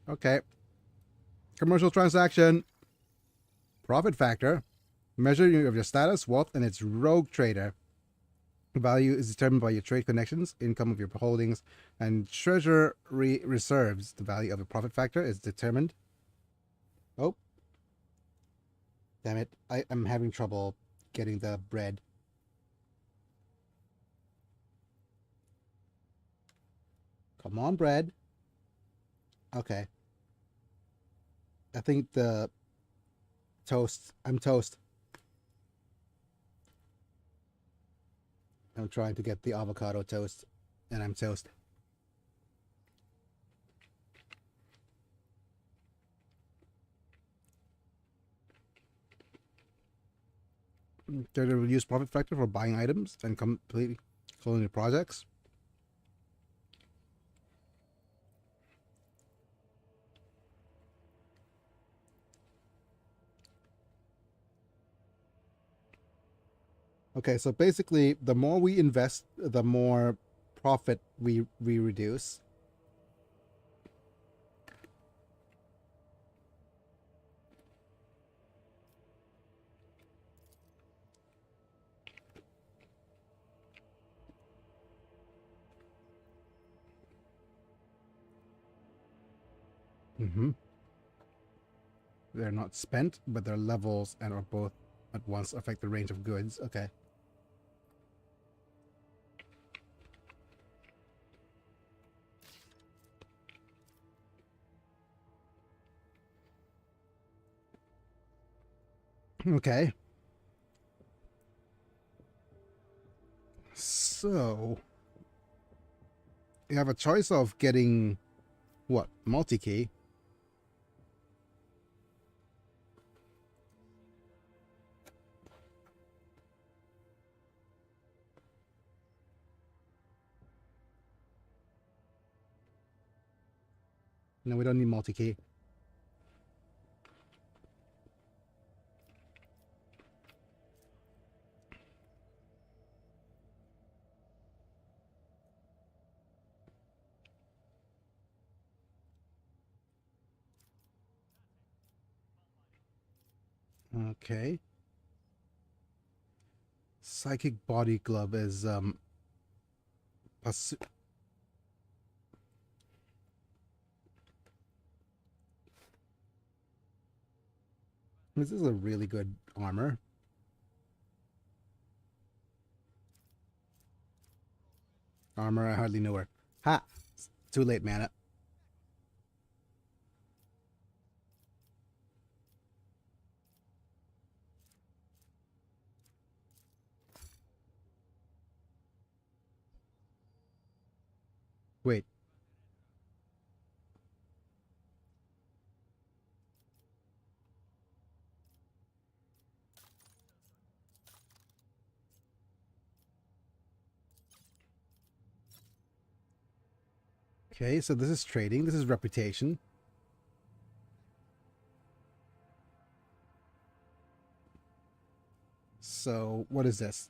Okay. Commercial transaction. Profit factor. Measure of your status, wealth, and its rogue trader. Value is determined by your trade connections, income of your holdings, and treasury reserves. The value of a profit factor is determined. Oh. Damn it. I'm having trouble getting the bread. Come on, bread. Okay. I think the toast. I'm toast. I'm trying to get the avocado toast, and I'm toast. Did it reduce profit factor for buying items and completely closing the projects? Okay, so basically, the more we invest, the more profit we reduce. They're not spent, but their levels and or both at once affect the range of goods. Okay. Okay. So you have a choice of getting what? Multi-key. No, we don't need multi-key. Okay. Psychic body glove is this is a really good armor. Armor, I hardly know her. Ha! It's too late, man. Wait. Okay, so this is trading. This is reputation. So, what is this?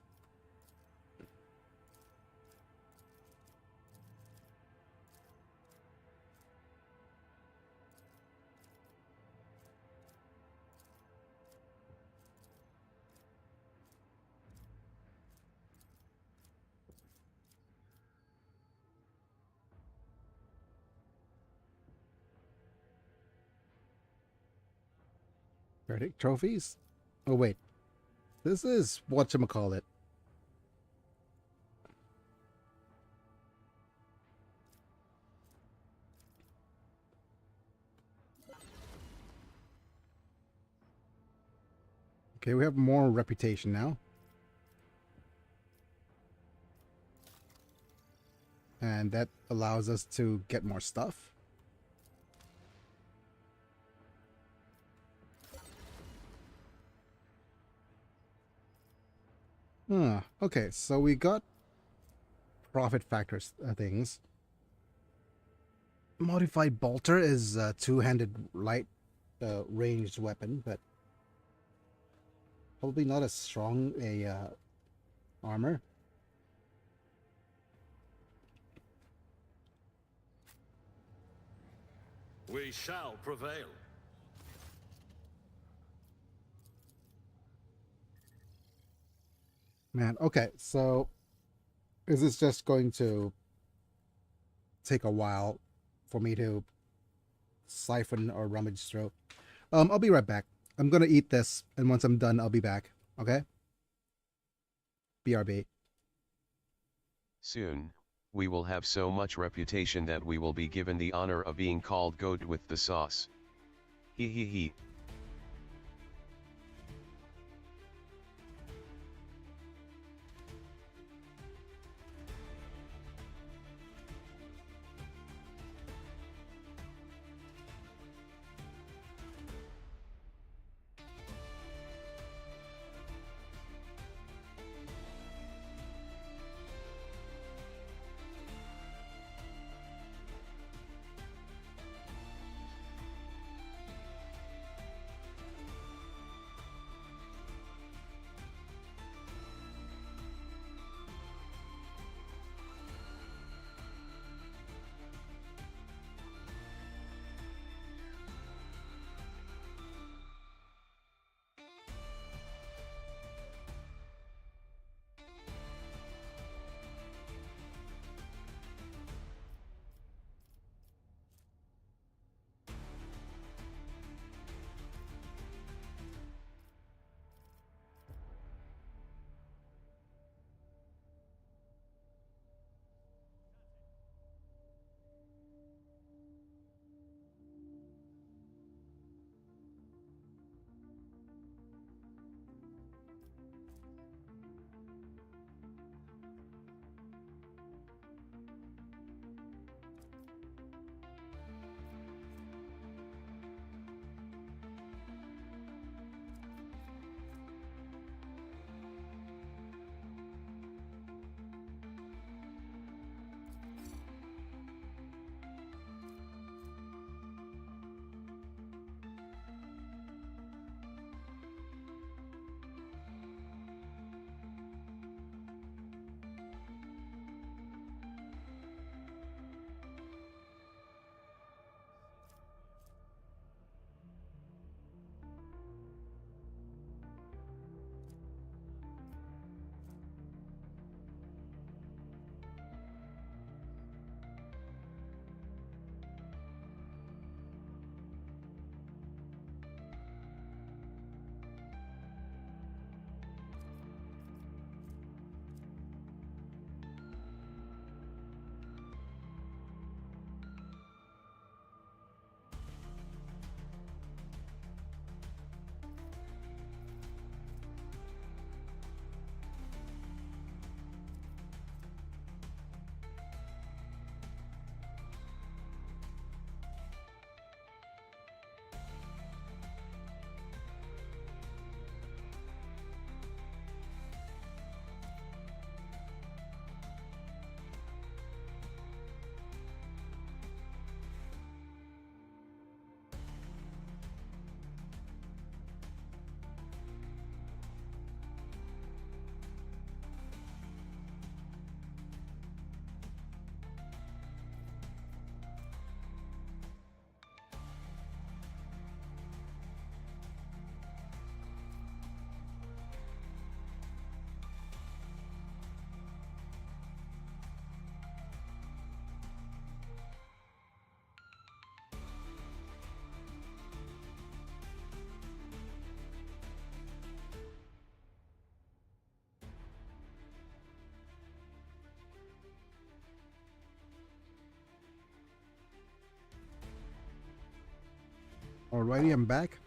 Verdict trophies? Oh, wait. This is whatchamacallit. Okay, we have more reputation now. And that allows us to get more stuff. Okay, so we got profit factors things. Modified bolter is a two-handed light ranged weapon, but probably not as strong a armor. We shall prevail. Man, okay, so is this just going to take a while for me to siphon or rummage through? I'll be right back. I'm gonna eat this, and once I'm done, I'll be back. Okay? BRB. Soon, we will have so much reputation that we will be given the honor of being called goat with the sauce. Hee hee hee. Alrighty, I'm back.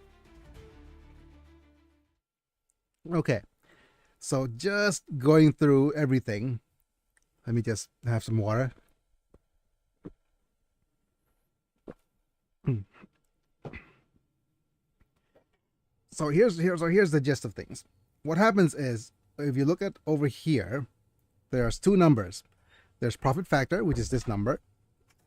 Okay, so just going through everything. Let me just have some water. So here's the gist of things. What happens is, if you look at over here, there's two numbers. There's profit factor, which is this number,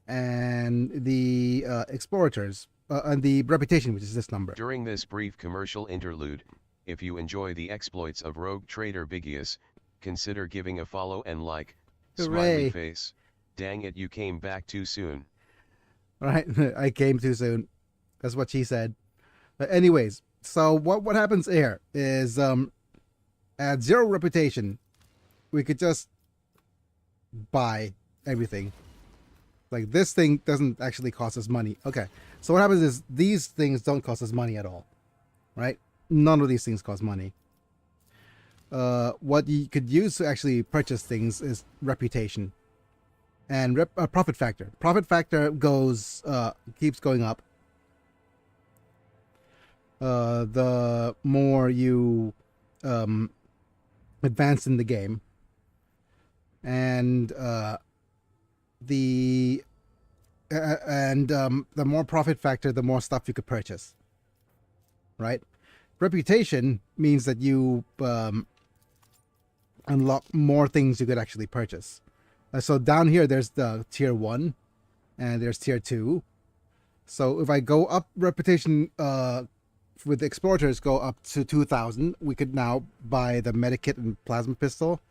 and the explorators and the reputation, which is this number. During this brief commercial interlude, if you enjoy the exploits of rogue trader Bigius, consider giving a follow and like. Hooray. Smiley face. Dang it, you came back too soon. Right, I came too soon. That's what she said. But anyways, so what happens here is at 0 reputation, we could just buy everything. Like, this thing doesn't actually cost us money. Okay, so what happens is these things don't cost us money at all, right? None of these things cost money. What you could use to actually purchase things is reputation and profit factor. Profit factor goes keeps going up. The more you advance in the game, and the more profit factor, the more stuff you could purchase, right? Reputation means that you unlock more things you could actually purchase. So down here, there's the tier 1 and there's tier 2. So if I go up reputation with the explorators, go up to 2,000, we could now buy the medikit and plasma pistol.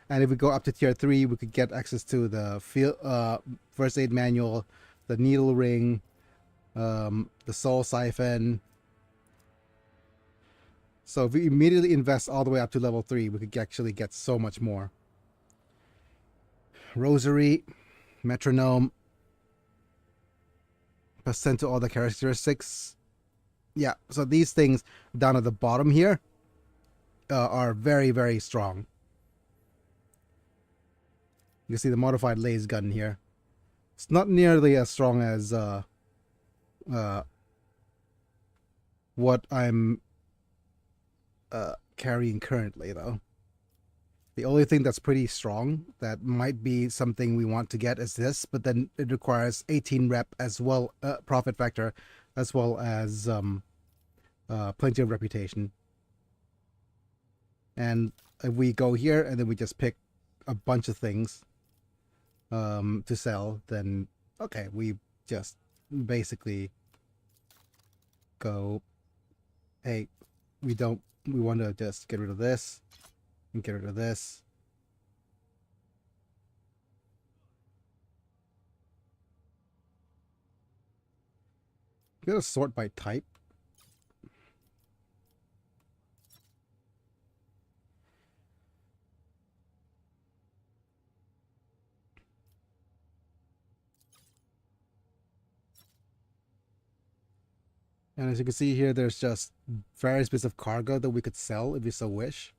And if we go up to tier 3, we could get access to the first aid manual, the needle ring, the soul siphon. So if we immediately invest all the way up to level 3, we could actually get so much more. Rosary, metronome, percent to all the characteristics. Yeah, so these things down at the bottom here are very, very strong. You can see the modified laser gun here. It's not nearly as strong as what I'm carrying currently, though. The only thing that's pretty strong that might be something we want to get is this, but then it requires 18 rep as well, profit factor, as well as plenty of reputation. And if we go here and then we just pick a bunch of things to sell, then okay, we just basically go, hey, we want to just get rid of this and get rid of this. I'm gonna sort by type. And as you can see here, there's just various bits of cargo that we could sell if we so wish.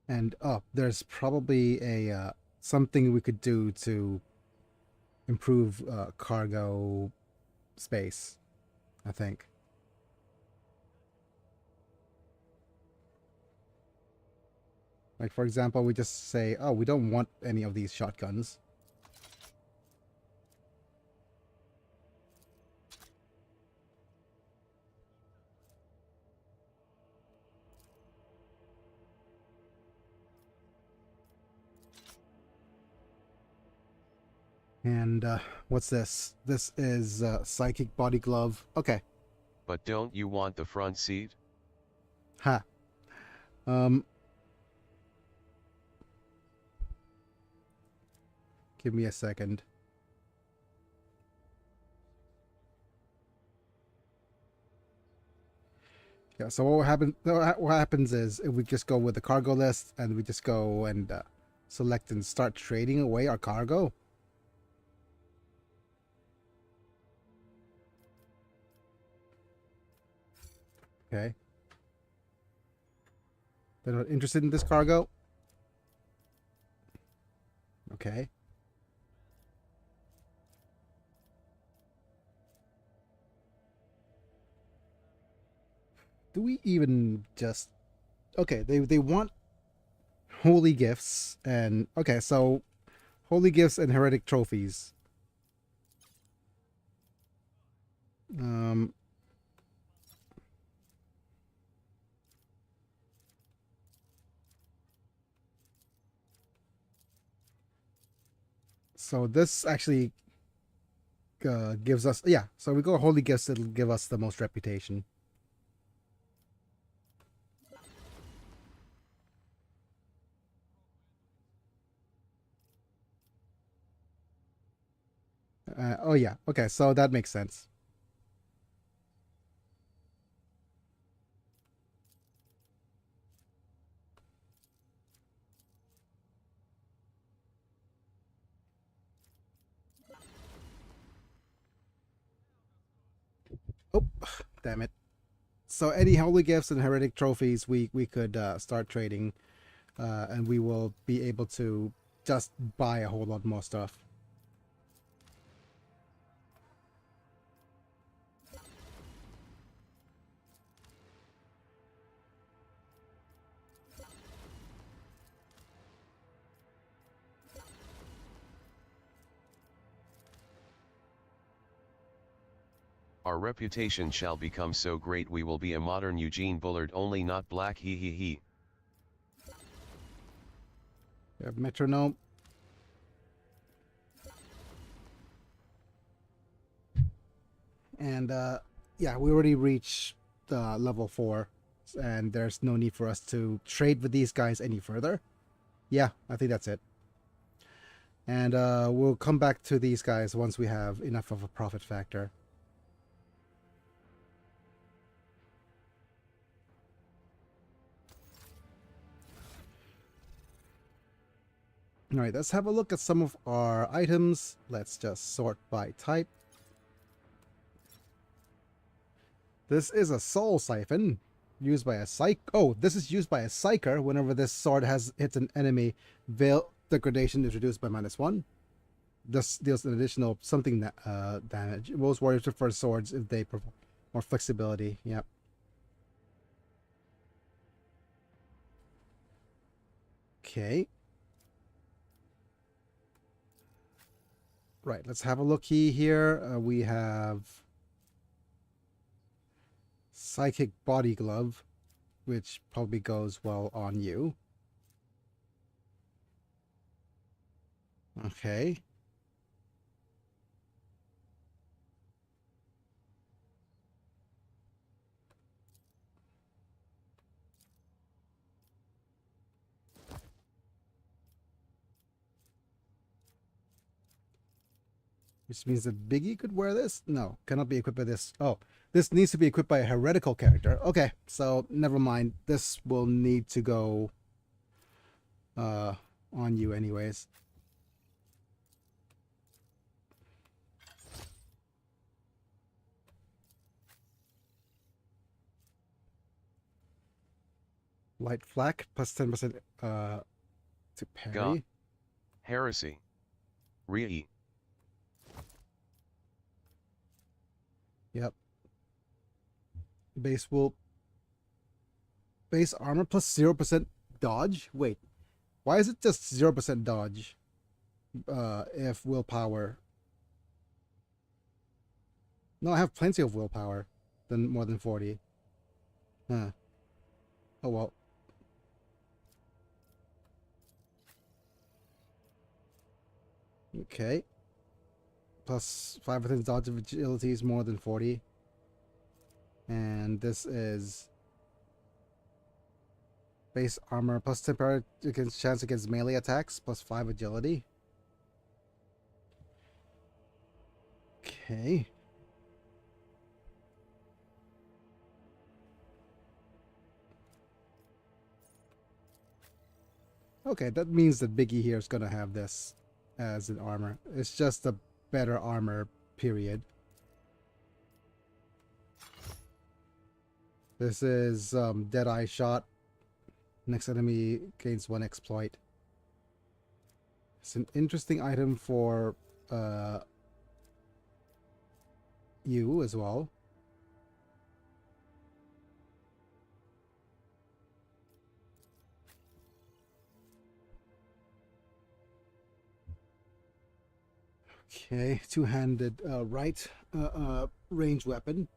And there's probably a something we could do to improve cargo space, I think. Like, for example, we just say, oh, we don't want any of these shotguns. And what's this? This is psychic body glove. Okay. But don't you want the front seat? Ha. Give me a second. Yeah, so what happens is if we just go with the cargo list and we just go and select and start trading away our cargo. Okay. They're not interested in this cargo. Okay. Do we even just... Okay, they want holy gifts and... Okay, so holy gifts and heretic trophies. So this actually gives us... Yeah, so we go holy gifts, it'll give us the most reputation. Oh yeah, okay, so that makes sense. Oh, damn it. So any holy gifts and heretic trophies we could start trading, and we will be able to just buy a whole lot more stuff. Our reputation shall become so great we will be a modern Eugene Bullard, only not black, he he he. We have metronome. And yeah, we already reached level 4, and there's no need for us to trade with these guys any further. Yeah, I think that's it. And we'll come back to these guys once we have enough of a profit factor. Alright, let's have a look at some of our items. Let's just sort by type. This is a soul siphon used by a psych. Oh, this is used by a psyker. Whenever this sword hits an enemy, veil degradation is reduced by -1. This deals an additional something damage. Most warriors prefer swords if they provide more flexibility. Yep. Okay. Right, let's have a looky here. We have Psychic Body Glove, which probably goes well on you. Okay. Which means that Biggie could wear this? No, cannot be equipped by this. Oh, this needs to be equipped by a heretical character. Okay, so never mind. This will need to go on you anyways. Light flak plus 10% to parry. God. Heresy. Re. Yep. Base armor plus 0% dodge? Wait. Why is it just 0% dodge? If willpower. No, I have plenty of willpower. Than more than 40. Huh. Oh well. Okay. Plus 5% dodge of agility is more than 40. And this is base armor plus 10% chance against melee attacks, plus 5 agility. Okay. Okay, that means that Biggie here is gonna have this as an armor. It's just a better armor, period. This is Deadeye Shot. Next enemy gains 1 exploit. It's an interesting item for you as well. Okay, two-handed right range weapon.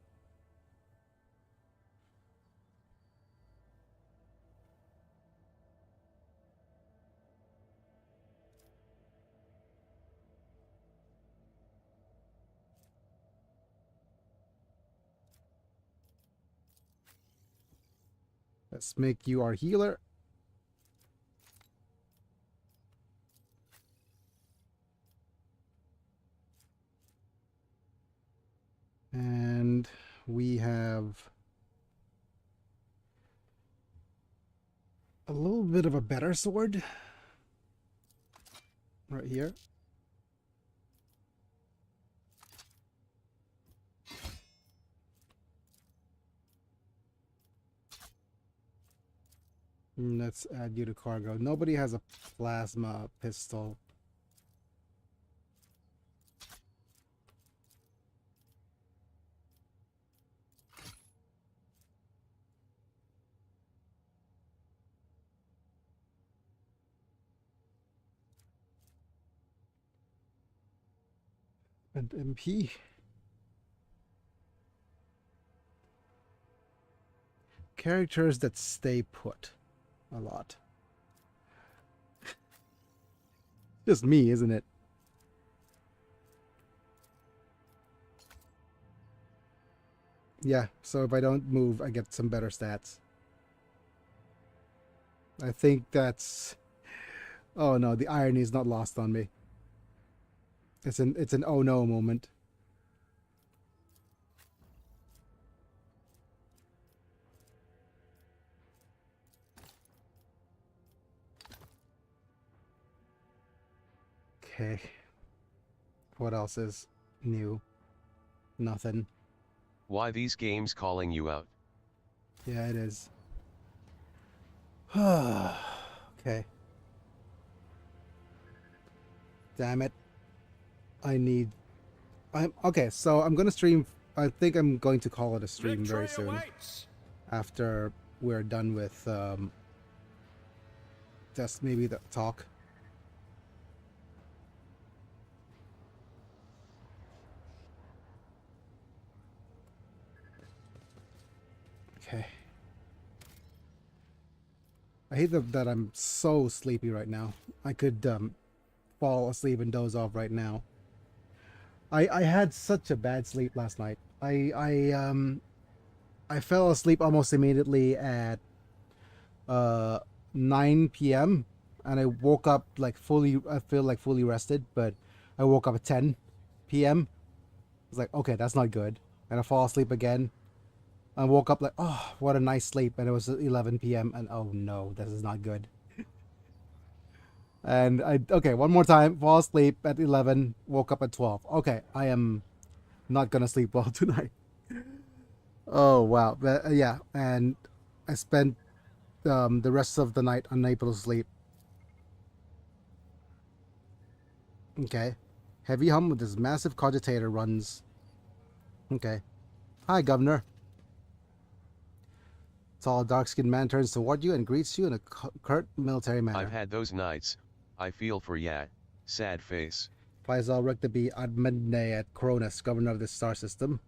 Let's make you our healer. And we have a little bit of a better sword right here. Let's add you to cargo. Nobody has a plasma pistol. And MP. Characters that stay put a lot. Just me, isn't it? Yeah, so if I don't move, I get some better stats. I think that's... Oh no, the irony is not lost on me. It's an oh no moment. Okay. What else is new? Nothing. Why these games calling you out? Yeah, it is. Okay. Damn it. I'm okay, so I'm gonna stream. I think I'm going to call it a stream very soon. After we're done with just maybe the talk. Okay. I hate that I'm so sleepy right now. I could fall asleep and doze off right now. I had such a bad sleep last night. I fell asleep almost immediately at 9 p.m. and I woke up like I feel like fully rested, but I woke up at 10 p.m. I was like, okay, that's not good. And I fall asleep again. I woke up like, oh, what a nice sleep. And it was 11 p.m. and oh no, this is not good. And okay, one more time, fall asleep at 11, woke up at 12. Okay, I am not gonna sleep well tonight. Oh, wow. But, yeah, and I spent the rest of the night unable to sleep. Okay. Heavy hum with this massive cogitator runs. Okay. Hi, Governor. Tall, dark-skinned man turns toward you and greets you in a curt military manner. I've had those nights. I feel for ya. Sad face. Faisal Rektabi Admedne at Cronus, governor of this star system.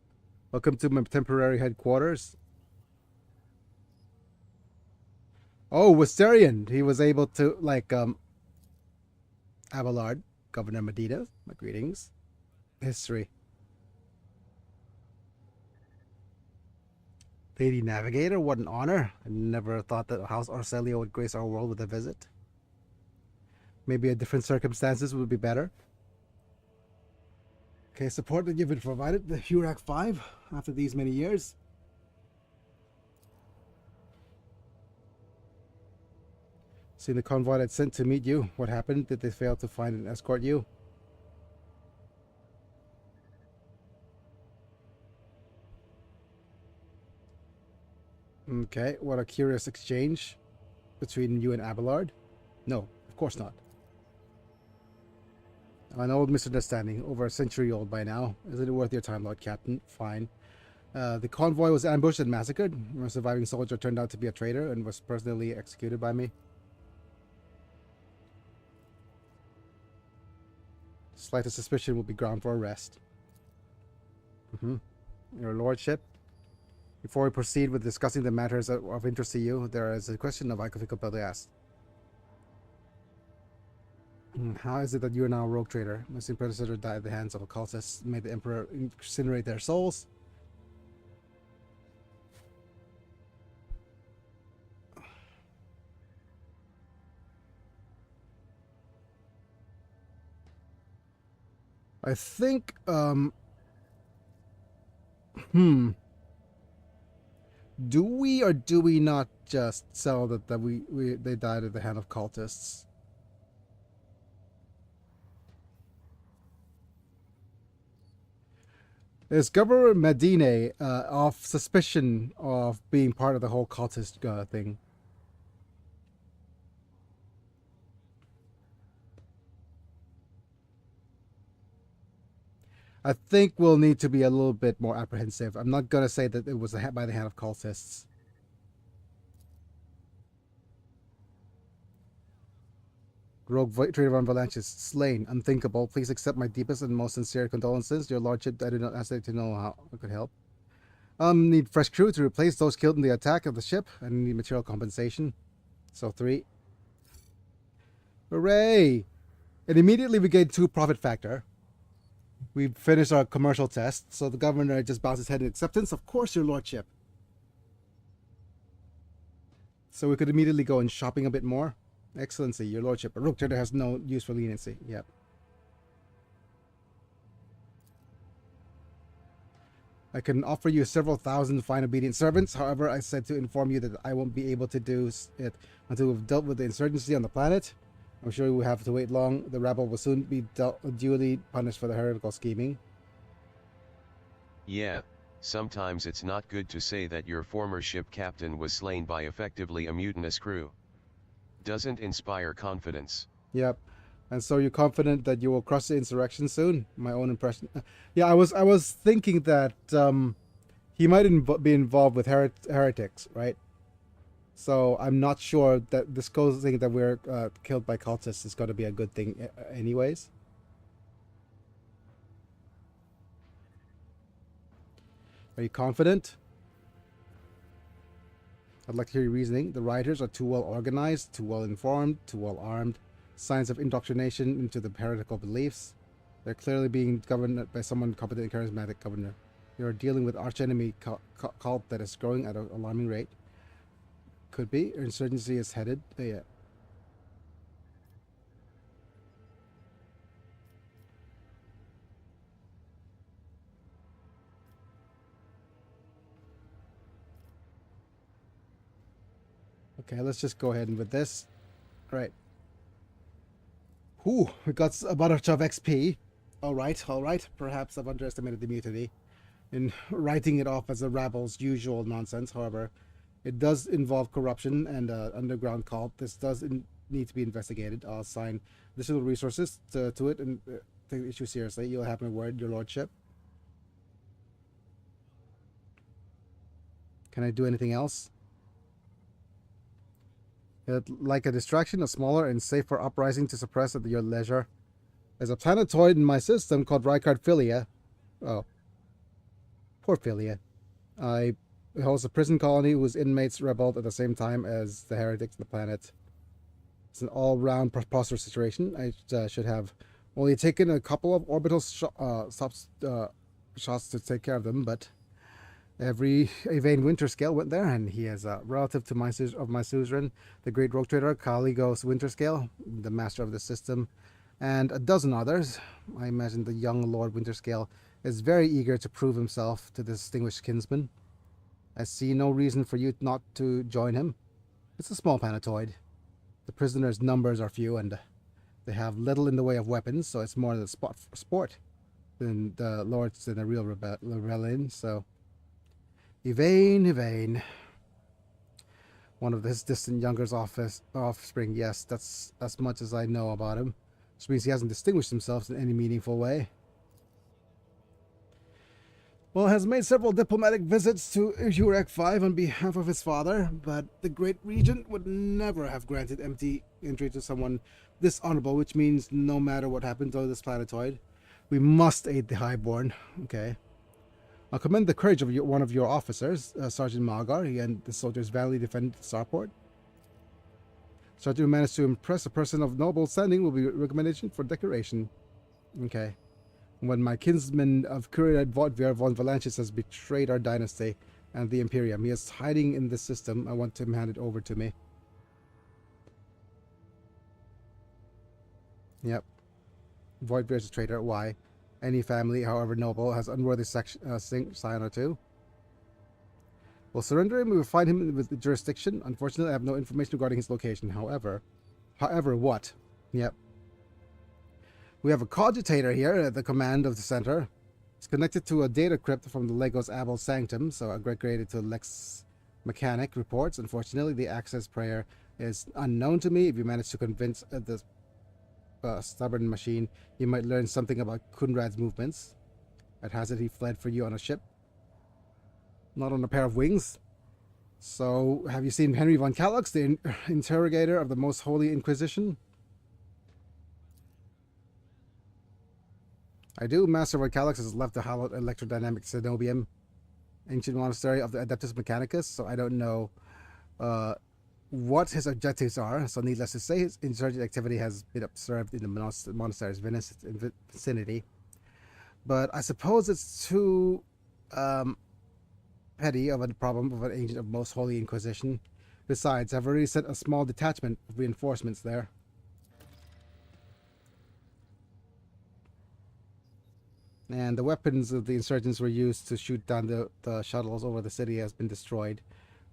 Welcome to my temporary headquarters. Oh, Wisterian. He was able to, like, Abelard, Governor Medina. My greetings. History. Lady Navigator, what an honor. I never thought that House Orselio would grace our world with a visit. Maybe a different circumstances would be better. Okay, support that you've been provided, the Hurak 5, after these many years. Seen the convoy that sent to meet you. What happened? Did they fail to find and escort you? Okay, what a curious exchange. between you and Abelard? No, of course not. An old misunderstanding, over a century old by now. Isn't it worth your time, Lord Captain? Fine. The convoy was ambushed and massacred. A surviving soldier turned out to be a traitor and was personally executed by me. Slightest suspicion will be ground for arrest. Your Lordship, before we proceed with discussing the matters of interest to you, there is a question of I could be asked. How is it that you are now a rogue trader? My predecessor died at the hands of occultists, made the Emperor incinerate their souls. I think, do we or do we not just sell that they died at the hand of cultists? Is Governor Medine off suspicion of being part of the whole cultist thing? I think we'll need to be a little bit more apprehensive. I'm not going to say that it was by the hand of cultists. Rogue Trader Von Valanche is slain. Unthinkable. Please accept my deepest and most sincere condolences. Your Lordship, I do not ask to know how I could help. Need fresh crew to replace those killed in the attack of the ship. And need material compensation. So 3. Hooray! And immediately we gain 2 profit factor. We finished our commercial test, so the governor just bows his head in acceptance. Of course, your lordship. So we could immediately go in shopping a bit more. Excellency, your lordship. A rogue trader has no use for leniency. Yep. I can offer you several thousand fine obedient servants. However, I said to inform you that I won't be able to do it until we've dealt with the insurgency on the planet. I'm sure we have to wait long. The rabble will soon be duly punished for the heretical scheming. Yeah, sometimes it's not good to say that your former ship captain was slain by effectively a mutinous crew. Doesn't inspire confidence. Yep. And so you're confident that you will crush the insurrection soon? My own impression. Yeah, I was thinking that he might be involved with heretics, right? So I'm not sure that disclosing that we're killed by cultists is going to be a good thing anyways. Are you confident? I'd like to hear your reasoning. The rioters are too well organized, too well informed, too well armed. Signs of indoctrination into the heretical beliefs. They're clearly being governed by someone competent and charismatic governor. You're dealing with archenemy cult that is growing at an alarming rate. Could be. Insurgency is headed. Yeah. Okay, let's just go ahead and with this. All right. Ooh, we got a bunch of XP. All right. Perhaps I've underestimated the mutiny in writing it off as a rabble's usual nonsense. However, it does involve corruption and underground cult. This does need to be investigated. I'll assign additional resources to it and take the issue seriously. You'll have my word, your lordship. Can I do anything else? Like a distraction, a smaller and safer uprising to suppress at your leisure. There's a planetoid in my system called Rykard Philia. Oh. Poor Philia. It holds a prison colony whose inmates rebelled at the same time as the heretics on the planet. It's an all-round preposterous situation. I should have only taken a couple of orbital shots to take care of them, but every Yvain Winterscale went there, and he is a relative to my suzerain, the great rogue trader Caligos Winterscale, the master of the system, and a dozen others. I imagine the young Lord Winterscale is very eager to prove himself to the distinguished kinsman. I see no reason for you not to join him. It's a small planetoid. The prisoners' numbers are few, and they have little in the way of weapons, so it's more the sport than the lords in a real rebellion, so... Yvain. One of his distant younger's offspring. Yes, that's as much as I know about him. Which means he hasn't distinguished himself in any meaningful way. Well, has made several diplomatic visits to Urek 5 on behalf of his father, but the Great Regent would never have granted empty entry to someone this honorable, which means no matter what happens on this planetoid, we must aid the Highborn. Okay. I'll commend the courage of one of your officers, Sergeant Malgar. He and the soldiers valiantly defended Starport. Sergeant who managed to impress a person of noble standing will be a recommendation for decoration. Okay. When my kinsman of Courier Vodvir von Valanches has betrayed our dynasty and the Imperium, he is hiding in the system. I want him handed over to me. Yep. Vodvir is a traitor. Why? Any family, however noble, has unworthy sign or two. We'll surrender him. We will find him with the jurisdiction. Unfortunately, I have no information regarding his location. However, what? Yep. We have a cogitator here at the command of the center. It's connected to a data crypt from the Legos Abel Sanctum, so upgraded to Lex Mechanic reports. Unfortunately, the access prayer is unknown to me. If you manage to convince the stubborn machine, you might learn something about Kunrad's movements. At hazard, he fled for you on a ship, not on a pair of wings. So, have you seen Henry von Kallax, the interrogator of the Most Holy Inquisition? I do. Master von Kallax has left the hallowed electrodynamic Cenobium, ancient monastery of the Adeptus Mechanicus, so I don't know what his objectives are. So needless to say, his insurgent activity has been observed in the monastery's vicinity. But I suppose it's too petty of a problem of an agent of Most Holy Inquisition. Besides, I've already sent a small detachment of reinforcements there. And the weapons of the insurgents were used to shoot down the shuttles over the city has been destroyed.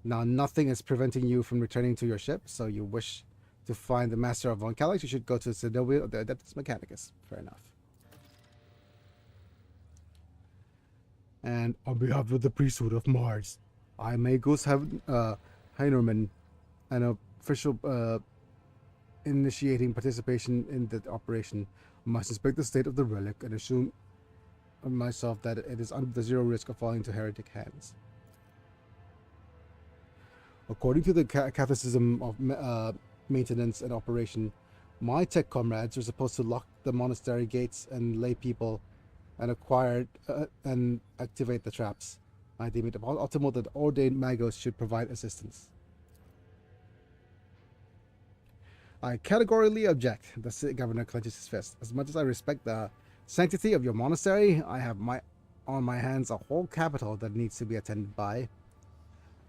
Now nothing is preventing you from returning to your ship, so you wish to find the Master of Von Kallax, you should go to the Cenobia of the Adeptus Mechanicus. Fair enough. And on behalf of the priesthood of Mars, I, Magus Heinerman, an official initiating participation in the operation, must inspect the state of the relic and assume myself that it is under the zero risk of falling into heretic hands. According to the Catholicism of maintenance and operation, my tech comrades are supposed to lock the monastery gates and lay people and and activate the traps. I deem it optimal that ordained magos should provide assistance. I categorically object. The city governor clenches his fist. As much as I respect the sanctity of your monastery, I have on my hands a whole capital that needs to be attended by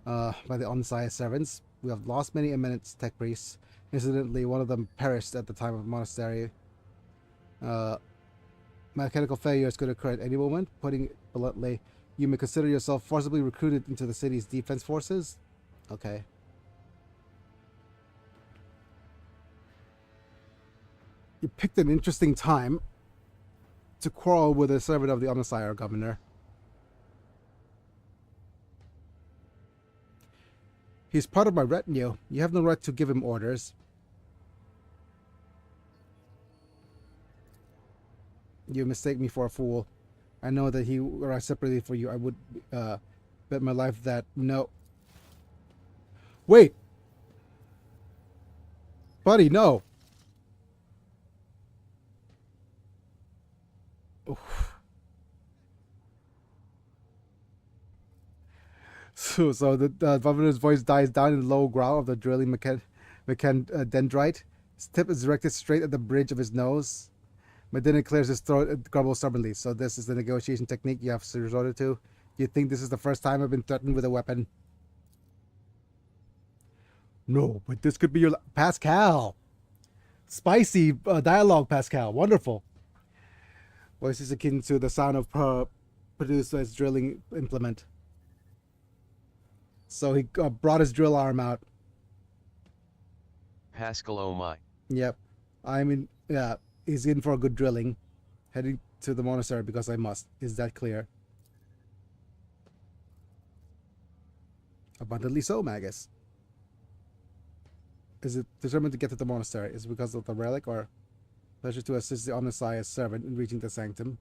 the Onsai servants. We have lost many eminent tech priests. Incidentally, one of them perished at the time of the monastery. Mechanical failures could occur at any moment. Putting it bluntly, you may consider yourself forcibly recruited into the city's defense forces. Okay. You picked an interesting time to quarrel with a servant of the Omnissiah, Governor. He's part of my retinue. You have no right to give him orders. You mistake me for a fool. I know that he or I separated for you. I would bet my life that no. Wait, buddy, no. Oof. So the governor's voice dies down in the low growl of the drilling dendrite. His tip is directed straight at the bridge of his nose. Medina clears his throat and grumbles stubbornly. So this is the negotiation technique you have resorted to? You think this is the first time I've been threatened with a weapon? No, but this could be your... Pascal! Spicy dialogue, Pascal. Wonderful. Voice is akin to the sound of produced as drilling implement. So he brought his drill arm out. Pascal, oh my. Yep. I mean, yeah, he's in for a good drilling. Heading to the monastery because I must. Is that clear? Abundantly so, Magus. Is it determined to get to the monastery? Is it because of the relic or pleasure to assist the Omnissiah's servant in reaching the sanctum?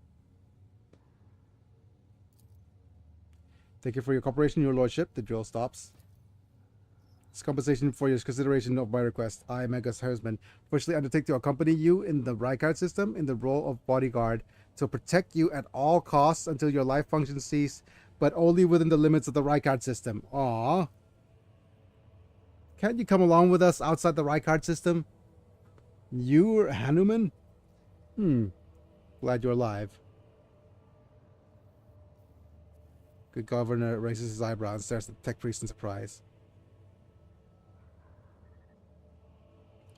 Thank you for your cooperation, your lordship. The drill stops. As compensation for your consideration of my request, I, Megas Herdsman, officially undertake to accompany you in the Rykard system in the role of bodyguard to protect you at all costs until your life functions cease, but only within the limits of the Rykard system. Aww. Can't you come along with us outside the Rykard system? You're Hanuman? Glad you're alive. Good governor raises his eyebrow and stares at the tech priest in surprise.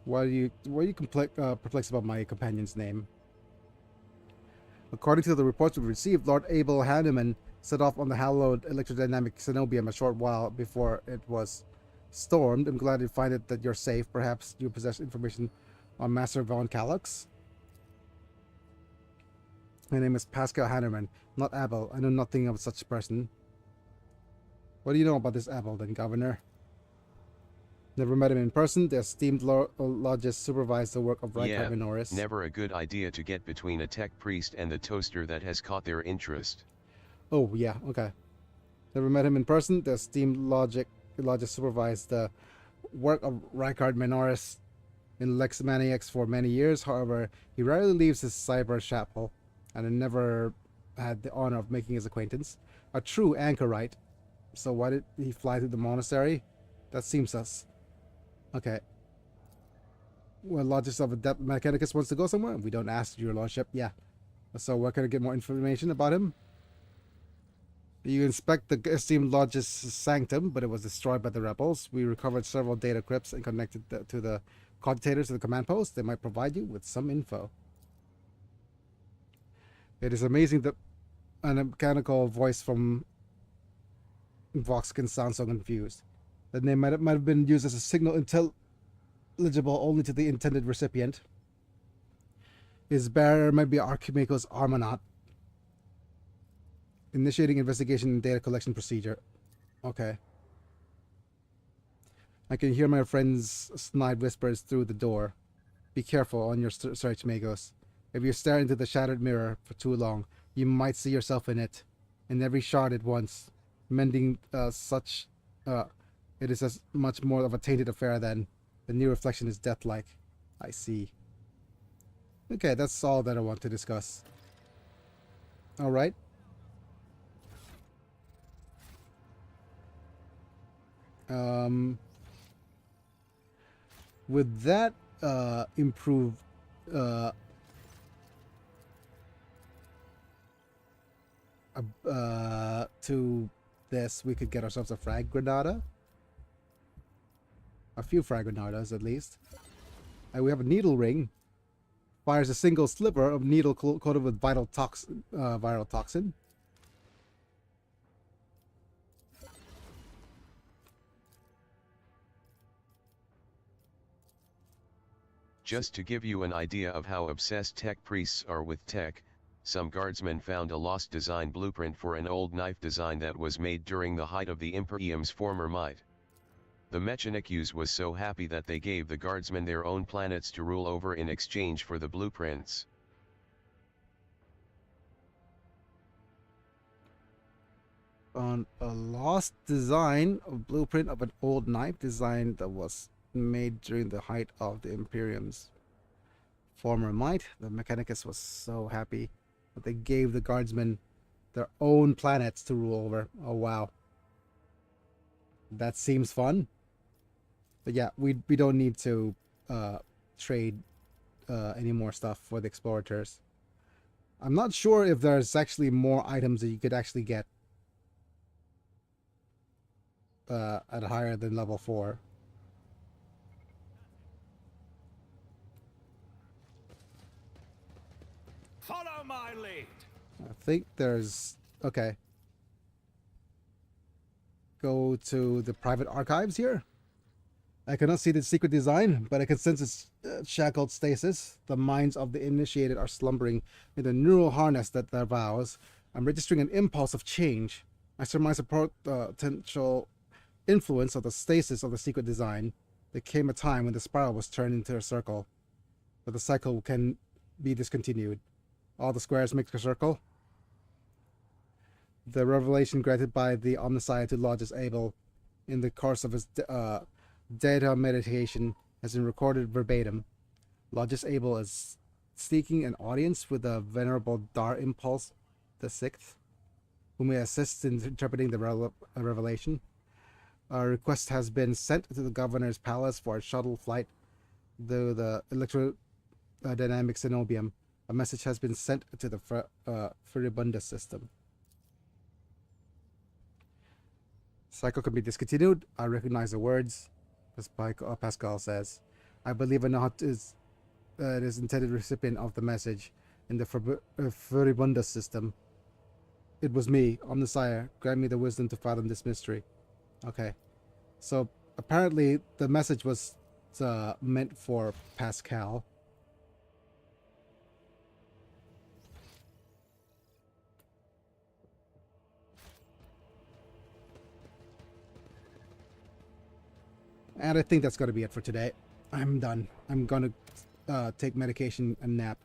Why are you perplexed about my companion's name? According to the reports we received, Lord Abel Hanuman set off on the hallowed electrodynamic cenobium a short while before it was stormed. I'm glad to find it that you're safe. Perhaps you possess information on Master von Calix? My name is Pascal Hanuman, not Abel. I know nothing of such person. What do you know about this Abel, then, Governor? Never met him in person. The esteemed lodges supervise the work of Rykard Minoris. Never a good idea to get between a tech priest and the toaster that has caught their interest. Oh, yeah, okay. Never met him in person. The esteemed lodges supervise the work of Rykard Minoris in Lex Maniax for many years. However, he rarely leaves his cyber chapel, and I never had the honor of making his acquaintance. A true anchorite. So why did he fly to the monastery? That seems sus. Okay. Well, Logis of Adept Mechanicus wants to go somewhere? We don't ask, your lordship. Yeah. So where can I get more information about him? You inspect the esteemed Logis sanctum, but it was destroyed by the rebels. We recovered several data crypts and connected to the cogitators of the command post. They might provide you with some info. It is amazing that a mechanical voice from Vox can sound so confused. The name might have been used as a signal intelligible only to the intended recipient. His bearer might be Archimagos Armanaut. Initiating investigation and data collection procedure. Okay. I can hear my friend's snide whispers through the door. Be careful on your search, Magos. If you stare into the shattered mirror for too long, you might see yourself in it. In every shard at once. Mending it is as much more of a tainted affair than the new reflection is death-like. I see. Okay, that's all that I want to discuss. Alright. With that improved to this, we could get ourselves a frag granada. A few frag granadas, at least. And we have a needle ring. Fires a single sliver of needle coated with viral toxin. Just to give you an idea of how obsessed tech priests are with tech, some guardsmen found a lost design blueprint for an old knife design that was made during the height of the Imperium's former might. The Mechanikus was so happy that they gave the guardsmen their own planets to rule over in exchange for the blueprints. On a lost design of blueprint of an old knife design that was made during the height of the Imperium's former might, the Mechanicus was so happy that they gave the guardsmen their own planets to rule over. Oh wow. That seems fun. But yeah, we don't need to trade any more stuff for the explorators. I'm not sure if there's actually more items that you could actually get at higher than level 4. Follow my lead. I think there's... Okay. Go to the private archives here. I cannot see the secret design, but I can sense its shackled stasis. The minds of the initiated are slumbering in the neural harness that their vows. I'm registering an impulse of change. I surmise a potential influence of the stasis of the secret design. There came a time when the spiral was turned into a circle, but the cycle can be discontinued. All the squares make a circle. The revelation granted by the Omnissiah to Lodges Abel in the course of his data meditation has been recorded verbatim. Lodges Abel is seeking an audience with the Venerable Dar Impulse VI, who may assist in interpreting the revelation. A request has been sent to the governor's palace for a shuttle flight through the electrodynamic cenobium. A message has been sent to the Furibunda system. Cycle can be discontinued. I recognize the words, as Pascal says. I believe I know it is intended recipient of the message in the Furibunda system. It was me, Omnissiah. Grant me the wisdom to fathom this mystery. Okay. So apparently the message was meant for Pascal. And I think that's going to be it for today. I'm done. I'm going to take medication and nap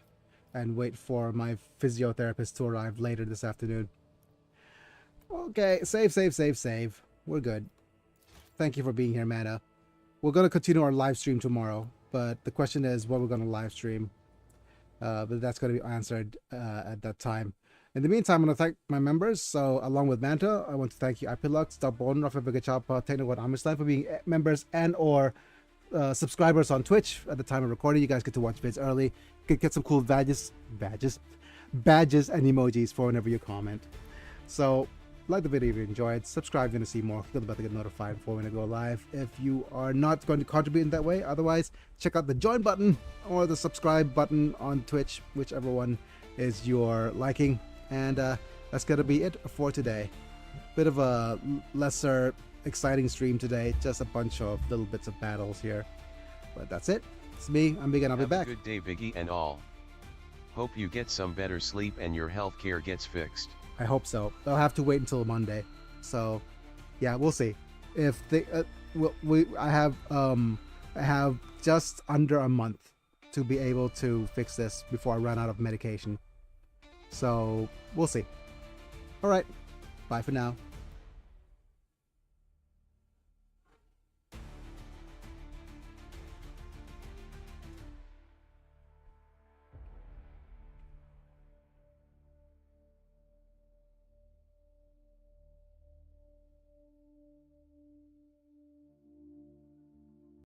and wait for my physiotherapist to arrive later this afternoon. Okay, save. We're good. Thank you for being here, Mana. We're going to continue our live stream tomorrow, but the question is what we're going to live stream. But that's going to be answered at that time. In the meantime, I'm going to thank my members. So, along with Manta, I want to thank you, Ipilux, Dabon, Rafa Vigachapa, Technical and Amistan for being members and or subscribers on Twitch. At the time of recording, you guys get to watch vids early. You can get some cool badges and emojis for whenever you comment. So, like the video if you enjoyed, subscribe if you want to see more, click the bell to get notified before when I go live. If you are not going to contribute in that way, otherwise, check out the join button or the subscribe button on Twitch, whichever one is your liking. And that's going to be it for today. Bit of a lesser exciting stream today, just a bunch of little bits of battles here. But that's it. It's me, I'm Big and I'll be back. Have a good day, Biggie and all. Hope you get some better sleep and your healthcare gets fixed. I hope so. I'll have to wait until Monday. So, yeah, we'll see. If they, I have just under a month to be able to fix this before I run out of medication. So, we'll see. All right. Bye for now.